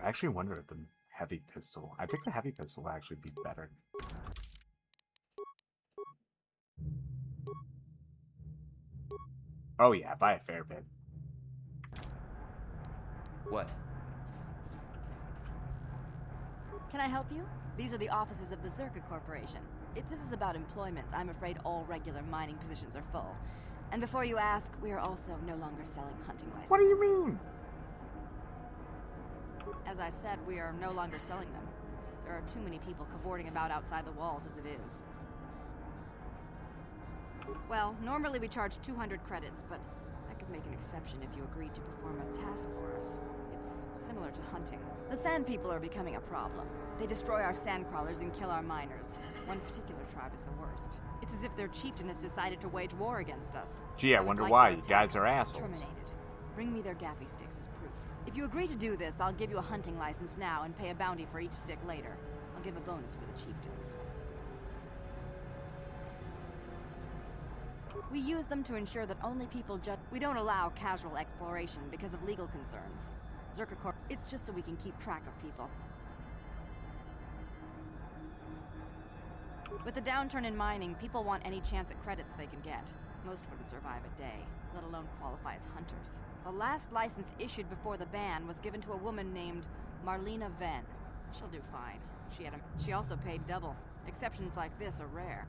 [SPEAKER 1] actually wonder if the heavy pistol... I think the heavy pistol will actually be better. Oh yeah, by a fair bit.
[SPEAKER 13] What?
[SPEAKER 21] Can I help you? These are the offices of the Zerka Corporation. If this is about employment, I'm afraid all regular mining positions are full. And before you ask, we are also no longer selling hunting licenses.
[SPEAKER 1] What do you mean?
[SPEAKER 21] As I said, we are no longer selling them. There are too many people cavorting about outside the walls as it is. Well, normally we charge 200 credits, but I could make an exception if you agreed to perform a task for us. It's similar to hunting. The Sand People are becoming a problem. They destroy our sandcrawlers and kill our miners. One particular tribe is the worst. It's as if their chieftain has decided to wage war against us.
[SPEAKER 1] Gee, I wonder why. You guys are assholes.
[SPEAKER 21] Terminated. Bring me their gaffy sticks as proof. If you agree to do this, I'll give you a hunting license now and pay a bounty for each stick later. I'll give a bonus for the chieftains. We use them to ensure that only people we don't allow casual exploration because of legal concerns. Zerka Corp, it's just so we can keep track of people. With the downturn in mining, people want any chance at credits they can get. Most wouldn't survive a day, let alone qualify as hunters. The last license issued before the ban was given to a woman named Marlena Venn. She'll do fine. She also paid double. Exceptions like this are rare.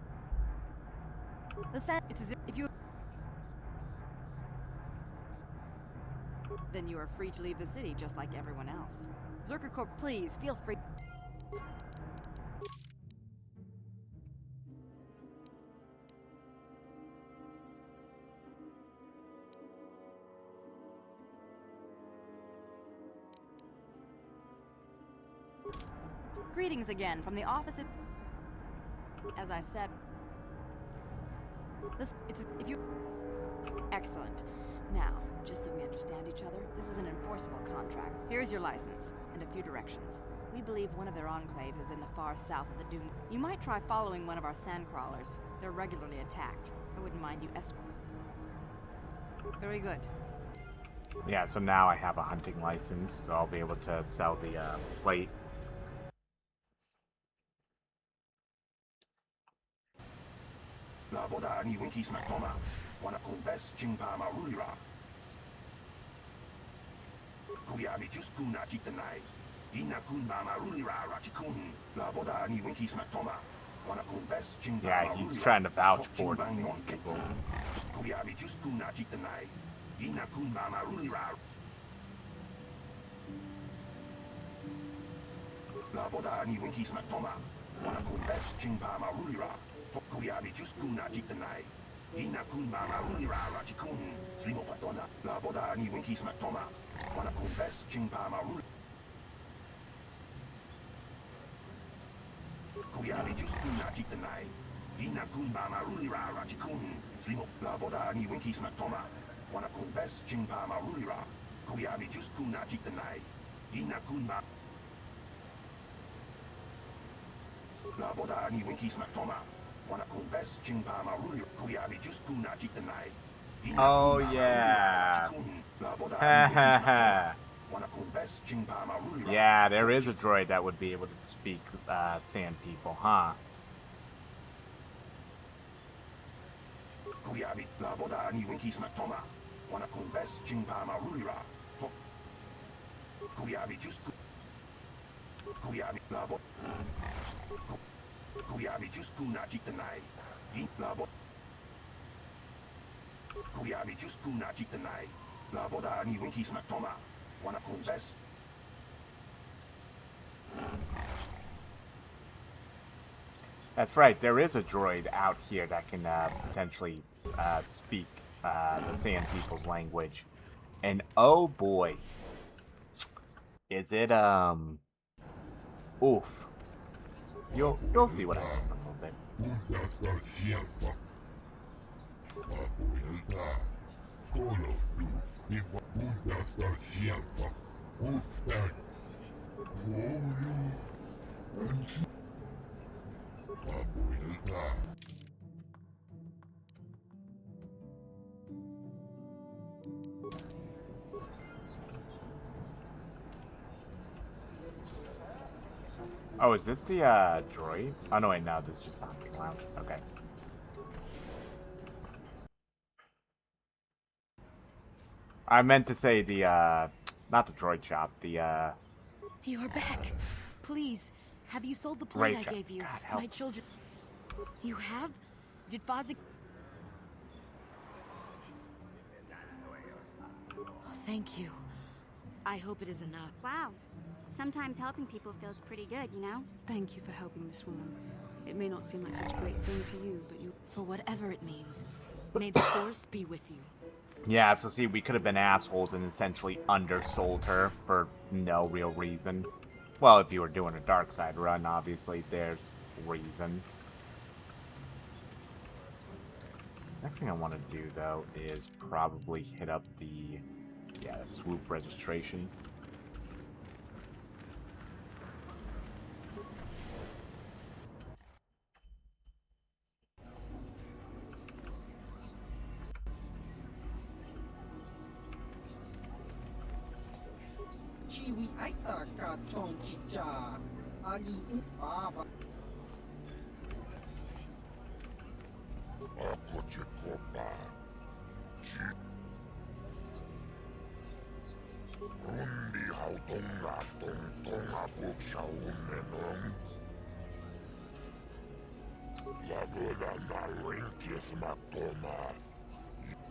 [SPEAKER 21] It's as if you... Then you are free to leave the city just like everyone else. Zerka Corp, please, feel free... Greetings again from the office. As I said, if you... Excellent. Now, just so we understand each other, this is an enforceable contract. Here's your license, and a few directions. We believe one of their enclaves is in the far south of the dune. You might try following one of our sandcrawlers. They're regularly attacked. I wouldn't mind you Very good.
[SPEAKER 1] Yeah, so now I have a hunting license, so I'll be able to sell the plate. Yeah, he's trying to vouch for the same people. Oh yeah. Yeah, there is a droid that would be able to speak sand people, huh? That's right, there is a droid out here that can potentially speak the Sand People's language. And oh boy, is it, oof. You'll see what I mean in a little bit. Oh, is this the droid? Oh no, wait, no, this is just not the lounge. Okay. I meant to say the not the droid shop, the
[SPEAKER 2] You're back. Please, have you sold the plate I gave you?
[SPEAKER 1] God, help.
[SPEAKER 2] My children. You have? Did Fozzie? Oh, thank you. I hope it is enough.
[SPEAKER 14] Wow. Sometimes helping people feels pretty good, you know?
[SPEAKER 12] Thank you for helping this woman. It may not seem like such a great thing to you, but you...
[SPEAKER 2] For whatever it means, may the Force be with you.
[SPEAKER 1] Yeah, so see, we could have been assholes and essentially undersold her for no real reason. Well, if you were doing a dark side run, obviously, there's reason. Next thing I want to do, though, is probably hit up the, swoop registration.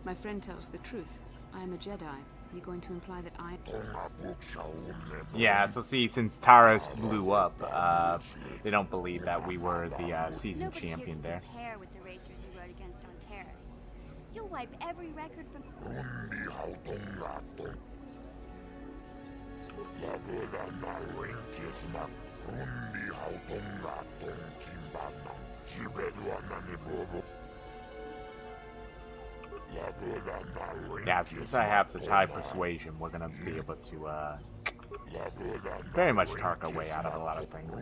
[SPEAKER 12] My friend tells the truth. I am a Jedi. Are you going to imply that I...
[SPEAKER 1] Yeah, so see, since Taris blew up, they don't believe that we were the season champion there.
[SPEAKER 14] Compare with the racers you rode against on Terrace. You'll wipe every record from...
[SPEAKER 1] Yeah, since I have such high persuasion, we're gonna be able to, very much talk our way out of a lot of things.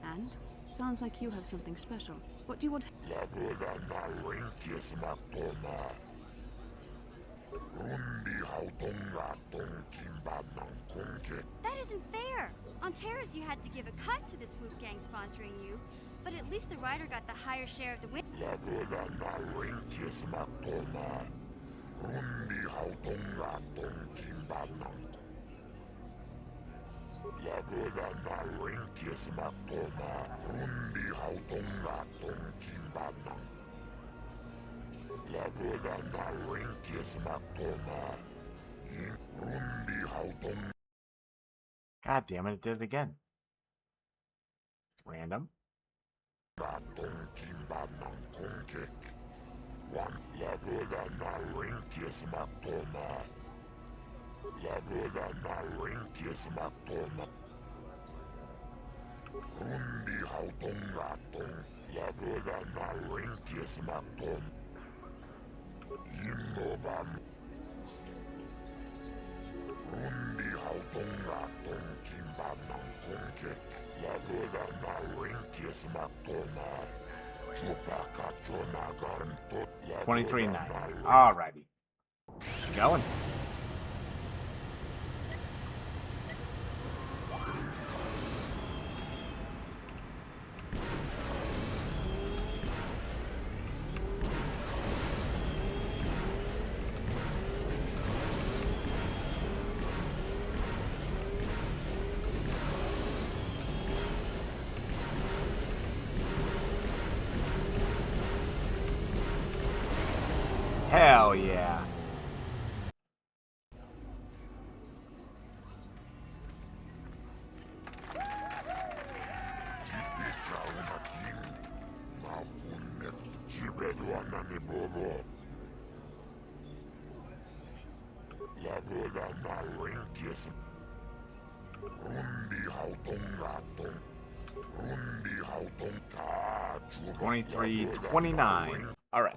[SPEAKER 12] And? Sounds like you have something special. What do you want?
[SPEAKER 14] That isn't fair! On Terrace you had to give a cut to the Swoop Gang sponsoring you, but at least the rider got the higher share of the win.
[SPEAKER 1] God damn it, it did it again. Random. $23.90. Alrighty. Going. Hell yeah. $23.29. All right.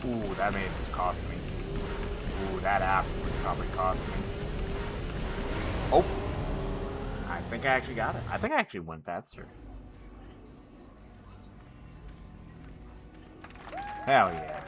[SPEAKER 1] Ooh, that may just cost me. Ooh, that apple would probably cost me. Oh! I think I actually got it. I think I actually went faster. Hell yeah.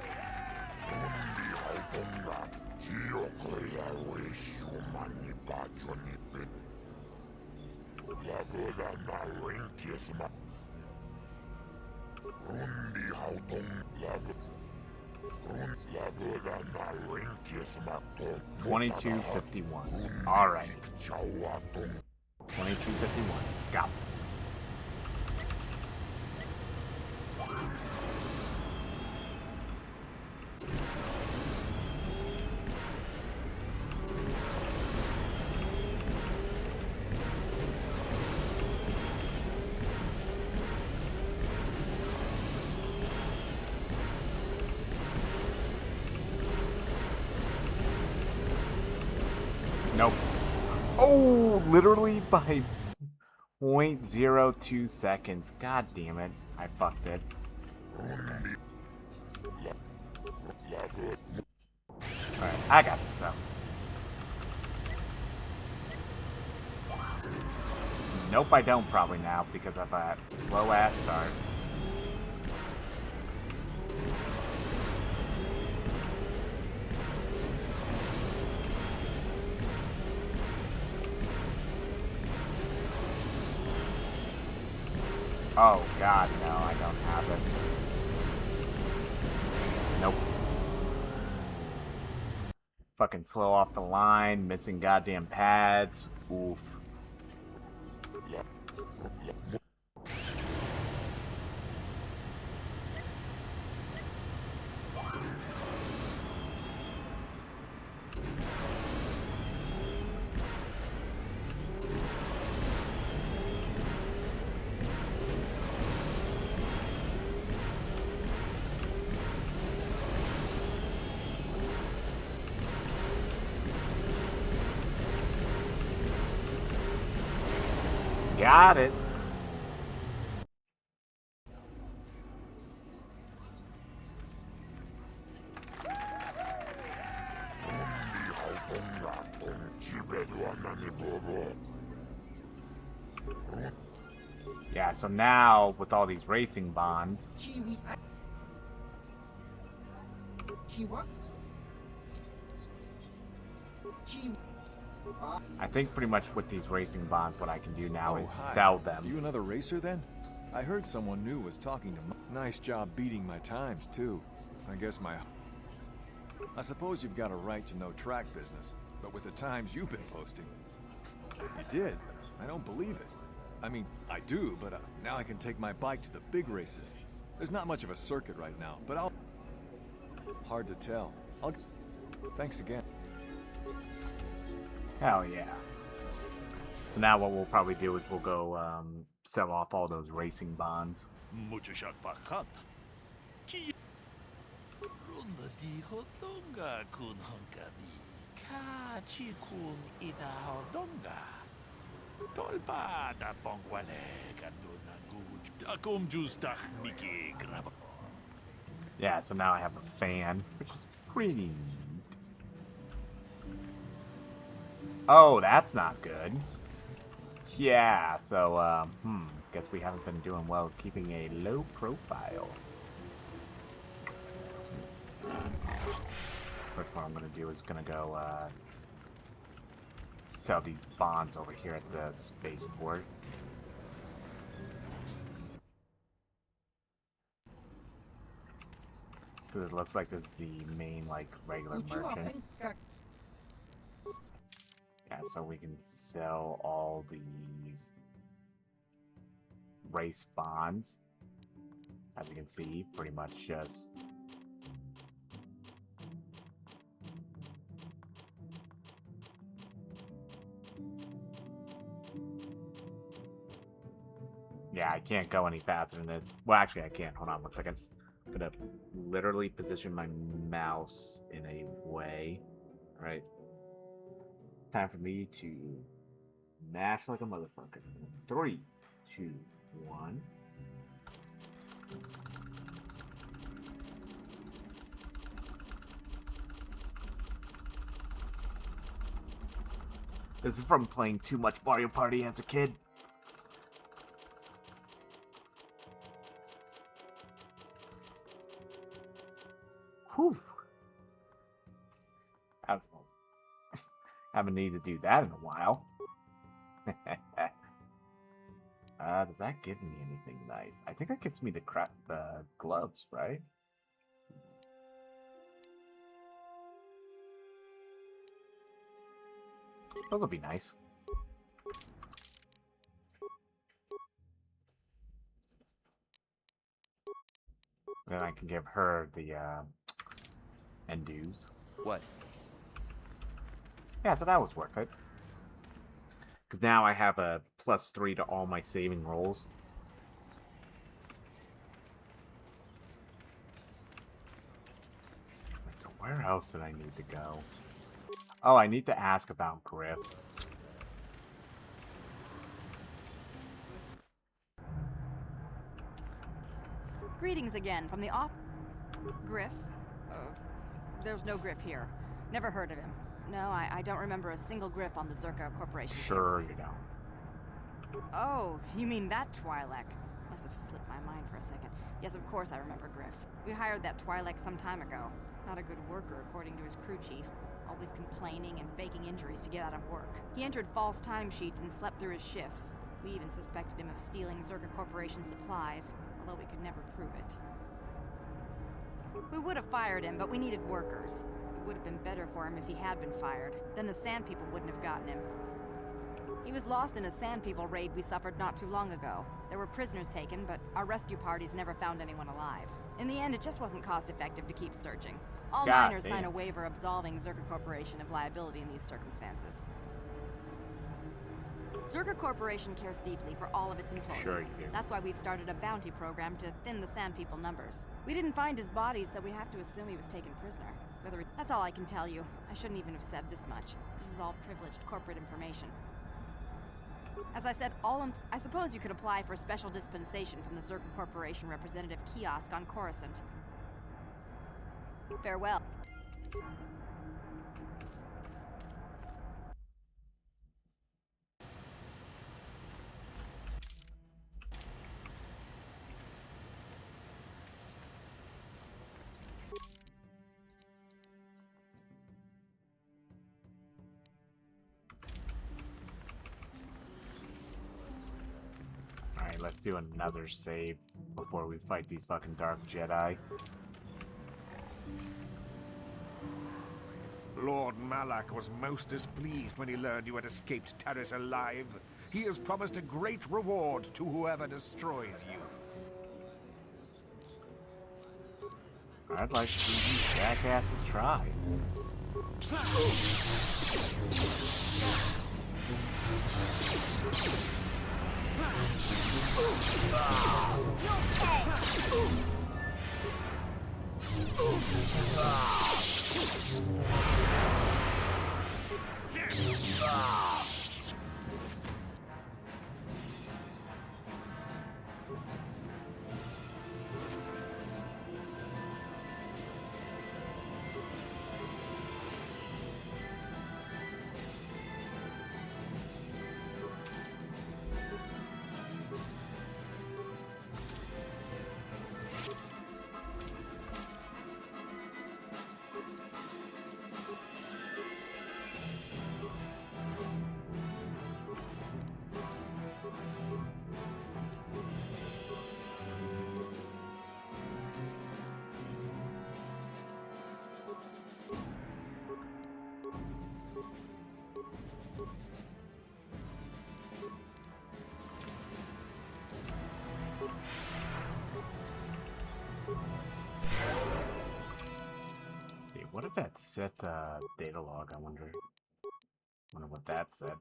[SPEAKER 1] $22.51. All right. $22.51. Got this. Nope. Oh, literally by 0.02 seconds. God damn it. I fucked it. Alright, I got this though. Nope, I don't probably now because of a slow ass start. Oh god, no, I don't have this. Nope. Fucking slow off the line, missing goddamn pads. Oof. Got it. Yeah, so now with all these racing bonds, I think pretty much with these racing bonds, what I can do now is
[SPEAKER 15] hi.
[SPEAKER 1] sell them.
[SPEAKER 15] You another racer then? I heard someone new was talking to me. Nice job beating my times too. I guess I suppose you've got a right to know track business, but with the times you've been posting. You did? I don't believe it. I mean, I do, but now I can take my bike to the big races. There's not much of a circuit right now, but I'll... Hard to tell. Thanks again.
[SPEAKER 1] Hell yeah. So now what we'll probably do is we'll go sell off all those racing bonds. Yeah, so now I have a fan, which is pretty neat. Oh, that's not good. Yeah, so, guess we haven't been doing well keeping a low profile. First, what I'm gonna do is gonna go, sell these bonds over here at the spaceport. Because it looks like this is the main, like, regular merchant. Yeah, so we can sell all these race bonds. As you can see, pretty much just... Yeah, I can't go any faster than this. Well, actually, I can't. Hold on 1 second. I'm gonna literally position my mouse in a way. Alright. Time for me to mash like a motherfucker. 3, 2, 1. This is from playing too much Mario Party as a kid. Whew. Haven't needed to do that in a while. Does that give me anything nice? I think that gives me the gloves, right? Those would be nice. Then I can give her the endues.
[SPEAKER 13] What?
[SPEAKER 1] Yeah, so that was worth it. Because now I have a +3 to all my saving rolls. Wait, so where else did I need to go? Oh, I need to ask about Griff.
[SPEAKER 22] Greetings again from the off... Griff? There's no Griff here. Never heard of him. No, I don't remember a single Griff on the Zerka Corporation.
[SPEAKER 1] Sure you don't.
[SPEAKER 22] Oh, you mean that Twi'lek. Must have slipped my mind for a second. Yes, of course I remember Griff. We hired that Twi'lek some time ago. Not a good worker, according to his crew chief. Always complaining and faking injuries to get out of work. He entered false timesheets and slept through his shifts. We even suspected him of stealing Zerka Corporation supplies, although we could never prove it. We would have fired him, but we needed workers. would have been better for him if he had been fired. Then the Sand People wouldn't have gotten him. He was lost in a Sand People raid we suffered not too long ago. There were prisoners taken, but our rescue parties never found anyone alive. In the end, it just wasn't cost-effective to keep searching. All miners sign a waiver absolving Zerka Corporation of liability in these circumstances. Zerka Corporation cares deeply for all of its employees.
[SPEAKER 1] Sure you do.
[SPEAKER 22] That's why we've started a bounty program to thin the Sand People numbers. We didn't find his body, so we have to assume he was taken prisoner. That's all I can tell you. I shouldn't even have said this much. This is all privileged corporate information. As I said, I suppose you could apply for a special dispensation from the Zerka Corporation representative kiosk on Coruscant. Farewell.
[SPEAKER 1] Alright, let's do another save before we fight these fucking Dark Jedi.
[SPEAKER 9] Lord Malak was most displeased when he learned you had escaped Taris alive. He has promised a great reward to whoever destroys you.
[SPEAKER 1] I'd like to see these jackasses try. What if that set data log? I wonder what that said.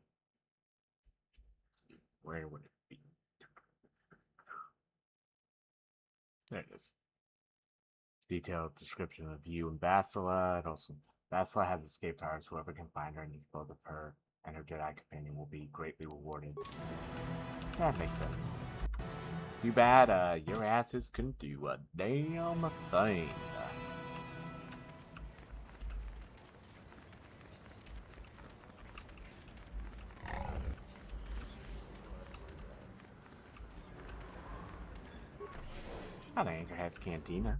[SPEAKER 1] Where would it be? There it is. Detailed description of you and Bastila. Bastila has escaped Taris. Whoever can find her needs both of her and her Jedi companion will be greatly rewarded. That makes sense. Too bad your asses couldn't do a damn thing. Not an Anchorhead Cantina.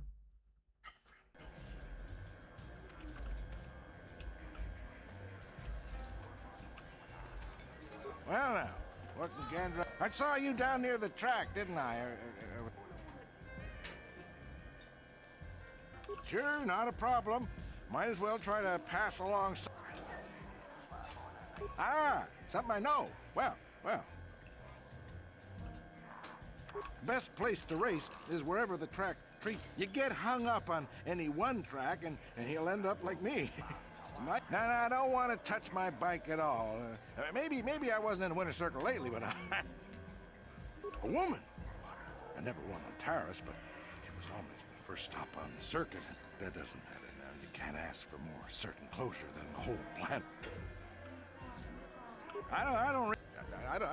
[SPEAKER 10] Well now, what in Gandra? I saw you down near the track, didn't I? Sure, not a problem. Might as well try to pass along some... Ah, something I know. Well. Best place to race is wherever the track treat. You get hung up on any one track and he'll end up like me. No, I don't want to touch my bike at all. Maybe I wasn't in the winner's circle lately, but a woman. I never won on Taris, but it was always my first stop on the circuit. That doesn't matter now. You can't ask for more certain closure than the whole planet. I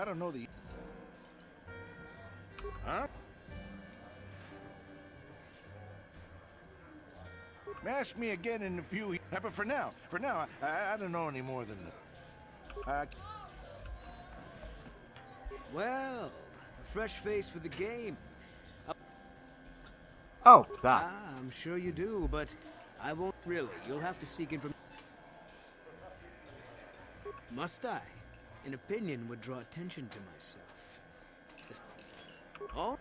[SPEAKER 10] don't know the... Huh? Ask me again in a few... But for now, I don't know any more than the...
[SPEAKER 11] Well, a fresh face for the game.
[SPEAKER 1] Oh, that.
[SPEAKER 11] I'm sure you do, but I won't really. You'll have to seek information. Must I? An opinion would draw attention to myself. Oh?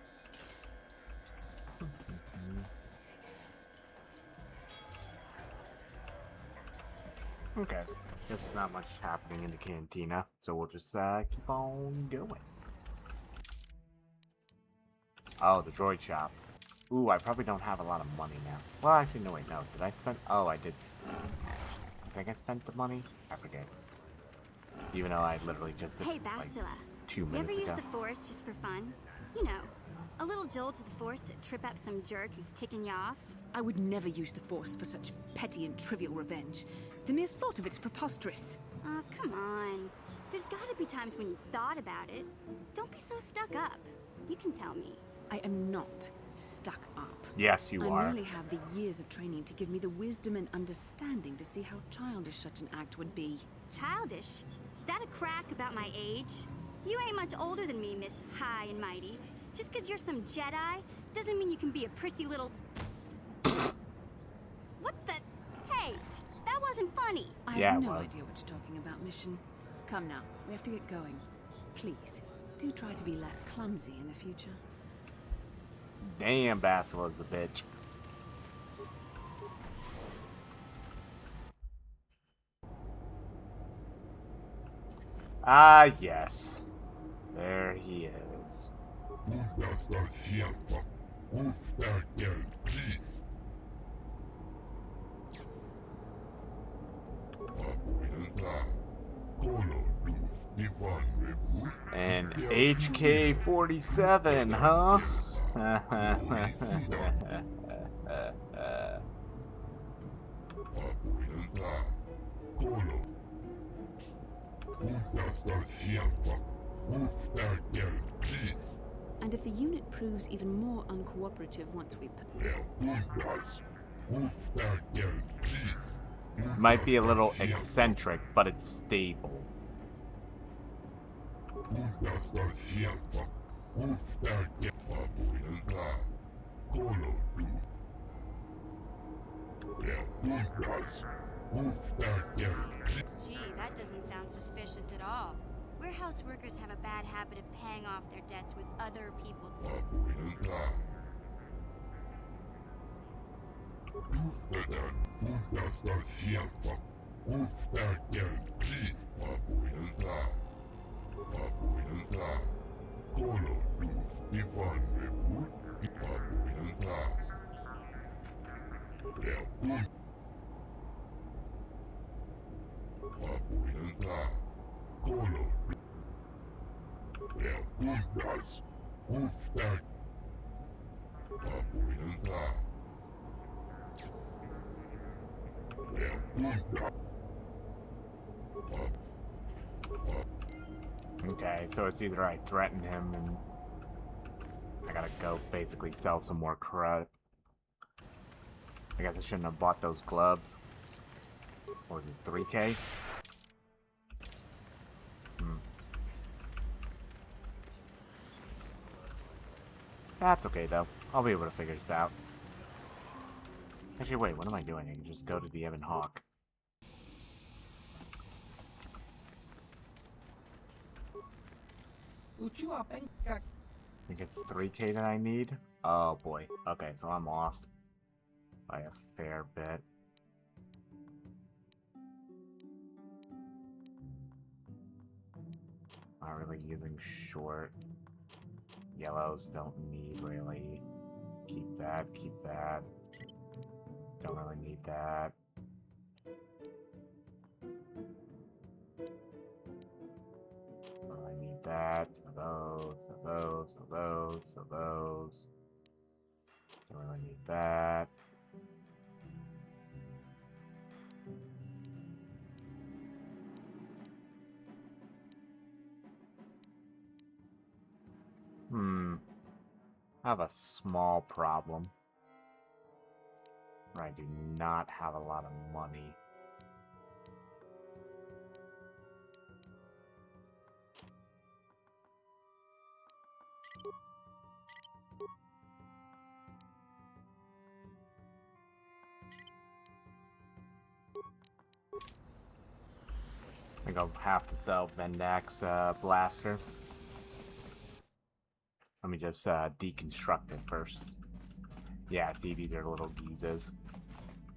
[SPEAKER 1] Okay. Guess not much happening in the cantina, so we'll just keep on going. Oh, the droid shop. Ooh, I probably don't have a lot of money now. Well, actually, no, wait, no. Did I spend... Oh, I did... I think I spent the money? I forget. Even though I literally just did,
[SPEAKER 14] Hey,
[SPEAKER 1] like,
[SPEAKER 14] Bastila.
[SPEAKER 1] 2 minutes
[SPEAKER 14] You ever
[SPEAKER 1] ago.
[SPEAKER 14] use the Force just for fun? You know, a little jolt to the Force to trip up some jerk who's ticking you off?
[SPEAKER 17] I would never use the Force for such petty and trivial revenge. The mere thought of it's preposterous.
[SPEAKER 14] Oh, come on. There's gotta be times when you've thought about it. Don't be so stuck up. You can tell me.
[SPEAKER 17] I am not stuck up.
[SPEAKER 1] Yes, you are.
[SPEAKER 17] I merely have the years of training to give me the wisdom and understanding to see how childish such an act would be.
[SPEAKER 14] Childish? Is that a crack about my age? You ain't much older than me, Miss High and Mighty. Just 'cause you're some Jedi doesn't mean you can be a prissy little... What the... Hey, that wasn't funny.
[SPEAKER 17] I have no idea what you're talking about, Mission. Come now, we have to get going. Please, do try to be less clumsy in the future.
[SPEAKER 1] Damn, Basila's a bitch. Ah, yes. There he is. And HK-47, huh?
[SPEAKER 12] And if the unit proves even more uncooperative once we...
[SPEAKER 1] Might be a little eccentric, but it's stable.
[SPEAKER 14] Gee, that doesn't sound suspicious at all. Warehouse workers have a bad habit of paying off their debts with other people.
[SPEAKER 1] Okay, so it's either I threaten him and I gotta go basically sell some more crud. I guess I shouldn't have bought those gloves. What was it, 3K? That's okay though. I'll be able to figure this out. Actually, wait, what am I doing? I can just go to the Evan Hawk. I think it's 3K that I need. Oh boy. Okay, so I'm off by a fair bit. Not really using short. Yellows don't need really. Keep that, keep that. Don't really need that. I need that. So those. Don't really need that. I have a small problem. I do not have a lot of money. I think I'll have to sell Vendak's blaster. Let me just deconstruct it first. Yeah, see, these are little geezes.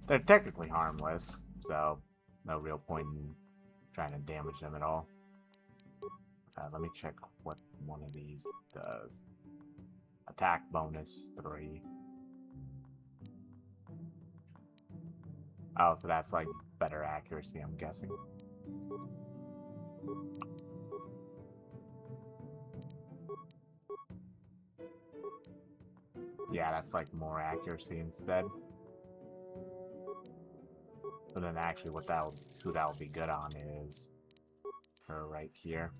[SPEAKER 1] They're technically harmless, so no real point in trying to damage them at all. Let me check what one of these does. Attack bonus 3. Oh, so that's like better accuracy, I'm guessing. Yeah, that's like more accuracy instead. So then actually who that'll be good on is her right here.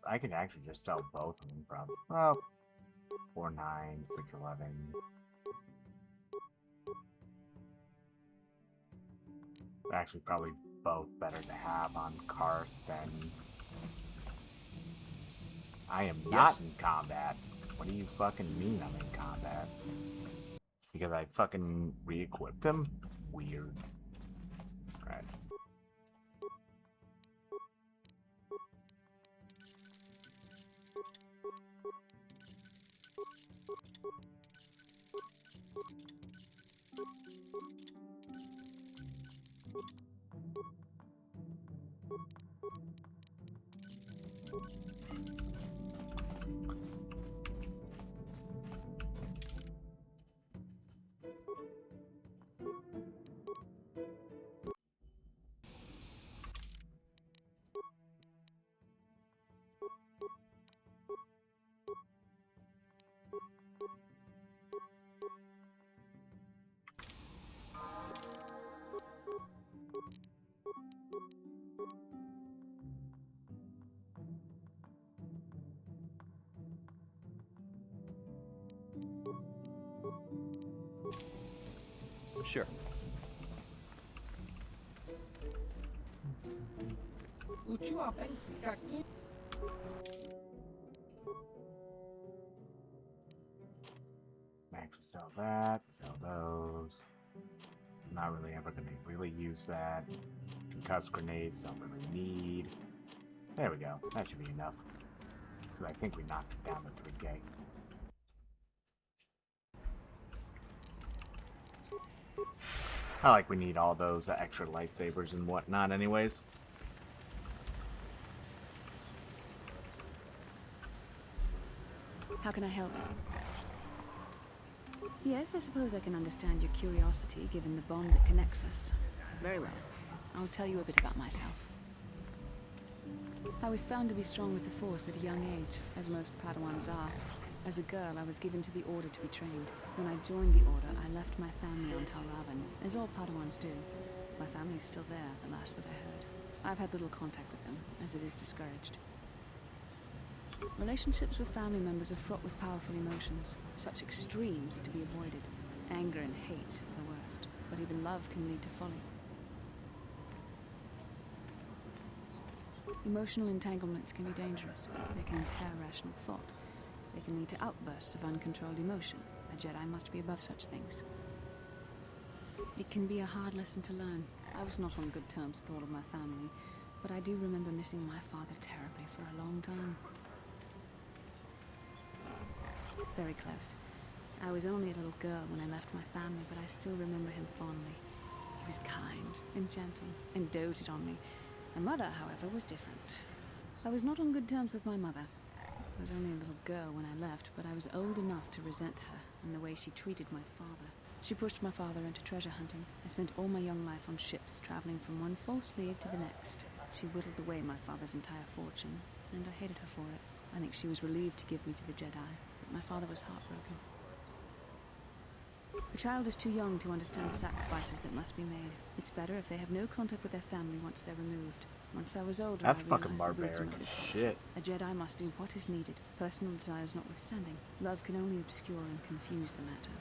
[SPEAKER 1] I can actually just sell both of them from, well, 4, 9, 6, 11. Actually, probably both better to have on cart than... I am not in combat. What do you fucking mean I'm in combat? Because I fucking re-equipped him? Weird. Right.
[SPEAKER 13] Sure.
[SPEAKER 1] Actually sell that, sell those. Not really ever gonna really use that. Concuss grenades, don't really need. There we go. That should be enough. Because I think we knocked it down to 3K. Not like we need all those extra lightsabers and whatnot anyways.
[SPEAKER 12] How can I help? Yes, I suppose I can understand your curiosity, given the bond that connects us. Very well. I'll tell you a bit about myself. I was found to be strong with the Force at a young age, as most Padawans are. As a girl, I was given to the Order to be trained. When I joined the Order, I left my family on Talravan, as all Padawans do. My family's still there, the last that I heard. I've had little contact with them, as it is discouraged. Relationships with family members are fraught with powerful emotions. Such extremes are to be avoided. Anger and hate are the worst, but even love can lead to folly. Emotional entanglements can be dangerous. They can impair rational thought. They can lead to outbursts of uncontrolled emotion. A Jedi must be above such things. It can be a hard lesson to learn. I was not on good terms with all of my family, but I do remember missing my father terribly for a long time. Very close. I was only a little girl when I left my family, but I still remember him fondly. He was kind and gentle and doted on me. My mother, however, was different. I was not on good terms with my mother. I was only a little girl when I left, but I was old enough to resent her and the way she treated my father. She pushed my father into treasure hunting. I spent all my young life on ships, traveling from one false lead to the next. She whittled away my father's entire fortune, and I hated her for it. I think she was relieved to give me to the Jedi, but my father was heartbroken. A child is too young to understand the sacrifices that must be made. It's better if they have no contact with their family once they're removed. Once I was older,
[SPEAKER 1] That's
[SPEAKER 12] I
[SPEAKER 1] fucking
[SPEAKER 12] realized the wisdom
[SPEAKER 1] barbaric
[SPEAKER 12] of this
[SPEAKER 1] as
[SPEAKER 12] policy.
[SPEAKER 1] shit.
[SPEAKER 12] A Jedi must do what is needed, personal desires notwithstanding. Love can only obscure and confuse the matter.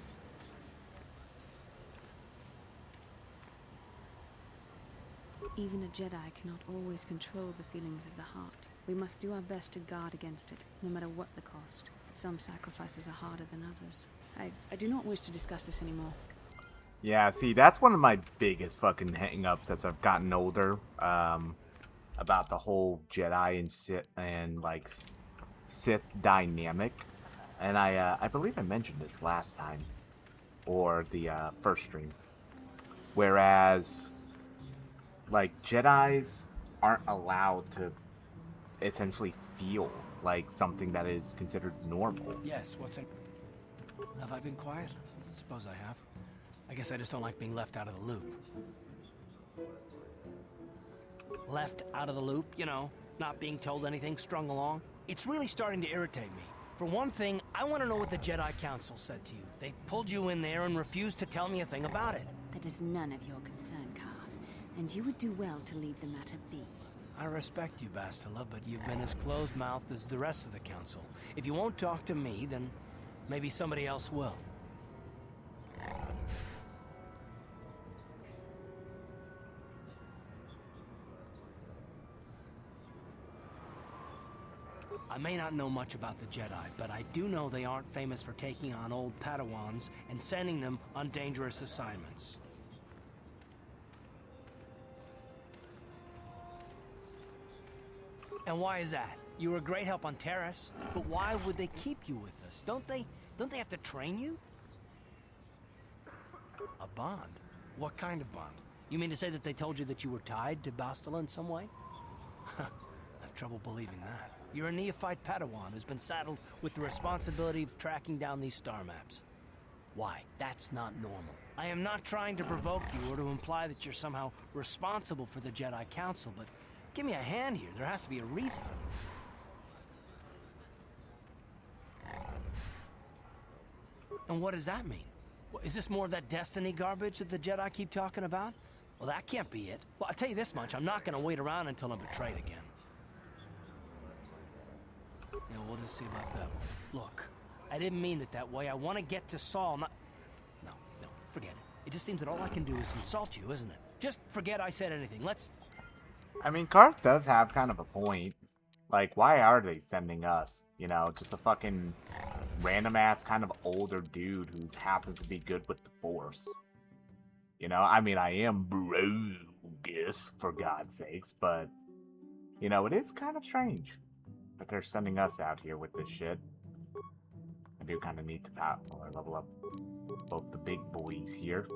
[SPEAKER 12] Even a Jedi cannot always control the feelings of the heart. We must do our best to guard against it, no matter what the cost. Some sacrifices are harder than others. I do not wish to discuss this anymore.
[SPEAKER 1] Yeah, see, that's one of my biggest fucking hang-ups as I've gotten older, about the whole Jedi and like Sith dynamic. And I believe I mentioned this last time, or the first stream. Whereas, like, Jedis aren't allowed to essentially feel like something that is considered normal.
[SPEAKER 8] Yes, what's in... Have I been quiet? Suppose I have. I guess I just don't like being left out of the loop. Left out of the loop, you know, not being told anything, strung along. It's really starting to irritate me. For one thing, I want to know what the Jedi Council said to you. They pulled you in there and refused to tell me a thing about it.
[SPEAKER 12] That is none of your concern, Carth, and you would do well to leave the matter be.
[SPEAKER 8] I respect you, Bastila, but you've been as closed-mouthed as the rest of the Council. If you won't talk to me, then maybe somebody else will. I may not know much about the Jedi, but I do know they aren't famous for taking on old Padawans and sending them on dangerous assignments. And why is that? You were a great help on Terrace, but why would they keep you with us? Don't they have to train you? A bond? What kind of bond? You mean to say that they told you that you were tied to Bastila in some way? I have trouble believing that. You're a neophyte Padawan who's been saddled with the responsibility of tracking down these star maps. Why? That's not normal. I am not trying to provoke you or to imply that you're somehow responsible for the Jedi Council, but give me a hand here. There has to be a reason. And what does that mean? Is this more of that destiny garbage that the Jedi keep talking about? Well, that can't be it. Well, I'll tell you this much. I'm not going to wait around until I'm betrayed again. Yeah, we'll just see about that one. Look, I didn't mean it that way. I want to get to Saul, not... No, forget it. It just seems that all I can do is insult you, isn't it? Just forget I said anything. Let's...
[SPEAKER 1] I mean, Karth does have kind of a point. Like, why are they sending us? You know, just a fucking random-ass kind of older dude who happens to be good with the Force. You know, I mean, I am BROOOOOrce, for God's sakes, but, you know, it is kind of strange that they're sending us out here with this shit. I do kind of need to level up both the big boys here.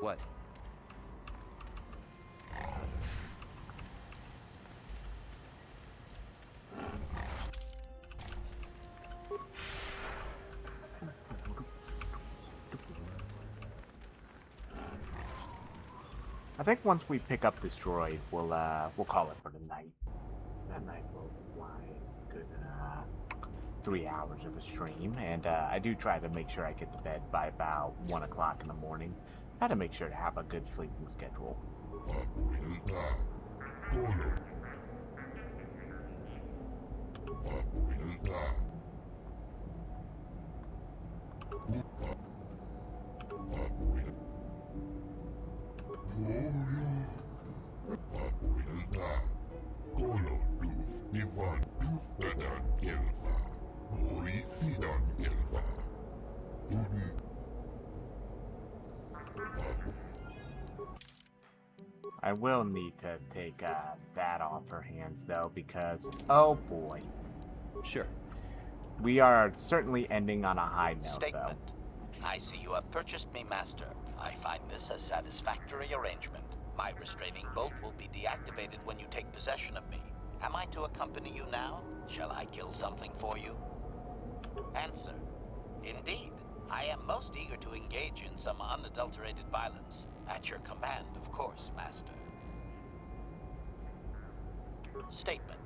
[SPEAKER 13] What?
[SPEAKER 1] I think once we pick up this droid, we'll call it for the night. That nice little good 3 hours of a stream, and I do try to make sure I get to bed by about 1 o'clock in the morning. Try to make sure to have a good sleeping schedule. I will need to take that off her hands, though, because, oh boy.
[SPEAKER 13] Sure.
[SPEAKER 1] We are certainly ending on a high note,
[SPEAKER 3] Statement. I see you have purchased me, Master. I find this a satisfactory arrangement. My restraining bolt will be deactivated when you take possession of me. Am I to accompany you now? Shall I kill something for you? Answer. Indeed. I am most eager to engage in some unadulterated violence. At your command, of course, Master. Statement.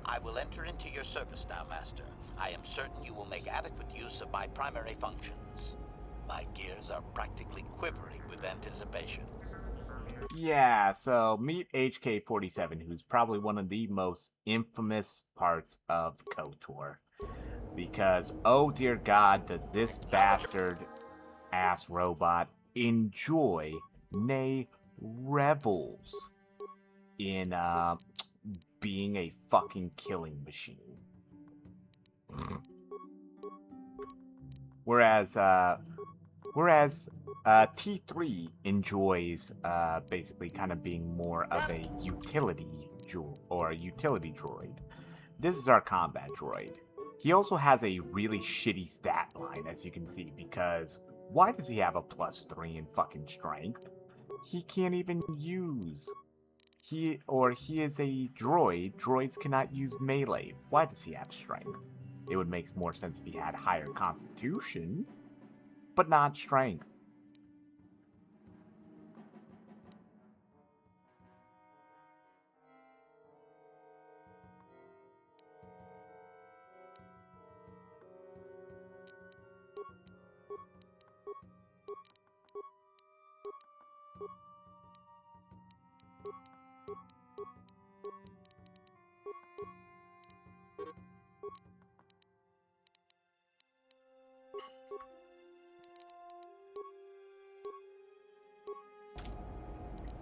[SPEAKER 3] I will enter into your service now, Master. I am certain you will make adequate use of my primary functions. My gears are practically quivering with anticipation.
[SPEAKER 1] Yeah, so meet HK-47, who's probably one of the most infamous parts of KOTOR. Because, oh dear God, does this bastard-ass robot enjoy, nay, revels in, being a fucking killing machine. Whereas T3 enjoys basically kind of being more of a utility droid. This is our combat droid. He also has a really shitty stat line, as you can see, because why does he have a +3 in fucking strength? He can't even use. He is a droid. Droids cannot use melee. Why does he have strength? It would make more sense if he had higher constitution, but not strength.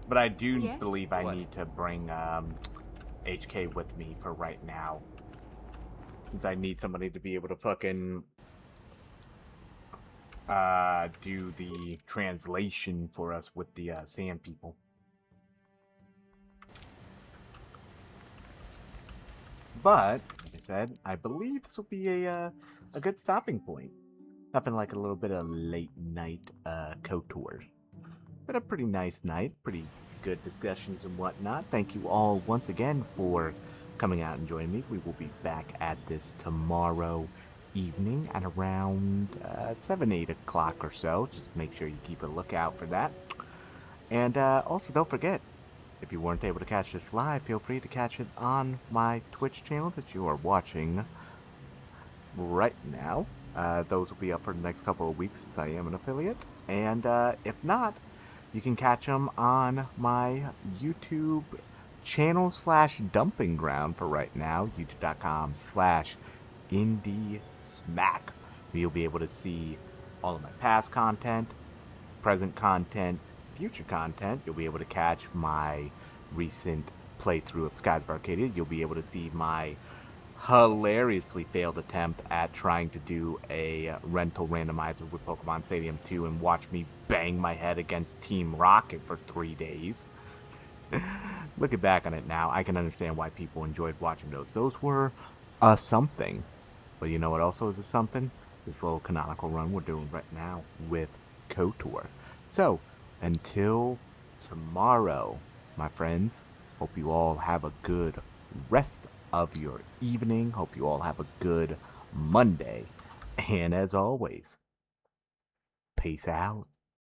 [SPEAKER 1] But I do believe I need to bring HK with me for right now. Since I need somebody to be able to fucking do the translation for us with the sand people. But, like I said, I believe this will be a good stopping point. Nothing like a little bit of late night KOTOR. But a pretty nice night, pretty good discussions and whatnot. Thank you all once again for coming out and joining me. We will be back at this tomorrow evening at around 7, 8 o'clock or so. Just make sure you keep a lookout for that. And also don't forget, if you weren't able to catch this live, feel free to catch it on my Twitch channel that you are watching right now. Those will be up for the next couple of weeks since I am an affiliate. And if not, you can catch them on my YouTube channel /dumping ground for right now, youtube.com/IndieSmack. You'll be able to see all of my past content, present content, future content. You'll be able to catch my recent playthrough of Skies of Arcadia. You'll be able to see my hilariously failed attempt at trying to do a rental randomizer with Pokemon Stadium 2 and watch me bang my head against Team Rocket for 3 days. Looking back on it now, I can understand why people enjoyed watching those. Those were a something. But you know what also is a something? This little canonical run we're doing right now with KOTOR. So, until tomorrow, my friends, hope you all have a good rest of your evening. Hope you all have a good Monday. And as always, peace out.